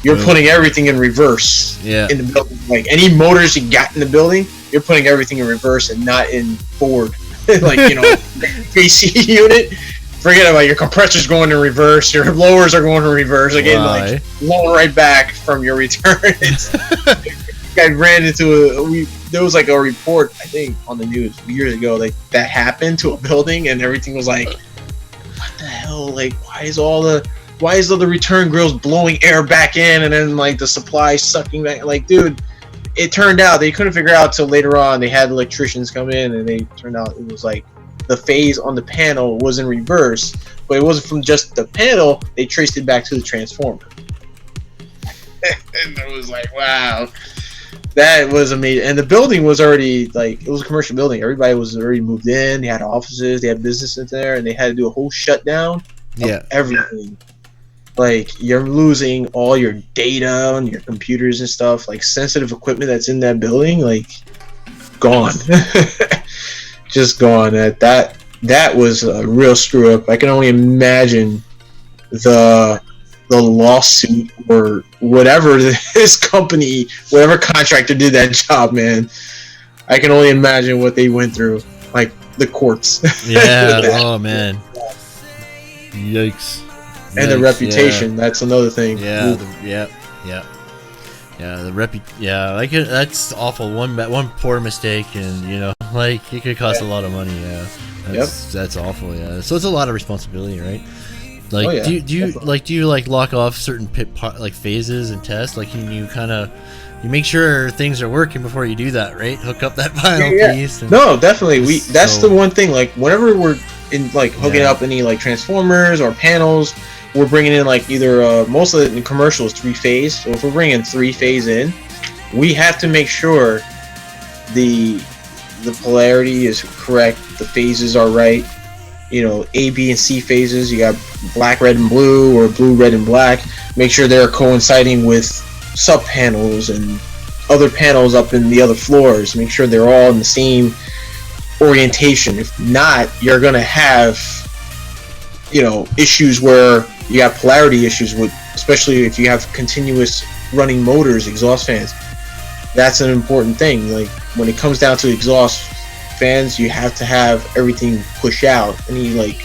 you're putting everything in reverse. Yeah. In the building, like any motors you got in the building, you're putting everything in reverse and not in forward. Like AC unit. Forget about it. Your compressor's going in reverse. Your blowers are going in reverse. Again, like blowing right back from your return. I ran into there was like a report, I think, on the news years ago, like that happened to a building, and everything was like, what the hell? Like, why is all the return grills blowing air back in, and then like the supply sucking back? Like, dude, it turned out they couldn't figure out till later on. They had electricians come in, and they turned out it was like the phase on the panel was in reverse, but it wasn't from just the panel. They traced it back to the transformer. And it was like, wow. That was amazing. And the building was already, like, it was a commercial building. Everybody was already moved in. They had offices. They had business in there. And they had to do a whole shutdown of everything. Like, you're losing all your data and your computers and stuff. Like, sensitive equipment that's in that building, like, gone. Just gone. That was a real screw-up. I can only imagine the lawsuit or whatever this company, whatever contractor did that job, man. I can only imagine what they went through, like the courts. Yeah. Oh man. Yikes. And the reputation. Yeah. That's another thing. Yeah. Like that's awful. One poor mistake, and like it could cost a lot of money. Yeah. That's awful. Yeah. So it's a lot of responsibility, right? Like, Oh, yeah. do you lock off certain phases and tests? Like, can you kind of you make sure things are working before you do that, right? Hook up that final piece. And no, definitely. That's the one thing. Like, whenever we're in like hooking up any like transformers or panels, we're bringing in like either most of it in commercial is 3-phase. So if we're bringing 3-phase in, we have to make sure the polarity is correct, the phases are right. You know, A, B, and C phases. You got black, red, and blue, or blue, red, and black. Make sure they're coinciding with sub panels and other panels up in the other floors. Make sure they're all in the same orientation. If not, you're gonna have, you know, issues where you have polarity issues with, especially if you have continuous running motors, exhaust fans. That's an important thing. Like, when it comes down to exhaust fans, you have to have everything push out. Any like,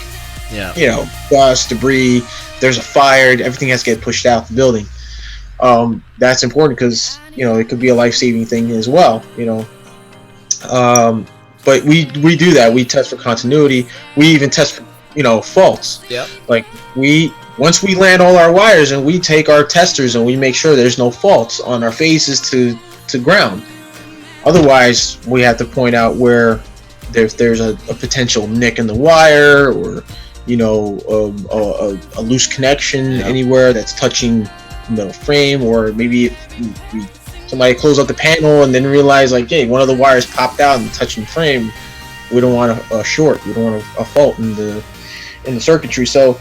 you know, dust, debris, there's a fire, everything has to get pushed out the building. That's important because, you know, it could be a life-saving thing as well, you know. But we do that. We test for continuity. We even test for, you know, faults. Yep. Like, once we land all our wires, and we take our testers and we make sure there's no faults on our phases to ground. Otherwise, we have to point out where there's a potential nick in the wire, or, you know, a loose connection anywhere that's touching the frame, or maybe somebody closed up the panel and then realized, like, hey, one of the wires popped out and touching the frame. We don't want a short. We don't want a fault in the circuitry. So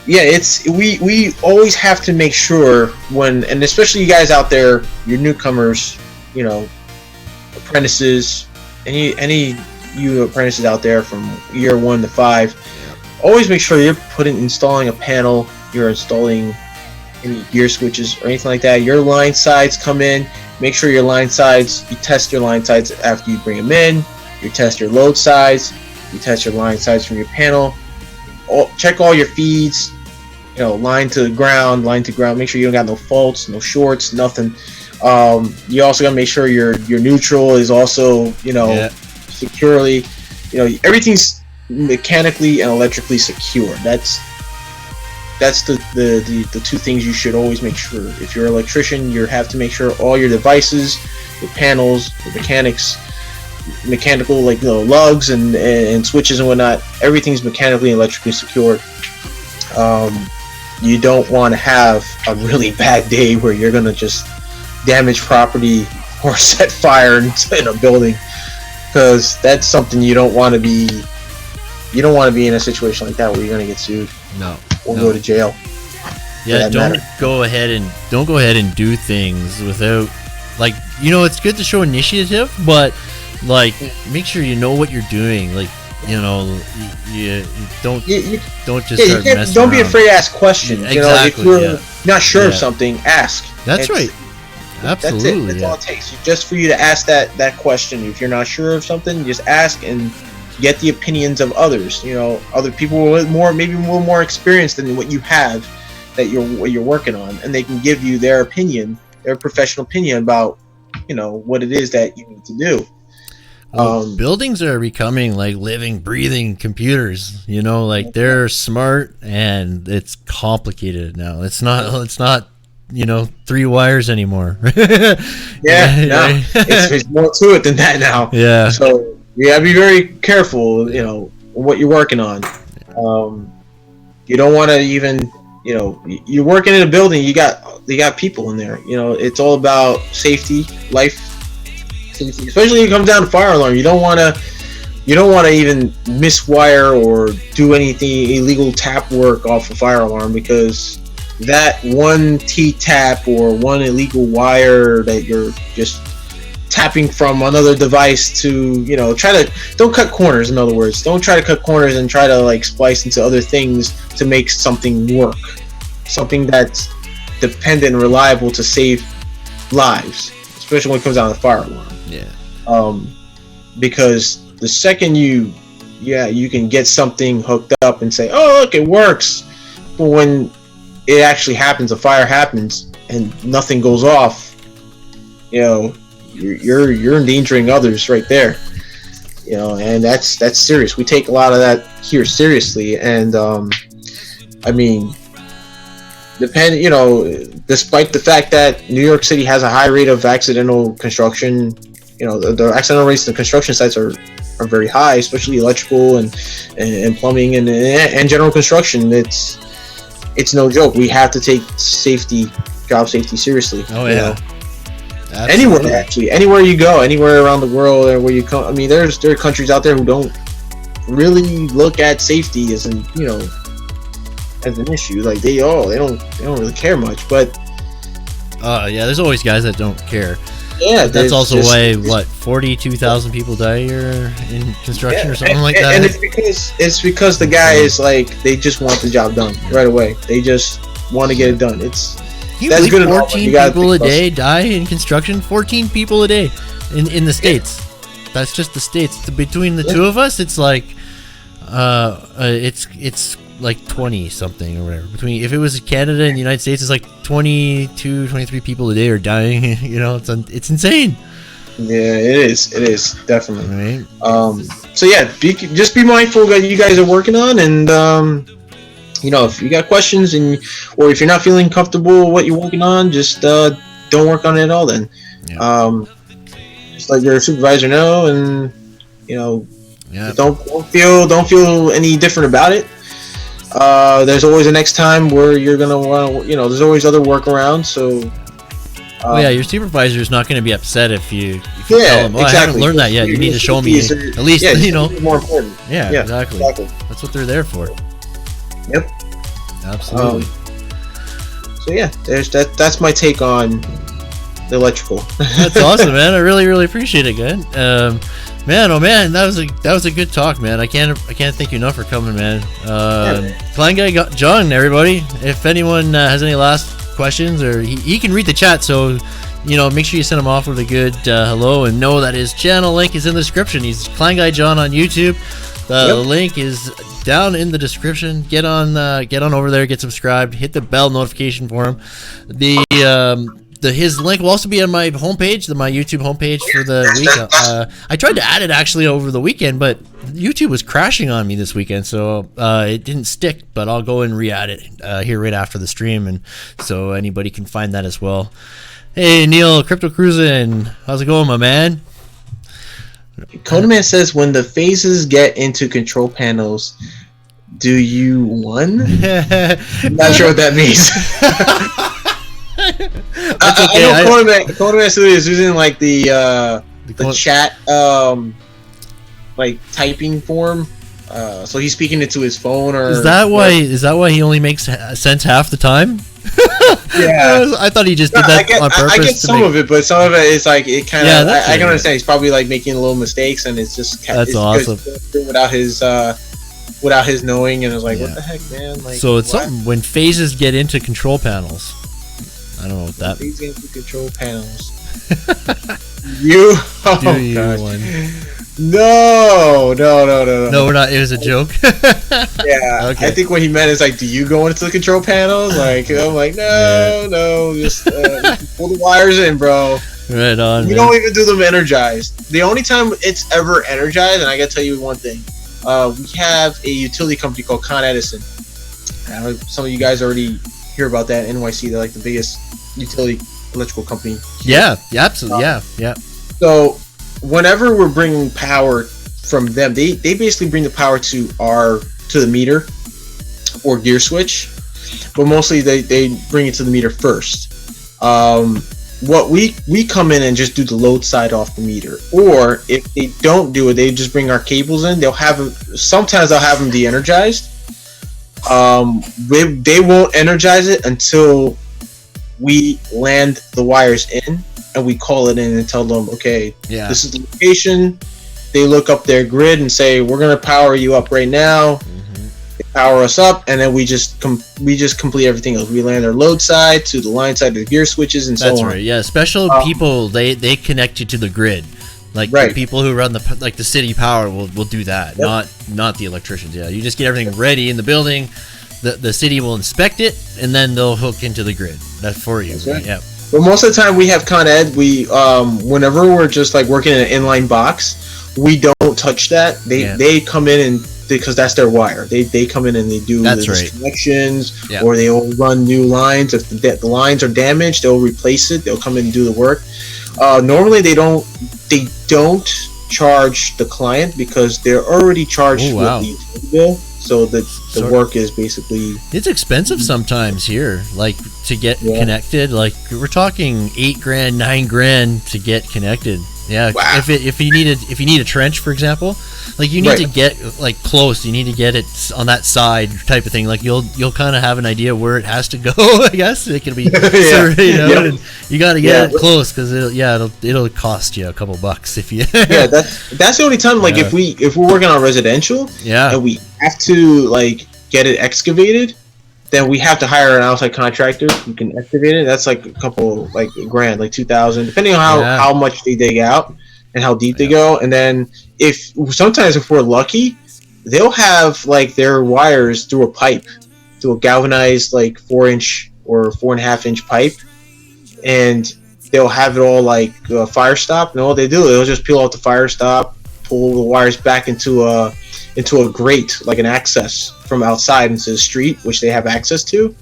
yeah, we always have to make sure when, and especially you guys out there, your newcomers, you know, apprentices, any you apprentices out there from year 1 to 5, always make sure you're installing a panel, you're installing any gear switches or anything like that. Your line sides come in, make sure your line sides, you test your line sides after you bring them in, you test your load sides, you test your line sides from your panel, check all your feeds, you know, line to ground, make sure you don't got no faults, no shorts, nothing. You also gotta make sure your neutral is also, you know, securely, you know, everything's mechanically and electrically secure. That's the two things you should always make sure. If you're an electrician, you have to make sure all your devices, your panels, your mechanical, like, you know, lugs and switches and whatnot, everything's mechanically and electrically secured. You don't want to have a really bad day where you're gonna just damage property or set fire in a building, because that's something you don't want to be. You don't want to be in a situation like that where you're gonna get sued. Or go to jail. Yeah, don't go ahead and do things without, like, you know, it's good to show initiative, but, like, make sure you know what you're doing. Like, you know, you don't just start messing don't be around. afraid to ask questions. Exactly, you know, if you're not sure of something, ask. That's right. Absolutely. That's all it takes. Just for you to ask that question. If you're not sure of something, just ask and get the opinions of others. You know, other people with maybe more experience than what you have, that you're working on, and they can give you their opinion, their professional opinion about, you know, what it is that you need to do. Well, buildings are becoming like living, breathing computers. You know, like, they're smart, and it's complicated now. It's not, you know, 3 wires anymore. It's more to it than that now. Yeah. So you gotta be very careful, you know, what you're working on. You don't want to even, you know, you're working in a building. You got people in there. You know, it's all about safety, life safety. Especially when it comes down to fire alarm. You don't want to even miswire or do anything illegal tap work off a fire alarm, because that one T-tap or one illegal wire that you're just tapping from another device to, you know, don't cut corners. In other words, don't try to cut corners and try to, like, splice into other things to make something work, something that's dependent and reliable to save lives, especially when it comes down to fire alarm. Because the second you can get something hooked up and say, oh, look, it works, but when it actually happens, a fire happens and nothing goes off, you know, you're endangering others right there. You know, and that's serious. We take a lot of that here seriously, and I mean, despite the fact that New York City has a high rate of accidental construction, the accidental rates in construction sites are very high, especially electrical and plumbing and general construction. It's no joke. We have to take job safety seriously. Oh yeah. Anywhere you go, anywhere around the world, or where you come. I mean, there are countries out there who don't really look at safety as an issue. Like they don't really care much. But there's always guys that don't care. Yeah, that's also why 42,000 people die a year in construction or something like that. And it's because the guy is like, they just want the job done right away. They just want to get it done. That's good enough. 14 people a day die in construction. 14 people a day in the States. That's just the States. Between the two of us, it's like it's like 20 something or whatever. If it was Canada and the United States, it's like 22, 23 people a day are dying. It's insane. Yeah, it is definitely. Right. So yeah, just be mindful that you guys are working on, and if you got questions or if you're not feeling comfortable with what you're working on, just don't work on it at all. Then, just let your supervisor know, and don't feel any different about it. There's always a next time where you're gonna want to, there's always other workarounds. So, your supervisor is not going to be upset if you tell them, exactly. I haven't learned that yet. You need to show me at least, more important. Yeah, exactly. That's what they're there for. Yep. Absolutely. So yeah, that's my take on the electrical. That's awesome, man. I really, really appreciate it, man. Man, oh man, that was a good talk, man. I can't thank you enough for coming, man. KleinGuy Jon, everybody. If anyone has any last questions, or he can read the chat, so make sure you send him off with a good hello, and know that his channel link is in the description. He's KleinGuy Jon on YouTube. The link is down in the description. Get on over there, get subscribed, hit the bell notification for him. His link will also be on my homepage, my YouTube homepage for the week. I tried to add it actually over the weekend, but YouTube was crashing on me this weekend, so it didn't stick. But I'll go and re-add it here right after the stream, and so anybody can find that as well. Hey Neil, Crypto Cruising, how's it going, my man? Codeman says, when the phases get into control panels, do you won? Not sure what that means. I know Codeman Studio is using like the chat like typing form. So he's speaking it to his phone, or is that why he only makes sense half the time? Yeah, I thought he just did that on purpose. I get some of it, but some of it is like it kind of. I can understand he's probably like making little mistakes, and it's just that's awesome without his knowing, and it's like, what the heck, man? Like, so it's something when phases get into control panels. I don't know what that. Phases get into control panels. No, we're not. It was a joke. Yeah, okay. I think what he meant is like, do you go into the control panels? Like, I'm like, no, just pull the wires in, bro. Right on. We don't even do them energized. The only time it's ever energized, and I gotta tell you one thing, we have a utility company called Con Edison. Some of you guys already hear about that. NYC, they're like the biggest utility electrical company. Yeah, absolutely. Yeah. So whenever we're bringing power from them, they basically bring the power to the meter or gear switch, but mostly they bring it to the meter first. What we come in and just do the load side off the meter, or if they don't do it, they just bring our cables in. Sometimes they'll have them de-energized. They won't energize it until we land the wires in, and we call it in and tell them, okay, this is the location. They look up their grid and say, we're going to power you up right now. They power us up, and then we just complete everything else. We land our load side to the line side of the gear switches, and so on. That's right. Yeah, special people, they connect you to the grid. Like the people who run the city power will do that, not the electricians. Yeah, you just get everything ready in the building. The city will inspect it, and then they'll hook into the grid. That's for you. Right? Yeah. But most of the time we have Con Ed. We whenever we're just like working in an inline box, we don't touch that. They come in and because that's their wire. They come in and they do the disconnections, or they'll run new lines. If the lines are damaged, they'll replace it. They'll come in and do the work. Normally they don't charge the client because they're already charged with the utility bill. So the work is basically, it's expensive sometimes here, like to get connected. Like we're talking $8,000, $9,000 to get connected. Yeah, wow. If you need a trench, for example, like you need to get like close. You need to get it on that side type of thing. Like you'll kind of have an idea where it has to go. I guess it can be, and you got to get it close because it'll cost you a couple bucks if you. That's the only time. Like if we're working on residential, and we have to like get it excavated, then we have to hire an outside contractor who can excavate it. That's like a couple, like $1,000, like $2,000, depending on how much they dig out and how deep they go. And then sometimes if we're lucky, they'll have like their wires through a galvanized like 4-inch or 4.5-inch pipe, and they'll have it all like fire stop. And all they do, they'll just peel out the fire stop, pull the wires back into a grate, like an access from outside into the street, which they have access to,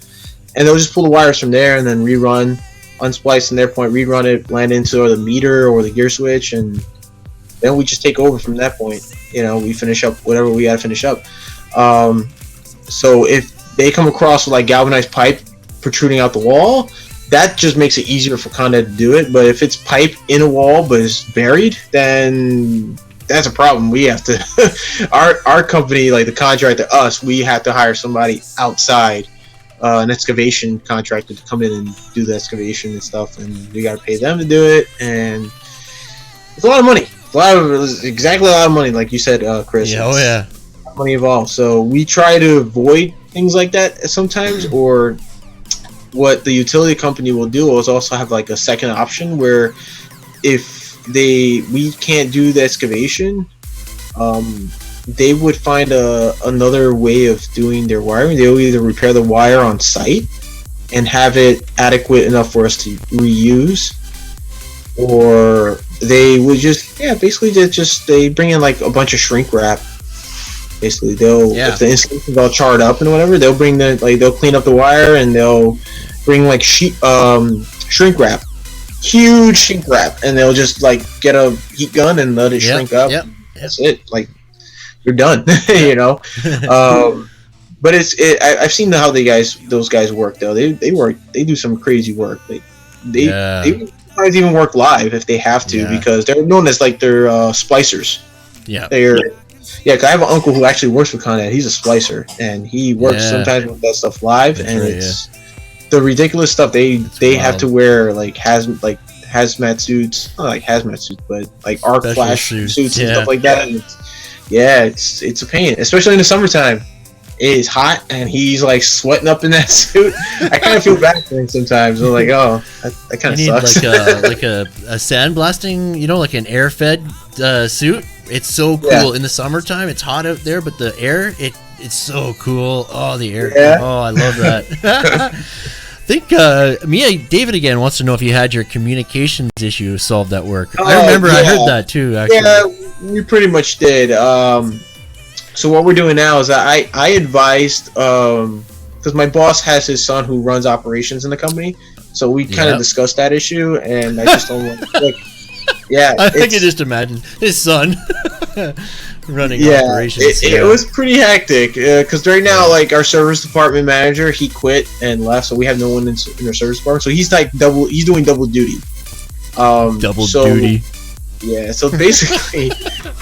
and they'll just pull the wires from there and then unsplice in their point, rerun it, land into the meter or the gear switch, and then we just take over from that point. We finish up whatever we gotta finish up. So if they come across with like galvanized pipe protruding out the wall, that just makes it easier for Con Ed to do it. But if it's pipe in a wall but it's buried, then that's a problem. We have to our company, like the contractor, we have to hire somebody outside, an excavation contractor to come in and do the excavation and stuff, and we got to pay them to do it, and it's a lot of money. A lot of money, like you said, Chris. Money involved. So we try to avoid things like that sometimes, or what the utility company will do is also have like a second option where if we can't do the excavation, they would find another way of doing their wiring. They'll either repair the wire on site and have it adequate enough for us to reuse, or they would just they bring in like a bunch of shrink wrap. Basically, if the installation's all charred up and whatever, they'll clean up the wire and they'll bring like shrink wrap. Huge shrink wrap, and they'll just like get a heat gun and let it shrink up. That's it. Like you're done, But I've seen how those guys work though. They do some crazy work. They sometimes even work live if they have to, because they're known as like they're splicers. Because I have an uncle who actually works for Con Ed. He's a splicer, and he works sometimes with that stuff live. That's it's the ridiculous stuff they have to wear, like hazmat suits, not like hazmat suits, but like arc flash suits and stuff like that. And it's a pain, especially in the summertime. It is hot, and he's like sweating up in that suit. I kind of feel bad for him sometimes. I'm like, that kind of sucks. Like a sandblasting, like an air-fed suit. It's so cool in the summertime. It's hot out there, but the air, it's so cool. Oh, the air. Oh, I love that. I think David again wants to know if you had your communications issue solved at work. I remember I heard that too, actually. Yeah, we pretty much did. So what we're doing now is I advised, because my boss has his son who runs operations in the company, so we kind of discussed that issue, and I just told him, like, I can just imagine his son running operations. It was pretty hectic, because right now, like, our service department manager, he quit and left, so we have no one in our service department, so he's like he's doing double duty. Duty. Yeah, so basically,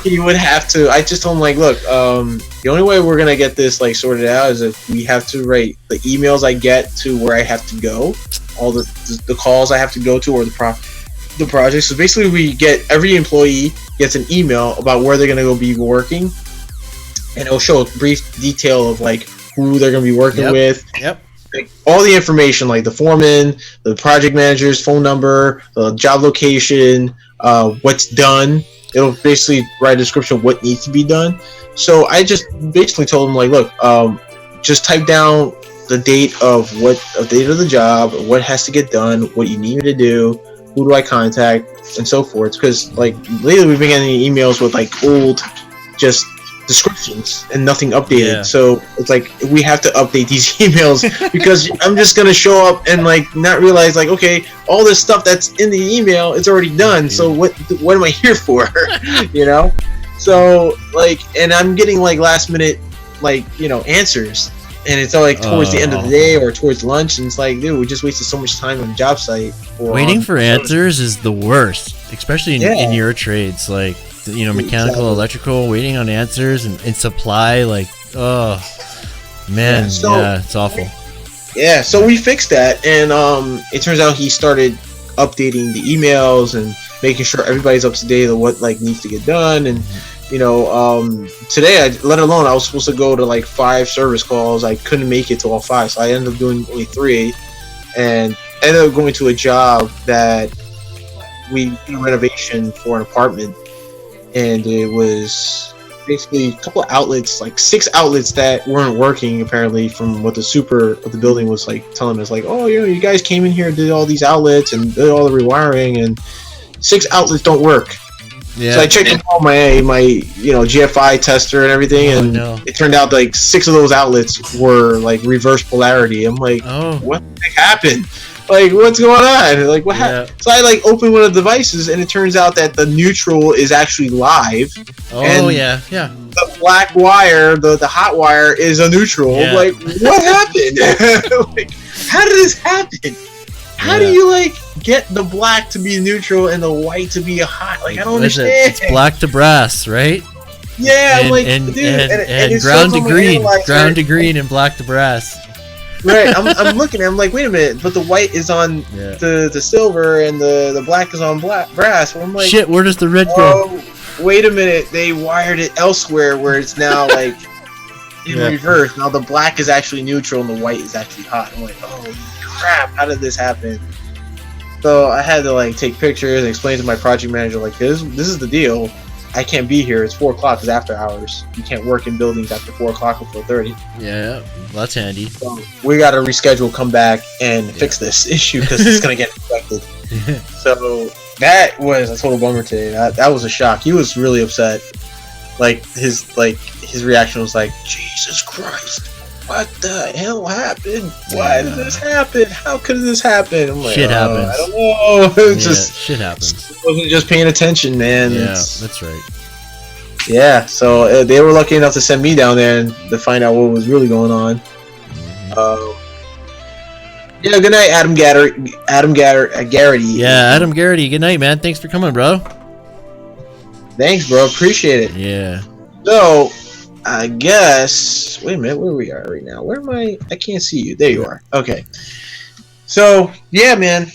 he would have to. I just told him, like, look, the only way we're gonna get this like sorted out is if we have to write the emails I get to where I have to go, all the calls I have to go to, or the project. So basically, every employee gets an email about where they're gonna go be working, and it'll show a brief detail of like who they're gonna be working with. Like, all the information, like the foreman, the project manager's phone number, the job location, what's done. It'll basically write a description of what needs to be done. So I just basically told him, like, look, just type down the date of the job, what has to get done, what you need me to do, who do I contact, and so forth. Because like lately we've been getting emails with like old, just descriptions and nothing updated. Yeah. So it's like we have to update these emails because I'm just gonna show up and like not realize like, okay, all this stuff that's in the email it's already done. So what am I here for? You know? So like, and I'm getting like last minute like, you know, answers, and it's all like towards the end of the day or towards lunch, and it's like, dude, we just wasted so much time on the job site. Waiting for answers is the worst, especially in your trades, like, you know, mechanical, electrical, waiting on answers, and supply, like, oh man, it's awful. Yeah, so we fixed that, and it turns out he started updating the emails and making sure everybody's up to date on what like needs to get done. And you know, today, let alone I was supposed to go to like 5 service calls. I couldn't make it to all 5, so I ended up doing only 3, and ended up going to a job that we did a renovation for an apartment, and it was basically a couple of outlets, like 6 outlets that weren't working apparently, from what the super of the building was like telling us, like, oh, you know, you guys came in here and did all these outlets and did all the rewiring, and 6 outlets don't work. Yeah. So I checked out my you know, GFI tester and everything, and it turned out like 6 of those outlets were like reverse polarity. I'm like, what the heck happened? Like, what's going on? Like, what happened? So I like opened one of the devices, and it turns out that the neutral is actually live. Oh, yeah. The black wire, the hot wire, is a neutral. Yeah. Like, what happened? Like, how did this happen? How do you like get the black to be neutral and the white to be a hot? Like, I don't understand. It's black to brass, right? Yeah, and, like, and, dude, and ground to green, and black to brass. Right, I'm looking at it, I'm like, wait a minute, but the white is on the silver and the black is on brass. Well, I'm like, shit, where does the red go? Wait a minute, they wired it elsewhere where it's now like in reverse. Now the black is actually neutral and the white is actually hot. I'm like, oh crap, how did this happen? So I had to like take pictures and explain to my project manager, like, this is the deal. I can't be here. It's 4 o'clock. It's after hours. You can't work in buildings after 4 o'clock or 4:30. Yeah, well, that's handy. So we got to reschedule, come back, and fix this issue because it's gonna get infected. So that was a total bummer today. That was a shock. He was really upset. Like his reaction was like, Jesus Christ, what the hell happened? Why did this happen? How could this happen? I'm like, shit happens. I don't know. It's just shit happens. Wasn't just paying attention, man. Yeah, that's right. Yeah, so they were lucky enough to send me down there and to find out what was really going on. Yeah, good night, Adam Garrity. Yeah, Adam Garrity. Good night, man. Thanks for coming, bro. Thanks, bro. Appreciate it. Yeah. So, I guess... Wait a minute, where we are right now? Where am I? I can't see you. There you are. Okay. So, yeah, man.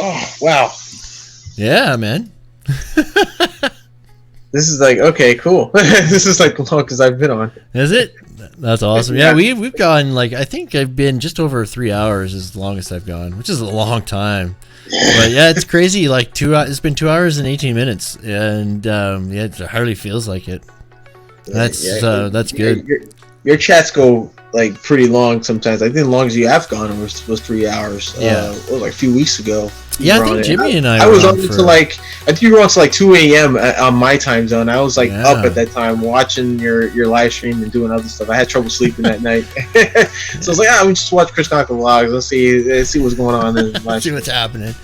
Oh, wow. Yeah, man. This is like, okay, cool. This is like the longest I've been on. Is it? That's awesome. Yeah, we've gone, like, I think I've been just over 3 hours is the longest I've gone, which is a long time. But yeah, it's crazy. Like, it's been 2 hours and 18 minutes, and it hardly feels like it. That's good. Your chats go like pretty long sometimes. I think the longest you have gone was 3 hours. Yeah, it was like a few weeks ago. Yeah, I think Jimmy and I was on to like, I think you were on to like 2 a.m. on my time zone. I was like up at that time watching your live stream and doing other stuff. I had trouble sleeping that night, so I was like, let me just watch Chris Cocker vlogs. Let's see what's going on. Let's see what's happening.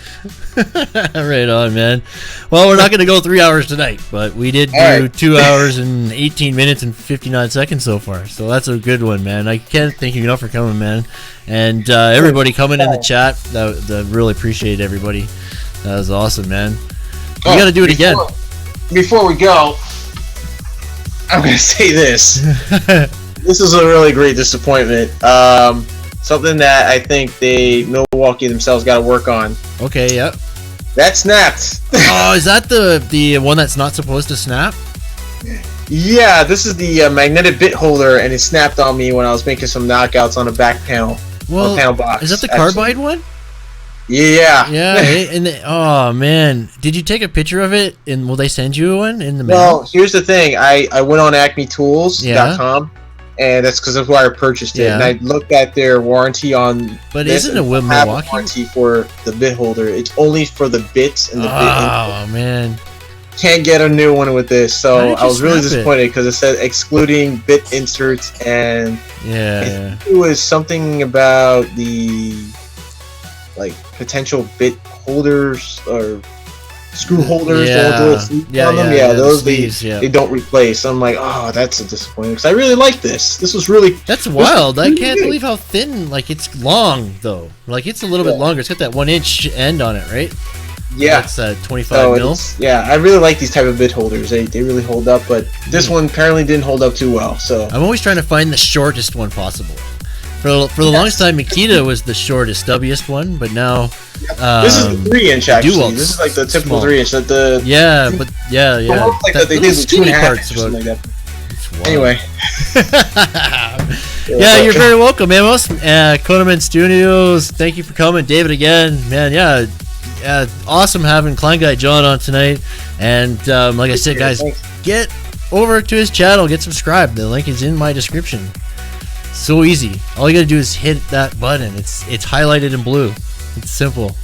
Right on, man. Well, we're not going to go 3 hours tonight, but we did do 2 hours and 18 minutes and 59 seconds so far. So that's a good one, man. I can't thank you enough for coming, man. And everybody coming in the chat, that really appreciate everybody. That was awesome, man. We got to do it again. Before we go, I'm going to say this. This is a really great disappointment. Something that I think Milwaukee themselves got to work on. Okay, yep. That snapped. Oh, is that the one that's not supposed to snap? Yeah, this is the magnetic bit holder, and it snapped on me when I was making some knockouts on a back panel. Well, panel box. Is that the carbide one? Yeah. Yeah. Oh man, did you take a picture of it? And will they send you one in the mail? Well, here's the thing. I went on AcmeTools.com, and that's because that's where I purchased it. And I looked at their warranty on. But isn't it with Milwaukee? Warranty for the bit holder? It's only for the bits and the bit. Oh man. can't get a new one with this, Why so did you I was really scrap it? disappointed because it said excluding bit inserts, and Yeah. it was something about the like potential bit holders or screw holders. Yeah. The little sleeves Yeah, on them. yeah, Yeah, the those sleeves, yeah. they don't replace. I'm like, oh, that's a disappointment because I really like this. This was really That's wild. I really can't good. believe how thin. Like it's long though. Like it's a little bit longer. It's got that 1 inch end on it, right? yeah. That's 25 So mil. yeah, I really like these type of bit holders. They really hold up, but this one apparently didn't hold up too well. So I'm always trying to find the shortest one possible. For the longest time, Makita was the shortest, stubbiest one, but now this is the 3-inch actually. Dual, This is like the typical small. 3-inch. That the yeah, but yeah. almost like that they little did the skinny 2.5 parts or something about- like that. it's wild. Anyway, Yeah, you're very welcome, Amos. Koneman Studios, thank you for coming. David again, man, yeah, awesome having KleinGuy Jon on tonight. And like I said, guys, get over to his channel, get subscribed. The link is in my description. So easy. All you gotta do is hit that button. It's highlighted in blue. It's simple.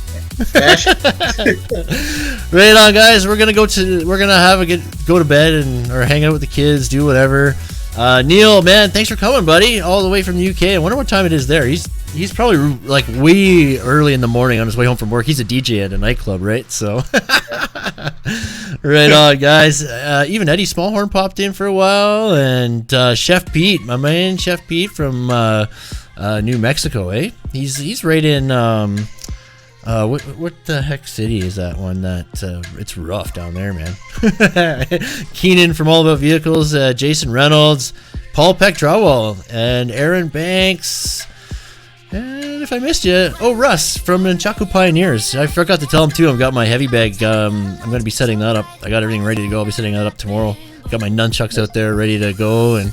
Right on, guys. We're gonna go to bed or hang out with the kids, do whatever. Neil, man, thanks for coming, buddy, all the way from the UK. I wonder what time it is there. He's probably like way early in the morning on his way home from work. He's a DJ at a nightclub, right? So, right on, guys. Even Eddie Smallhorn popped in for a while, and Chef Pete, my man, Chef Pete from New Mexico, eh? He's right in what the heck city is that one? That it's rough down there, man. Keenan from All About Vehicles, Jason Reynolds, Paul Peck Drawwall, and Aaron Banks. And if I missed you, Russ from Nunchaku Pioneers. I forgot to tell him too. I've got my heavy bag. I'm going to be setting that up. I got everything ready to go. I'll be setting that up tomorrow. Got my nunchucks out there ready to go and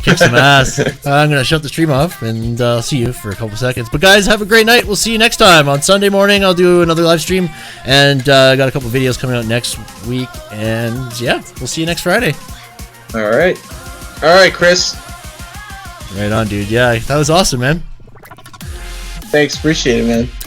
kick some ass. I'm going to shut the stream off and I'll see you for a couple seconds. But guys, have a great night. We'll see you next time. On Sunday morning, I'll do another live stream. And I got a couple videos coming out next week. And yeah, we'll see you next Friday. all right, Chris. Right on, dude. Yeah, that was awesome, man. Thanks, appreciate it, man.